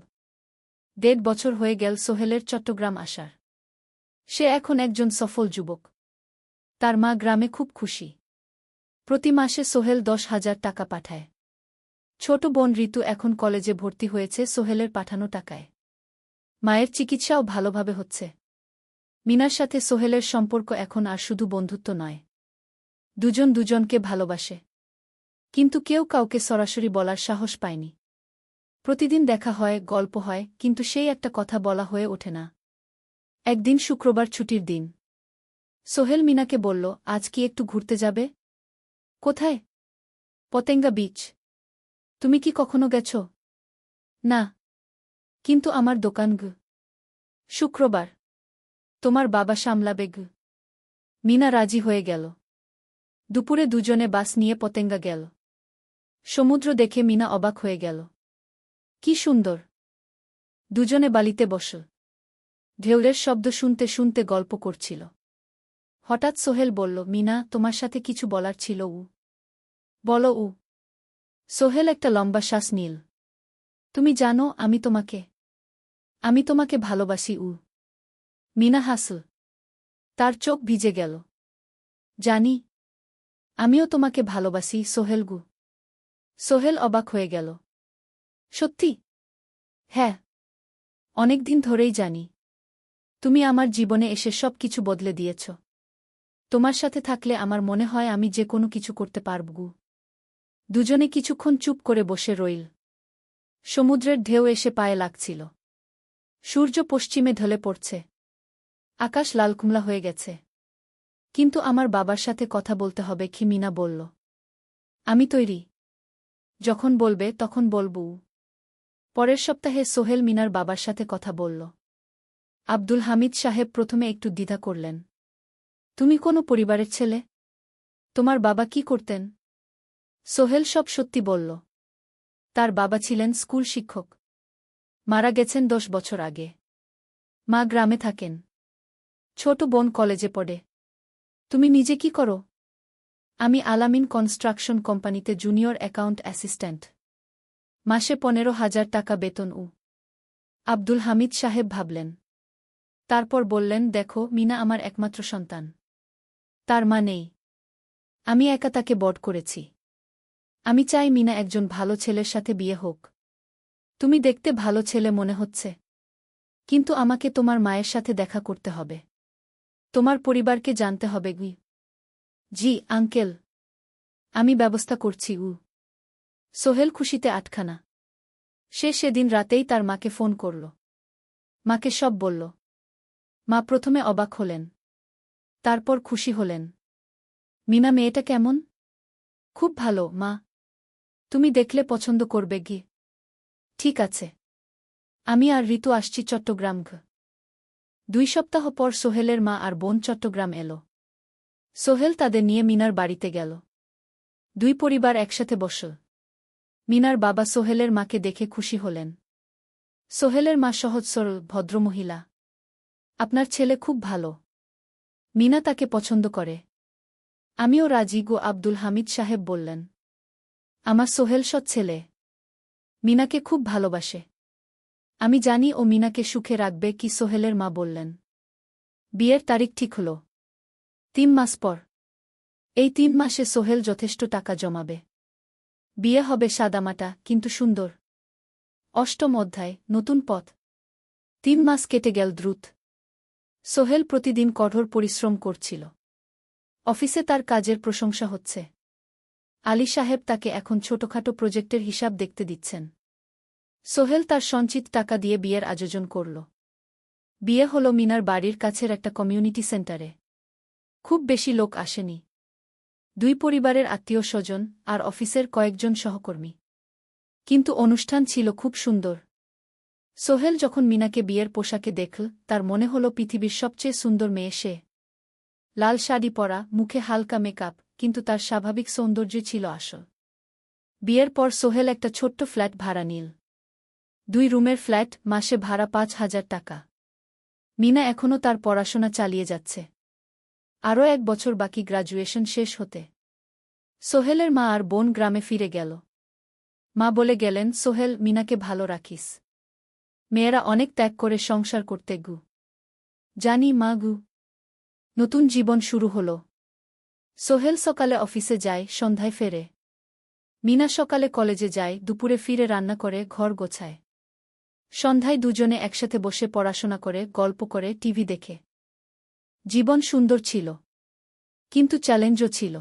1.5 বছর হয়ে গেল সোহেলের চট্টগ্রাম আসার। সে এখন একজন সফল যুবক। তার মা গ্রামে খুব খুশি। প্রতি মাসে সোহেল 10,000 টাকা পাঠায়। ছোট বোন ঋতু এখন কলেজে ভর্তি হয়েছে সোহেলের পাঠানো টাকায়। মায়ের চিকিৎসাও ভালোভাবে হচ্ছে। মিনার সাথে সোহেলের সম্পর্ক এখন আর শুধু বন্ধুত্ব নয়। দুজন দুজনকে ভালোবাসে। কিন্তু কেউ কাউকে সরাসরি বলার সাহস পায়নি। প্রতিদিন দেখা হয়, গল্প হয়, কিন্তু সেই একটা কথা বলা হয়ে ওঠে না। একদিন শুক্রবার ছুটির দিন। সোহেল মিনাকে বলল, আজ কি একটু ঘুরতে যাবে? কোথায়? পতেঙ্গা বিচ। তুমি কি কখনো গেছ? না। কিন্তু আমার দোকান গ। শুক্রবার। তোমার বাবা সামলাবে গ। মিনা রাজি হয়ে গেল। দুপুরে দুজনে বাস নিয়ে পতেঙ্গা গেল। সমুদ্র দেখে মিনা অবাক হয়ে গেল। কি সুন্দর! দুজনে বালিতে বসল। ঢেউয়ের শব্দ শুনতে শুনতে গল্প করছিল। হঠাৎ সোহেল বলল, মিনা, তোমার সাথে কিছু বলার ছিল। বলো। সোহেল একটা লম্বা শ্বাস নিল। তুমি জানো, আমি তোমাকে ভালোবাসি। মিনা হাসল। তার চোখ ভিজে গেল। জানি। আমিও তোমাকে ভালোবাসি, সোহেল। সোহেল অবাক হয়ে গেল। সত্যি? হ্যাঁ। অনেকদিন ধরেই জানি। তুমি আমার জীবনে এসে সব কিছু বদলে দিয়েছ। তোমার সাথে থাকলে আমার মনে হয় আমি যে কোনো কিছু করতে পারব। দুজনে কিছুক্ষণ চুপ করে বসে রইল। সমুদ্রের ঢেউ এসে পায়ে লাগছিল। সূর্য পশ্চিমে ঢলে পড়ছে। আকাশ লালকুমলা হয়ে গেছে। কিন্তু আমার বাবার সাথে কথা বলতে হবে, কি মিনা বলল। আমি তৈরি। যখন বলবে তখন বলব। পরের সপ্তাহে সোহেল মিনার বাবার সাথে কথা বলল। আব্দুল হামিদ সাহেব প্রথমে একটু দ্বিধা করলেন। তুমি কোনো পরিবারের ছেলে? তোমার বাবা কি করতেন? সোহেল সব সত্যি বলল। তার বাবা ছিলেন স্কুল শিক্ষক। মারা গেছেন 10 বছর আগে। মা গ্রামে থাকেন। ছোট বোন কলেজে পড়ে। তুমি নিজে কি করো? আমি আলামিন কনস্ট্রাকশন কোম্পানিতে জুনিয়র অ্যাকাউন্ট অ্যাসিস্ট্যান্ট। মাসে 15,000 টাকা বেতন। আব্দুল হামিদ সাহেব ভাবলেন। তারপর বললেন, দেখো, মিনা আমার একমাত্র সন্তান। তার মা নেই। আমি একা তাকে বড় করেছি। আমি চাই মিনা একজন ভালো ছেলের সাথে বিয়ে হোক। তুমি দেখতে ভালো ছেলে মনে হচ্ছে। কিন্তু আমাকে তোমার মায়ের সাথে দেখা করতে হবে। তোমার পরিবারকে জানতে হবে। জি আঙ্কেল। আমি ব্যবস্থা করছি। সোহেল খুশিতে আটখানা। সে সেদিন রাতেই তার মাকে ফোন করল। মাকে সব বলল। মা প্রথমে অবাক হলেন। তারপর খুশি হলেন। মিনা মেয়েটা কেমন? খুব ভালো, মা। তুমি দেখলে পছন্দ করবে। ঠিক আছে। আমি আর ঋতু আসছি চট্টগ্রাম। 2 সপ্তাহ পর সোহেলের মা আর বোন চট্টগ্রাম এলো। সোহেল তাদের নিয়ে মিনার বাড়িতে গেল। 2 পরিবার একসাথে বসল। মিনার বাবা সোহেলের মাকে দেখে খুশি হলেন। সোহেলের মা সহজ সরল ভদ্রমহিলা। আপনার ছেলে খুব ভালো। মিনা তাকে পছন্দ করে। আমিও রাজি। আব্দুল হামিদ সাহেব বললেন। আমার সোহেল সৎ ছেলে। মিনাকে খুব ভালোবাসে। আমি জানি ও মিনাকে সুখে রাখবে। কি সোহেলের মা বললেন। বিয়ের তারিখ ঠিক হল। 3 মাস পর। এই 3 মাসে সোহেল যথেষ্ট টাকা জমাবে। বিয়ে হবে সাদামাটা কিন্তু সুন্দর। 8ম অধ্যায়, নতুন পথ। 3 মাস কেটে গেল দ্রুত। সোহেল প্রতিদিন কঠোর পরিশ্রম করছিল। অফিসে তার কাজের প্রশংসা হচ্ছে। আলী সাহেব তাকে এখন ছোটখাটো প্রজেক্টের হিসাব দেখতে দিচ্ছেন। সোহেল তার সঞ্চিত টাকা দিয়ে বিয়ের আয়োজন করল। বিয়ে হল মিনার বাড়ির কাছের একটা কমিউনিটি সেন্টারে। খুব বেশি লোক আসেনি। 2 পরিবারের আত্মীয় স্বজন আর অফিসের কয়েকজন সহকর্মী। কিন্তু অনুষ্ঠান ছিল খুব সুন্দর। সোহেল যখন মিনাকে বিয়ের পোশাকে দেখল, তার মনে হল পৃথিবীর সবচেয়ে সুন্দর মেয়ে সে। লাল শাড়ি পরা, মুখে হালকা মেকআপ, কিন্তু তার স্বাভাবিক সৌন্দর্য ছিল আসল। বিয়ের পর সোহেল একটা ছোট্ট ফ্ল্যাট ভাড়া নিল। 2 রুমের ফ্ল্যাট, মাসে ভাড়া 5,000 টাকা। মিনা এখনও তার পড়াশোনা চালিয়ে যাচ্ছে। আরও 1 বছর বাকি গ্র্যাজুয়েশন শেষ হতে। সোহেলের মা আর বোন গ্রামে ফিরে গেল। মা বলে গেলেন, সোহেল, মিনাকে ভালো রাখিস। মেয়েরা অনেক ত্যাগ করে সংসার করতে গু। জানি মা গু। নতুন জীবন শুরু হল। সোহেল সকালে অফিসে যায়, সন্ধ্যায় ফেরে। মিনা সকালে কলেজে যায়, দুপুরে ফিরে রান্না করে, ঘর গোছায়। সন্ধ্যায় দুজনে একসাথে বসে পড়াশোনা করে, গল্প করে, টিভি দেখে। জীবন সুন্দর ছিল। কিন্তু চ্যালেঞ্জও ছিল।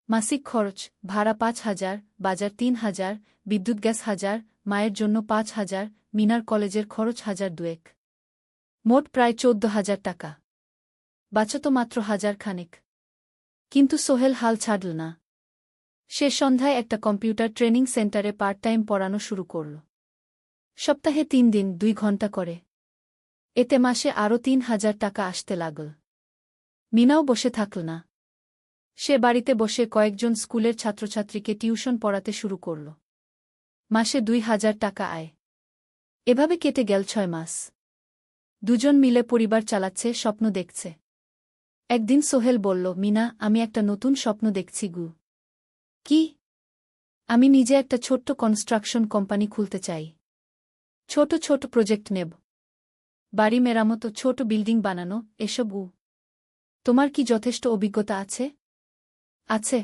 মাসিক খরচ, ভাড়া 5,000, বাজার 3,000, বিদ্যুৎ গ্যাস 1,000, মায়ের জন্য 5,000, মিনার কলেজের খরচ 1,200। মোট প্রায় 14,000 টাকা। বাঁচত মাত্র 1,000 খানেক। কিন্তু সোহেল হাল ছাড়ল না। সে সন্ধ্যায় একটা কম্পিউটার ট্রেনিং সেন্টারে পার্ট টাইম পড়ানো শুরু করল। সপ্তাহে 3 দিন 2 ঘন্টা করে। এতে মাসে আরও 3,000 টাকা আসতে লাগল। মিনাও বসে থাকল না। সে বাড়িতে বসে কয়েকজন স্কুলের ছাত্রছাত্রীকে টিউশন পড়াতে শুরু করল। মাসে 2,000 টাকা আয়। এভাবে কেটে গেল 6 মাস। দুজন মিলে পরিবার চালাচ্ছে, স্বপ্ন দেখছে। একদিন সোহেল বলল, মিনা, আমি একটা নতুন স্বপ্ন দেখছি গু। কি? আমি নিজে একটা ছোট্ট কনস্ট্রাকশন কোম্পানি খুলতে চাই। ছোট ছোট প্রজেক্ট নেব। বাড়ি মেরামত, ছোট বিল্ডিং বানানো, এসব। তোমার কি যথেষ্ট অভিজ্ঞতা আছে? আছে।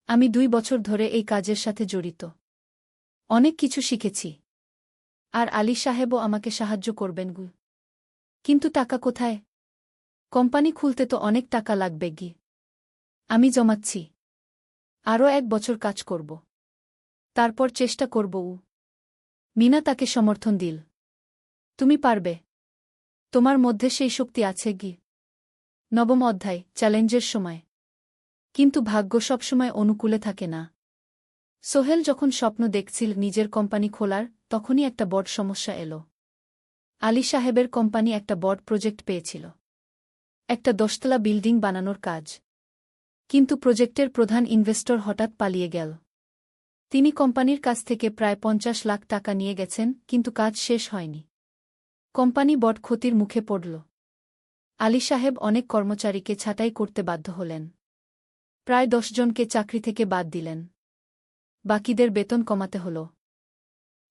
আমি 2 বছর ধরে এই কাজের সাথে জড়িত। অনেক কিছু শিখেছি। আর আলী সাহেবও আমাকে সাহায্য করবেন গু। কিন্তু টাকা কোথায়? কোম্পানি খুলতে তো অনেক টাকা লাগবে গি। আমি জমাচ্ছি। আরও 1 বছর কাজ করব। তারপর চেষ্টা করব। মিনা তাকে সমর্থন দিল। তুমি পারবে। তোমার মধ্যে সেই শক্তি আছে গি। 9ম অধ্যায়, চ্যালেঞ্জের সময়। কিন্তু ভাগ্য সবসময় অনুকূলে থাকে না। সোহেল যখন স্বপ্ন দেখছিল নিজের কোম্পানি খোলার, তখনই একটা বড় সমস্যা এল। আলী সাহেবের কোম্পানি একটা বড় প্রজেক্ট পেয়েছিল। একটা 10তলা বিল্ডিং বানানোর কাজ। কিন্তু প্রজেক্টের প্রধান ইনভেস্টর হঠাৎ পালিয়ে গেল। তিনি কোম্পানির কাছ থেকে প্রায় 50 লাখ টাকা নিয়ে গেছেন, কিন্তু কাজ শেষ হয়নি। কোম্পানি বড় ক্ষতির মুখে পড়ল। আলী সাহেব অনেক কর্মচারীকে ছাঁটাই করতে বাধ্য হলেন। প্রায় 10 জনকে চাকরি থেকে বাদ দিলেন। বাকিদের বেতন কমাতে হল।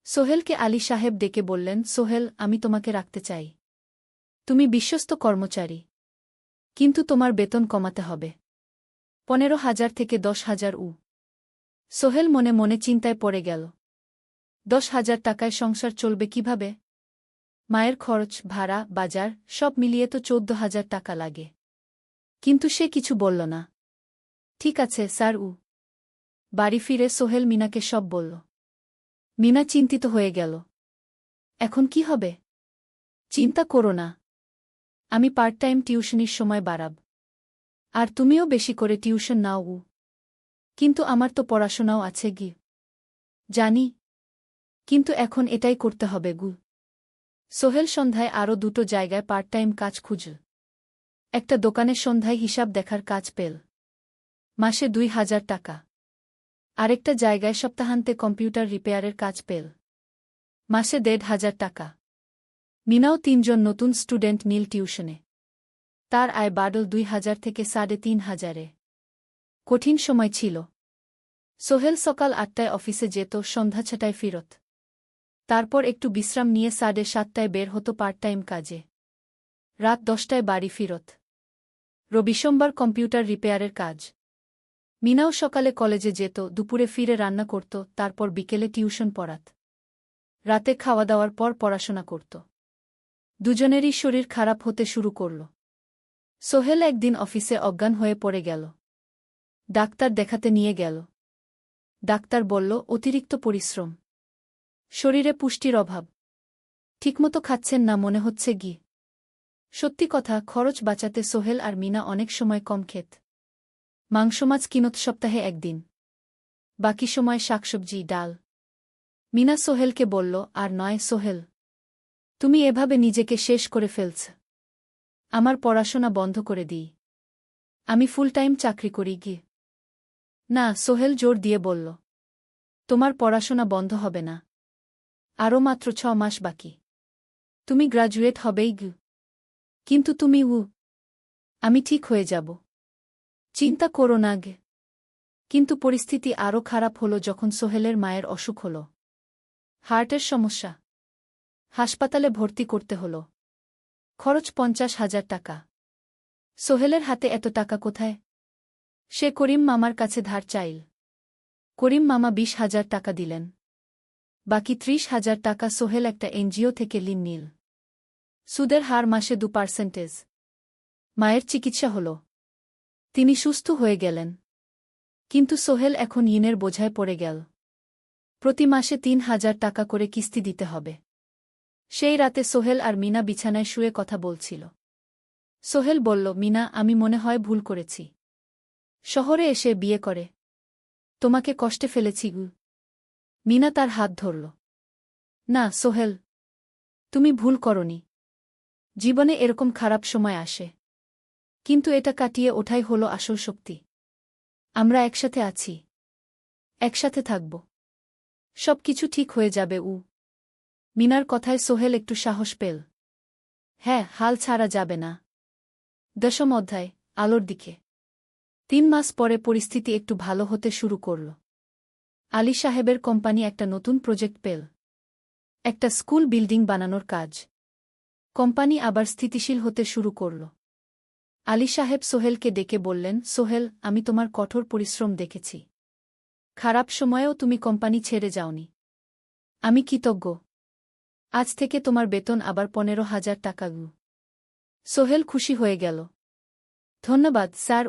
সোহেলকে আলী সাহেব ডেকে বললেন, সোহেল, আমি তোমাকে রাখতে চাই। তুমি বিশ্বস্ত কর্মচারী। কিন্তু তোমার বেতন কমাতে হবে। 15,000 থেকে 10,000। সোহেল মনে মনে চিন্তায় পড়ে গেল। 10,000 টাকায় সংসার চলবে কিভাবে? মায়ের খরচ, ভাড়া, বাজার সব মিলিয়ে তো 14,000 টাকা লাগে। কিন্তু সে কিছু বলল না। ঠিক আছে স্যার। বাড়ি ফিরে সোহেল মিনাকে সব বলল। মিনা চিন্তিত হয়ে গেল। এখন কি হবে? চিন্তা করো না। আমি পার্ট টাইম টিউশনির সময় বাড়াব। আর তুমিও বেশি করে টিউশন নাও। কিন্তু আমার তো পড়াশোনাও আছে গি। জানি। কিন্তু এখন এটাই করতে হবে গু। সোহেল সন্ধ্যায় আরও 2টো জায়গায় পার্ট টাইম কাজ খুঁজল। একটা দোকানের সন্ধ্যায় হিসাব দেখার কাজ পেল। মাসে 2,000 টাকা। আরেকটা জায়গায় সপ্তাহান্তে কম্পিউটার রিপেয়ারের কাজ পেল। মাসে 1,500 টাকা। মিনাও 3 জন নতুন স্টুডেন্ট নিল টিউশনে। তার আয় বাড়ল 2,000 থেকে 3,500-এ। কঠিন সময় ছিল। সোহেল সকাল 8টায় অফিসে যেত, সন্ধ্যা 6টায় ফিরত। তারপর একটু বিশ্রাম নিয়ে 7:30টায় বের হতো পার্ট টাইম কাজে। রাত 10টায় বাড়ি ফিরত। রবি সোমবার কম্পিউটার রিপেয়ারের কাজ। মিনাও সকালে কলেজে যেত, দুপুরে ফিরে রান্না করত, তারপর বিকেলে টিউশন পড়াত। রাতে খাওয়া দাওয়ার পর পড়াশোনা করত। দুজনেরই শরীর খারাপ হতে শুরু করল। সোহেল একদিন অফিসে অজ্ঞান হয়ে পড়ে গেল। ডাক্তার দেখাতে নিয়ে গেল। ডাক্তার বলল, অতিরিক্ত পরিশ্রম। শরীরে পুষ্টির অভাব। ঠিকমতো খাচ্ছেন না মনে হচ্ছে গি। সত্যি কথা, খরচ বাঁচাতে সোহেল আর মিনা অনেক সময় কম খেত। মাংস মাছ কিনত সপ্তাহে 1 দিন। বাকি সময় শাকসবজি, ডাল। মিনা সোহেলকে বলল, আর নয় সোহেল। তুমি এভাবে নিজেকে শেষ করে ফেলছ। আমার পড়াশোনা বন্ধ করে দিই। আমি ফুল টাইম চাকরি করি গি। না, সোহেল জোর দিয়ে বলল। তোমার পড়াশোনা বন্ধ হবে না। আরও মাত্র 6 মাস বাকি। তুমি গ্র্যাজুয়েট হবেই গি। কিন্তু তুমি আমি ঠিক হয়ে যাব। চিন্তা করো না গে। কিন্তু পরিস্থিতি আরও খারাপ হল যখন সোহেলের মায়ের অসুখ হল। হার্টের সমস্যা। হাসপাতালে ভর্তি করতে হল। খরচ 50,000 টাকা। সোহেলের হাতে এত টাকা কোথায়? সে করিম মামার কাছে ধার চাইল। করিম মামা 20,000 টাকা দিলেন। বাকি 30,000 টাকা সোহেল একটা এনজিও থেকে ঋণ নিল। সুদের হার মাসে 2%। মায়ের চিকিৎসা হল। তিনি সুস্থ হয়ে গেলেন। কিন্তু সোহেল এখন ঋণের বোঝায় পড়ে গেল। প্রতি মাসে 3,000 টাকা করে কিস্তি দিতে হবে। সেই রাতে সোহেল আর মিনা বিছানায় শুয়ে কথা বলছিল। সোহেল বলল, মিনা, আমি মনে হয় ভুল করেছি। শহরে এসে বিয়ে করে তোমাকে কষ্টে ফেলেছি গু। মিনা তার হাত ধরল। না সোহেল, তুমি ভুল করনি। জীবনে এরকম খারাপ সময় আসে, কিন্তু এটা কাটিয়ে ওঠাই হলো আসল শক্তি। আমরা একসাথে আছি, একসাথে থাকব। সব কিছু ঠিক হয়ে যাবে। মিনার কথায় সোহেল একটু সাহস পেল। হ্যাঁ, হাল ছাড়া যাবে না। 10ম অধ্যায়, আলোর দিকে। 3 মাস পরে পরিস্থিতি একটু ভালো হতে শুরু করল। আলী সাহেবের কোম্পানি একটা নতুন প্রজেক্ট পেল। একটা স্কুল বিল্ডিং বানানোর কাজ। কোম্পানি আবার স্থিতিশীল হতে শুরু করল। আলী সাহেব সোহেলকে ডেকে বললেন, সোহেল, আমি তোমার কঠোর পরিশ্রম দেখেছি। খারাপ সময়েও তুমি কোম্পানি ছেড়ে যাওনি। আমি কৃতজ্ঞ। আজ থেকে তোমার বেতন আবার 15,000 টাকা। সোহেল খুশি হয়ে গেল। ধন্যবাদ স্যার।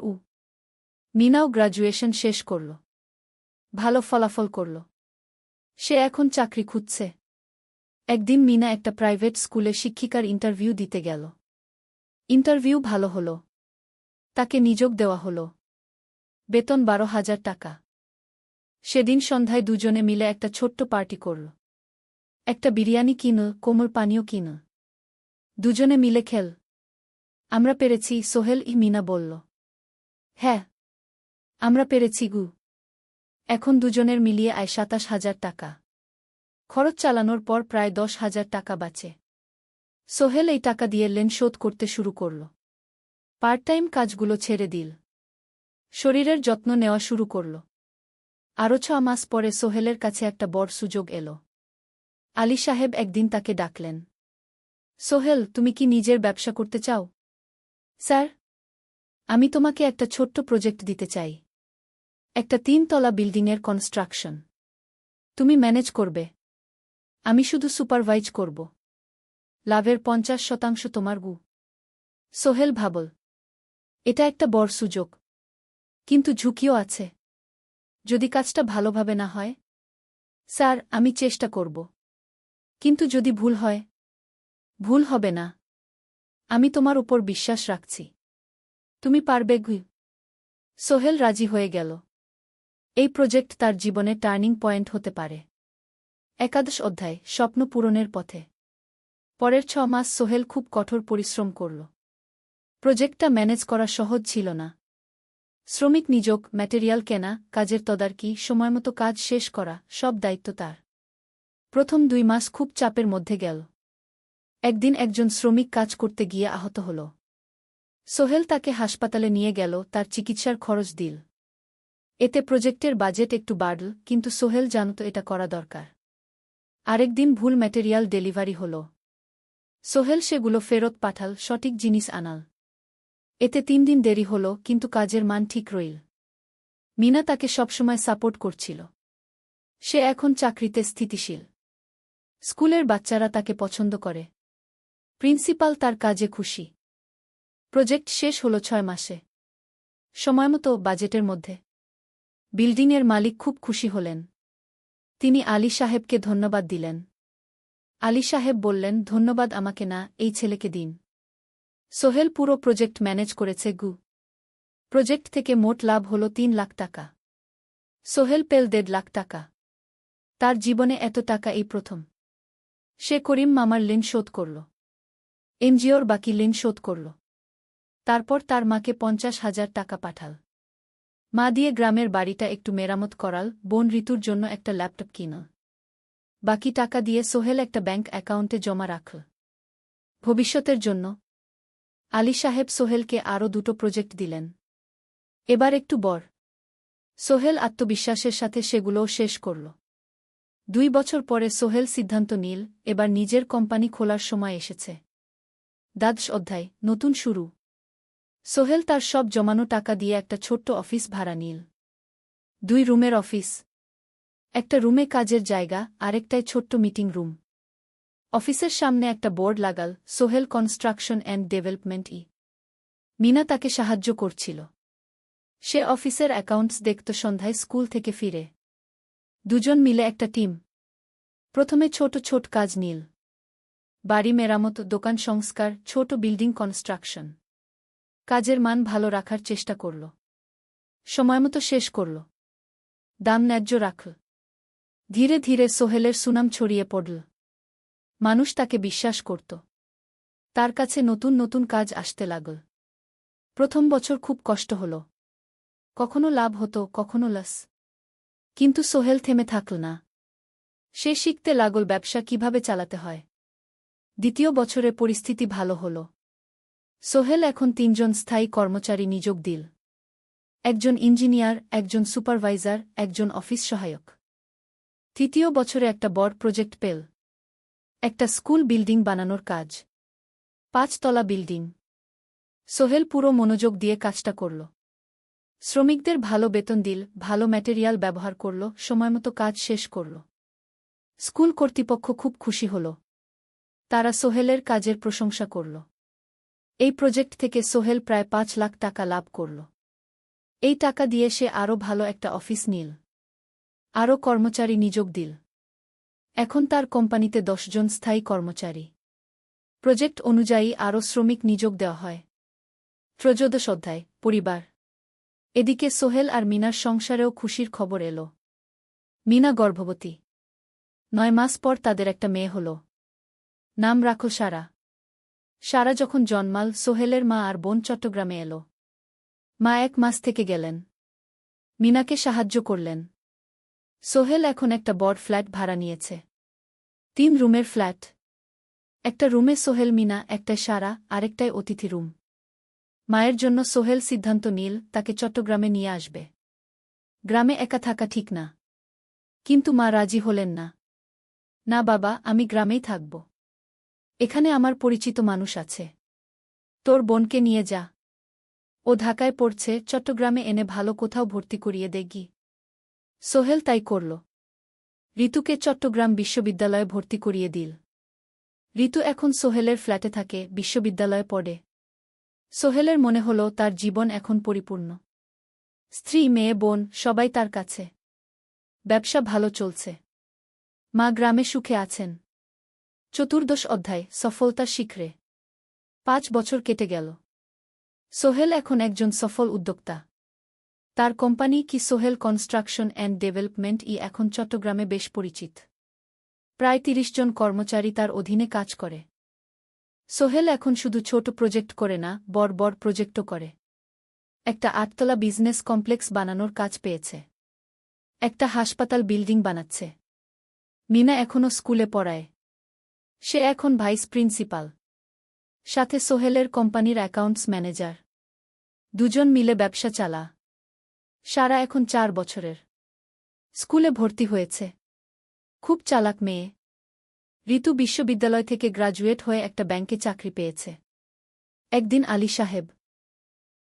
মিনাও গ্র্যাজুয়েশন শেষ করল। ভালো ফলাফল করল। সে এখন চাকরি খুঁজছে। একদিন মিনা একটা প্রাইভেট স্কুলে শিক্ষিকার ইন্টারভিউ দিতে গেল। ইন্টারভিউ ভালো হল। তাকে নিযোগ দেওয়া হল। বেতন 12,000 টাকা। সেদিন সন্ধ্যায় দুজনে মিলে একটা ছোট্ট পার্টি করল। একটা বিরিয়ানি কিনল, কোমল পানীয় কিনল। দুজনে মিলে খেল। আমরা পেরেছি সোহেল, মিনা বলল। হ্যাঁ, আমরা পেরেছি গু। এখন দুজনের মিলিয়ে আয় 27,000 টাকা। খরচ চালানোর পর প্রায় 10,000 টাকা বাঁচে। সোহেল এই টাকা দিয়ে লেন শোধ করতে শুরু করল। পার্ট টাইম কাজগুলো ছেড়ে দিল। শরীরের যত্ন নেওয়া শুরু করল। আরও 6 মাস পরে সোহেলের কাছে একটা বড় সুযোগ এল। আলী সাহেব একদিন তাকে ডাকলেন। সোহেল, তুমি কি নিজের ব্যবসা করতে চাও? স্যার, আমি তোমাকে একটা ছোট্ট প্রজেক্ট দিতে চাই। একটা 3 তলা বিল্ডিংয়ের কনস্ট্রাকশন। তুমি ম্যানেজ করবে, আমি শুধু সুপারভাইজ করব। লাভের 50% তোমার গু। সোহেল ভাবল, এটা একটা বড় সুযোগ, কিন্তু ঝুঁকিও আছে। যদি কাজটা ভালোভাবে না হয়? স্যার, আমি চেষ্টা করব। কিন্তু যদি ভুল হয়? ভুল হবে না। আমি তোমার উপর বিশ্বাস রাখছি। তুমি পারবে গু। সোহেল রাজি হয়ে গেল। এই প্রজেক্ট তার জীবনে টার্নিং পয়েন্ট হতে পারে। 11 অধ্যায়, স্বপ্ন পূরণের পথে। পরের 6 মাস সোহেল খুব কঠোর পরিশ্রম করল। প্রজেক্টটা ম্যানেজ করা সহজ ছিল না। শ্রমিক নিযোগ, ম্যাটেরিয়াল কেনা, কাজের তদারকি, সময়মতো কাজ শেষ করা, সব দায়িত্ব তার। প্রথম 2 মাস খুব চাপের মধ্যে গেল। একদিন একজন শ্রমিক কাজ করতে গিয়ে আহত হল। সোহেল তাকে হাসপাতালে নিয়ে গেল, তার চিকিৎসার খরচ দিল। এতে প্রজেক্টের বাজেট একটু বাড়ল, কিন্তু সোহেল জানত এটা করা দরকার। আরেকদিন ভুল ম্যাটেরিয়াল ডেলিভারি হল। সোহেল সেগুলো ফেরত পাঠাল, সঠিক জিনিস আনাল। এতে 3 দিন দেরি হল, কিন্তু কাজের মান ঠিক রইল। মিনা তাকে সবসময় সাপোর্ট করছিল। সে এখন চাকরিতে স্থিতিশীল। স্কুলের বাচ্চারা তাকে পছন্দ করে। প্রিন্সিপাল তার কাজে খুশি। প্রজেক্ট শেষ হল 6 মাসে। সময়মতো, বাজেটের মধ্যে। বিল্ডিংয়ের মালিক খুব খুশি হলেন। তিনি আলী সাহেবকে ধন্যবাদ দিলেন। আলী সাহেব বললেন, ধন্যবাদ আমাকে না, এই ছেলেকে দিন। সোহেল পুরো প্রজেক্ট ম্যানেজ করেছে গু। প্রজেক্ট থেকে মোট লাভ হল 3 লাখ টাকা। সোহেল পেল 1.5 লাখ টাকা। তার জীবনে এত টাকা এই প্রথম। সে করিম মামার ঋণ শোধ করল। এনজিওর বাকি ঋণ শোধ করল। তারপর তার মাকে 50,000 টাকা পাঠাল। মা দিয়ে গ্রামের বাড়িটা একটু মেরামত করাল, বোন ঋতুর জন্য একটা ল্যাপটপ কিনল। বাকি টাকা দিয়ে সোহেল একটা ব্যাংক অ্যাকাউন্টে জমা রাখল। ভবিষ্যতের জন্য। আলী সাহেব সোহেলকে আরও 2টো প্রজেক্ট দিলেন। এবার একটু বড়। সোহেল আত্মবিশ্বাসের সাথে সেগুলোও শেষ করল। 2 বছর পরে সোহেল সিদ্ধান্ত নিল, এবার নিজের কোম্পানি খোলার সময় এসেছে। দ্বাদশ অধ্যায়, নতুন শুরু। সোহেল তার সব জমানো টাকা দিয়ে একটা ছোট্ট অফিস ভাড়া নিল। 2 রুমের অফিস। একটা রুমে কাজের জায়গা, আরেকটায় ছোট্ট মিটিং রুম। অফিসের সামনে একটা বোর্ড লাগাল, Sohel construction and development. Mina তাকে সাহায্য করছিল। সে অফিসের অ্যাকাউন্টস দেখত সন্ধ্যায় স্কুল থেকে ফিরে। দুজন মিলে একটা টিম। প্রথমে ছোট ছোট কাজ নিল। বাড়ি মেরামত, দোকান সংস্কার, ছোট বিল্ডিং কনস্ট্রাকশন। কাজের মান ভালো রাখার চেষ্টা করল। সময়মতো শেষ করল। দাম ন্যায্য রাখল। ধীরে ধীরে সোহেলের সুনাম ছড়িয়ে পড়ল। মানুষ তাকে বিশ্বাস করত। তার কাছে নতুন নতুন কাজ আসতে লাগল। প্রথম বছর খুব কষ্ট হল। কখনো লাভ হতো, কখনো লস। কিন্তু সোহেল থেমে থাকল না। সে শিখতে লাগল ব্যবসা কিভাবে চালাতে হয়। দ্বিতীয় বছরে পরিস্থিতি ভালো হল। সোহেল এখন 3 জন স্থায়ী কর্মচারী নিয়োগ দিল। একজন ইঞ্জিনিয়ার, একজন সুপারভাইজার, একজন অফিস সহায়ক। তৃতীয় বছরে একটা বড় প্রজেক্ট পেল। একটা স্কুল বিল্ডিং বানানোর কাজ। 5 তলা বিল্ডিং। সোহেল পুরো মনোযোগ দিয়ে কাজটা করল। শ্রমিকদের ভালো বেতন দিল, ভালো ম্যাটেরিয়াল ব্যবহার করল, সময়মতো কাজ শেষ করল। স্কুল কর্তৃপক্ষ খুব খুশি হল। তারা সোহেলের কাজের প্রশংসা করল। এই প্রজেক্ট থেকে সোহেল প্রায় 5 লাখ টাকা লাভ করল। এই টাকা দিয়ে সে আরও ভালো একটা অফিস নিল। আরও কর্মচারী নিয়োগ দিল। এখন তার কোম্পানিতে 10 জন স্থায়ী কর্মচারী। প্রজেক্ট অনুযায়ী আরও শ্রমিক নিয়োগ দেওয়া হয়। ত্রয়োদশ অধ্যায়, পরিবার। এদিকে সোহেল আর মিনার সংসারেও খুশির খবর এল। মিনা গর্ভবতী। 9 মাস পর তাদের একটা মেয়ে হল। নাম রাখল সারা। সারা যখন জন্মাল, সোহেলের মা আর বোন চট্টগ্রামে এল। মা 1 মাস থেকে গেলেন। মিনাকে সাহায্য করলেন। সোহেল এখন একটা বড় ফ্ল্যাট ভাড়া নিয়েছে। 3 রুমের ফ্ল্যাট। একটা রুমে সোহেল, মিনা, একটায় সারা, আরেকটায় অতিথি রুম। মায়ের জন্য সোহেল সিদ্ধান্ত নিল তাকে চট্টগ্রামে নিয়ে আসবে। গ্রামে একা থাকা ঠিক না। কিন্তু মা রাজি হলেন না। না বাবা, আমি গ্রামেই থাকব। এখানে আমার পরিচিত মানুষ আছে। তোর বোনকে নিয়ে যা। ও ঢাকায় পড়ছে, চট্টগ্রামে এনে ভালো কোথাও ভর্তি করিয়ে দেগি। সোহেল তাই করল। ঋতুকে চট্টগ্রাম বিশ্ববিদ্যালয়ে ভর্তি করিয়ে দিল। ঋতু এখন সোহেলের ফ্ল্যাটে থাকে, বিশ্ববিদ্যালয়ে পড়ে। সোহেলের মনে হল তার জীবন এখন পরিপূর্ণ। স্ত্রী, মেয়ে, বোন সবাই তার কাছে। ব্যবসা ভালো চলছে। মা গ্রামে সুখে আছেন। চতুর্দশ অধ্যায়, সফলতার শিখরে। 5 বছর কেটে গেল। সোহেল এখন একজন সফল উদ্যোক্তা। তার কোম্পানি কি সোহেল কনস্ট্রাকশন অ্যান্ড ডেভেলপমেন্ট এখন চট্টগ্রামে বেশ পরিচিত। প্রায় 30 জন কর্মচারী তার অধীনে কাজ করে। সোহেল এখন শুধু ছোট প্রজেক্ট করে না, বড় বড় প্রজেক্টও করে। একটা 8 তলা বিজনেস কমপ্লেক্স বানানোর কাজ পেয়েছে। একটা হাসপাতাল বিল্ডিং বানাচ্ছে। মিনা এখনও স্কুলে পড়ায়। সে এখন ভাইস প্রিন্সিপাল। সাথে সোহেলের কোম্পানির অ্যাকাউন্টস ম্যানেজার। 2 জন মিলে ব্যবসা চালা। সারা এখন 4 বছরের। স্কুলে ভর্তি হয়েছে। খুব চালাক মেয়ে। ঋতু বিশ্ববিদ্যালয় থেকে গ্রাজুয়েট হয়ে একটা ব্যাংকে চাকরি পেয়েছে। একদিন আলী সাহেব